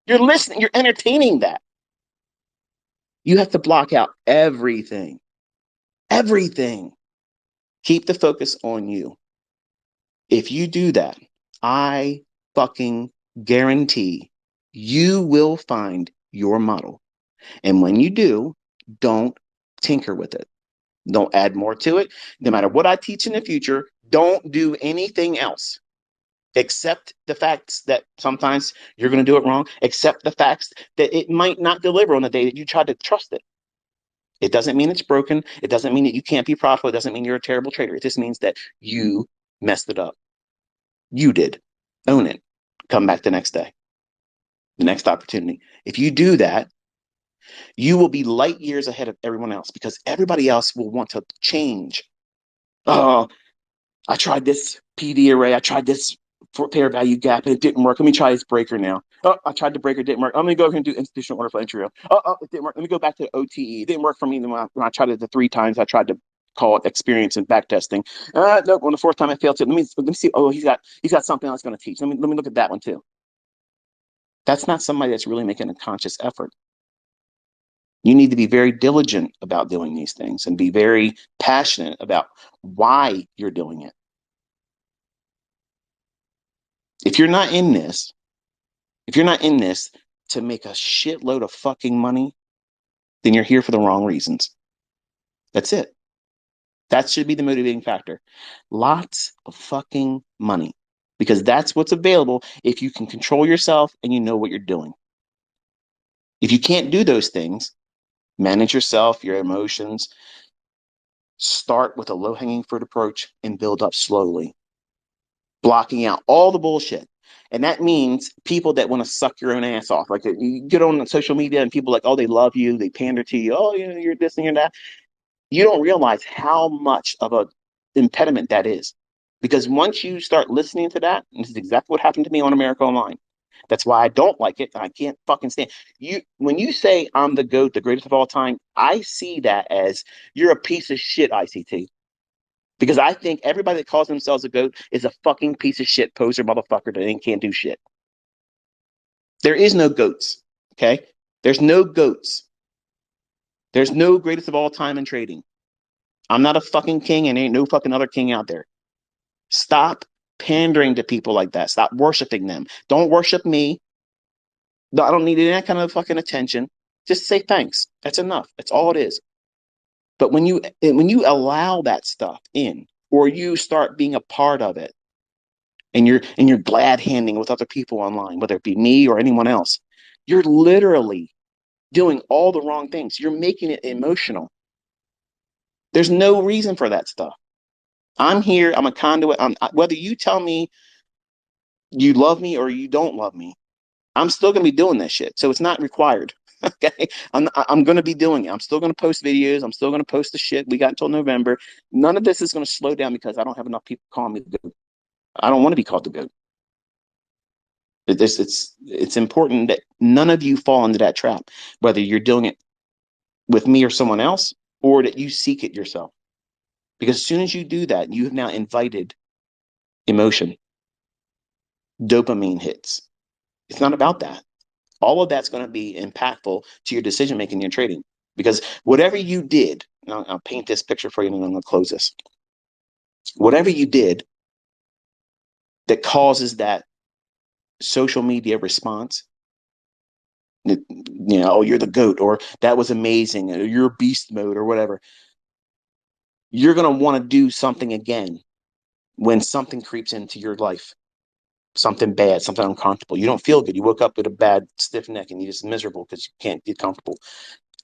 You're listening. You're entertaining that. You have to block out everything. Everything. Keep the focus on you. If you do that, I fucking guarantee you will find your model. And when you do, don't tinker with it. Don't add more to it. No matter what I teach in the future, don't do anything else. Accept the facts that sometimes you're going to do it wrong. Accept the facts that it might not deliver on the day that you try to trust it. It doesn't mean it's broken. It doesn't mean that you can't be profitable. It doesn't mean you're a terrible trader. It just means that you messed it up. You did. Own it. Come back the next day, the next opportunity. If you do that, you will be light years ahead of everyone else because everybody else will want to change. Oh, I tried this PD array. I tried this for fair value gap and it didn't work. Let me try this breaker now. Oh, I tried the breaker, it didn't work. I'm going to go ahead and do institutional order flow entry. Oh, it didn't work. Let me go back to OTE. It didn't work for me when I tried it the 3 times. I tried to call it experience and backtesting. Nope. On the 4th time I failed to. Let me see. Oh, he's got something else going to teach. Let me look at that one too. That's not somebody that's really making a conscious effort. You need to be very diligent about doing these things and be very passionate about why you're doing it. If you're not in this to make a shitload of fucking money, then you're here for the wrong reasons. That's it. That should be the motivating factor. Lots of fucking money, because that's what's available if you can control yourself and you know what you're doing. If you can't do those things, manage yourself, your emotions, start with a low-hanging fruit approach and build up slowly, blocking out all the bullshit. And that means people that want to suck your own ass off. Like you get on social media and people like, oh, they love you, they pander to you, oh, you're this and you're that. You don't realize how much of a impediment that is. Because once you start listening to that, and this is exactly what happened to me on America Online. That's why I don't like it and I can't fucking stand you. When you say I'm the GOAT, the greatest of all time, I see that as you're a piece of shit, ICT. Because I think everybody that calls themselves a GOAT is a fucking piece of shit poser motherfucker that can't do shit. There is no GOATs, okay? There's no GOATs. There's no greatest of all time in trading. I'm not a fucking king and ain't no fucking other king out there. Stop pandering to people like that. Stop worshiping them. Don't worship me. No, I don't need any kind of fucking attention. Just say thanks. That's enough. That's all it is. But when you allow that stuff in, or you start being a part of it, and you're glad handing with other people online, whether it be me or anyone else, you're literally doing all the wrong things. You're making it emotional. There's no reason for that stuff. I'm here. I'm a conduit. Whether you tell me you love me or you don't love me, I'm still going to be doing that shit. So it's not required. Okay. I'm going to be doing it. I'm still going to post videos. I'm still going to post the shit. We got until November. None of this is going to slow down because I don't have enough people calling me the GOAT. I don't want to be called the GOAT. It's important that none of you fall into that trap, whether you're doing it with me or someone else, or that you seek it yourself. Because as soon as you do that, you have now invited emotion, dopamine hits. It's not about that. All of that's going to be impactful to your decision making in trading. Because whatever you did, and I'll paint this picture for you and then I'm going to close this. Whatever you did that causes that social media response, oh, you're the GOAT, or that was amazing, or you're beast mode, or whatever, you're going to want to do something again when something creeps into your life, something bad, something uncomfortable. You don't feel good. You woke up with a bad stiff neck and you're just miserable because you can't get comfortable.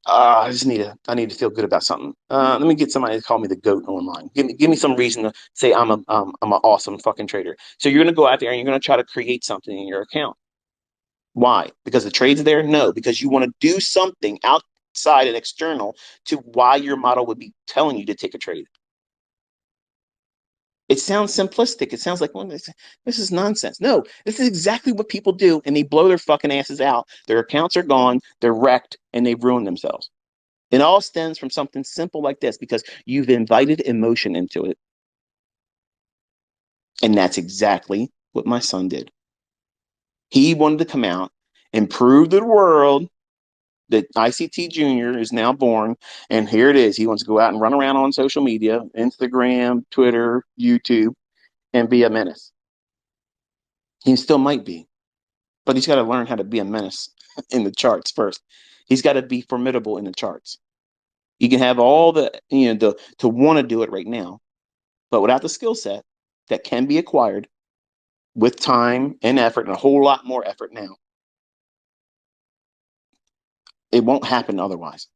I need to feel good about something. Let me get somebody to call me the GOAT online. Give me some reason to say I'm an awesome fucking trader. So you're going to go out there and you're going to try to create something in your account. Why? Because the trade's there? No, because you want to do something outside and external to why your model would be telling you to take a trade. It sounds simplistic. It sounds like, well, this is nonsense. No, this is exactly what people do, and they blow their fucking asses out. Their accounts are gone, they're wrecked, and they've ruined themselves. It all stems from something simple like this because you've invited emotion into it. And that's exactly what my son did. He wanted to come out and prove to the world that ICT Junior is now born, and here it is. He wants to go out and run around on social media, Instagram, Twitter, YouTube, and be a menace. He still might be, but he's got to learn how to be a menace in the charts first. He's got to be formidable in the charts. You can have all the, to want to do it right now, but without the skill set that can be acquired with time and effort, and a whole lot more effort now, it won't happen otherwise.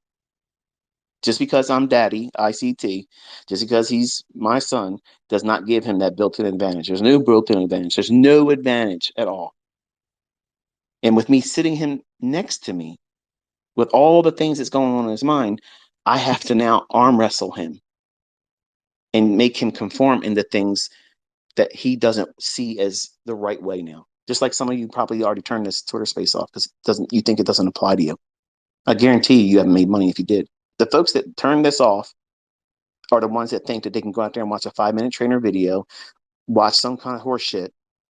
Just because I'm daddy, ICT, just because he's my son, does not give him that built-in advantage. There's no built-in advantage. There's no advantage at all. And with me sitting him next to me, with all the things that's going on in his mind, I have to now arm wrestle him and make him conform in the things that he doesn't see as the right way now. Just like some of you probably already turned this Twitter space off because you think it doesn't apply to you. I guarantee you haven't made money if you did. The folks that turn this off are the ones that think that they can go out there and watch a 5-minute trainer video, watch some kind of horse shit,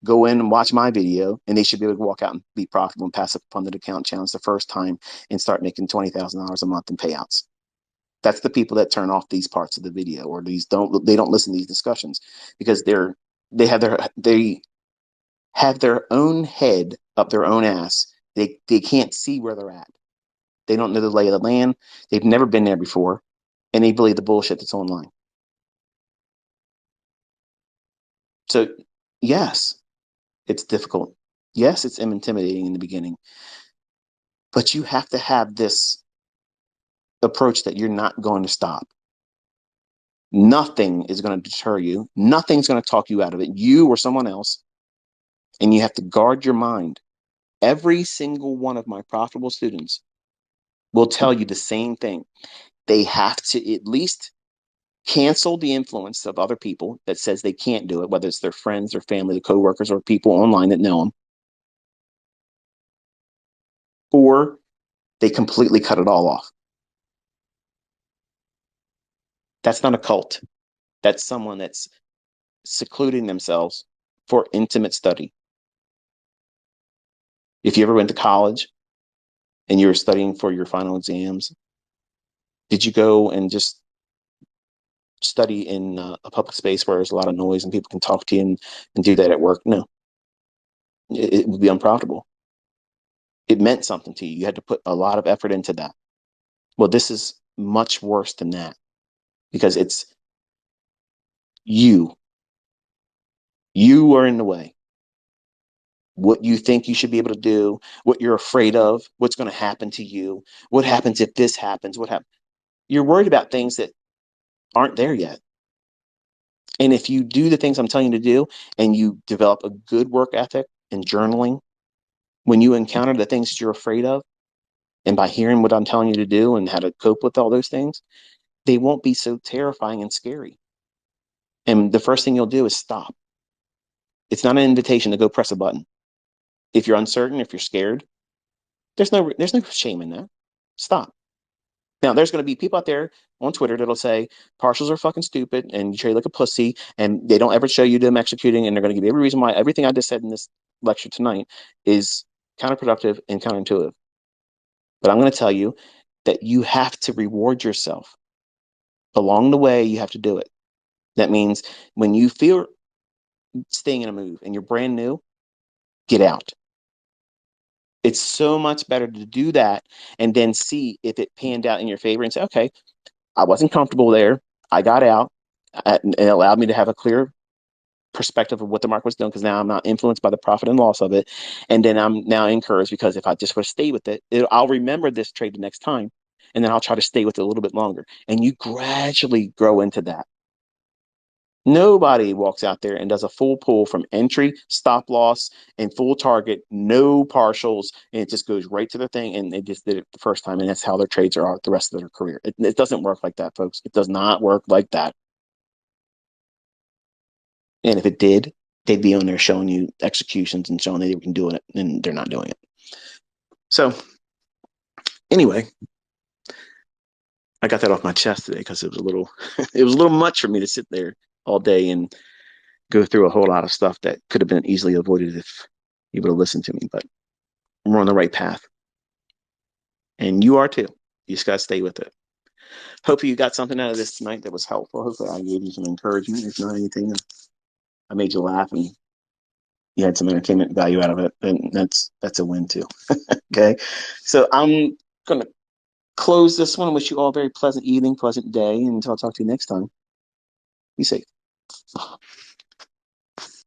go in and watch my video, and they should be able to walk out and be profitable and pass a funded account challenge the first time and start making $20,000 a month in payouts. That's the people that turn off these parts of the video, or they don't listen to these discussions because they have their own head up their own ass. They can't see where they're at. They don't know the lay of the land. They've never been there before, and they believe the bullshit that's online. So, yes, it's difficult. Yes, it's intimidating in the beginning, but you have to have this approach that you're not going to stop. Nothing is going to deter you. Nothing's going to talk you out of it, you or someone else. And you have to guard your mind. Every single one of my profitable students will tell you the same thing. They have to at least cancel the influence of other people that says they can't do it, whether it's their friends or family, the coworkers, or people online that know them, or they completely cut it all off. That's not a cult. That's someone that's secluding themselves for intimate study. If you ever went to college and you were studying for your final exams, did you go and just study in a public space where there's a lot of noise and people can talk to you and do that at work? No, it would be unprofitable. It meant something to you. You had to put a lot of effort into that. Well, this is much worse than that because it's you. You are in the way. What you think you should be able to do, what you're afraid of, what's going to happen to you, what happens if this happens, what happens. You're worried about things that aren't there yet. And if you do the things I'm telling you to do and you develop a good work ethic and journaling, when you encounter the things that you're afraid of, and by hearing what I'm telling you to do and how to cope with all those things, they won't be so terrifying and scary. And the first thing you'll do is stop. It's not an invitation to go press a button. If you're uncertain, if you're scared, there's no shame in that. Stop. Now, there's going to be people out there on Twitter that'll say partials are fucking stupid and you trade like a pussy and they don't ever show you them executing, and they're going to give you every reason why everything I just said in this lecture tonight is counterproductive and counterintuitive. But I'm going to tell you that you have to reward yourself. Along the way, you have to do it. That means when you feel staying in a move and you're brand new, get out. It's so much better to do that and then see if it panned out in your favor and say, okay, I wasn't comfortable there. I got out. And it allowed me to have a clear perspective of what the market was doing because now I'm not influenced by the profit and loss of it. And then I'm now encouraged because if I just would stay with it, I'll remember this trade the next time. And then I'll try to stay with it a little bit longer. And you gradually grow into that. Nobody walks out there and does a full pull from entry, stop loss, and full target, no partials, and it just goes right to the thing. And they just did it the first time, and that's how their trades are the rest of their career. It doesn't work like that, folks. It does not work like that. And if it did, they'd be on there showing you executions and showing that they can do it, and they're not doing it. So anyway, I got that off my chest today because it was a little much for me to sit there all day and go through a whole lot of stuff that could have been easily avoided if you would have listened to me. But we're on the right path, and you are too. You just got to stay with it. Hopefully you got something out of this tonight that was helpful. Hopefully I gave you some encouragement. If not anything, I made you laugh and you had some entertainment value out of it, and that's a win too. Okay, so I'm gonna close this one. Wish you all a very pleasant evening, pleasant day, and until I talk to you next time. Be safe.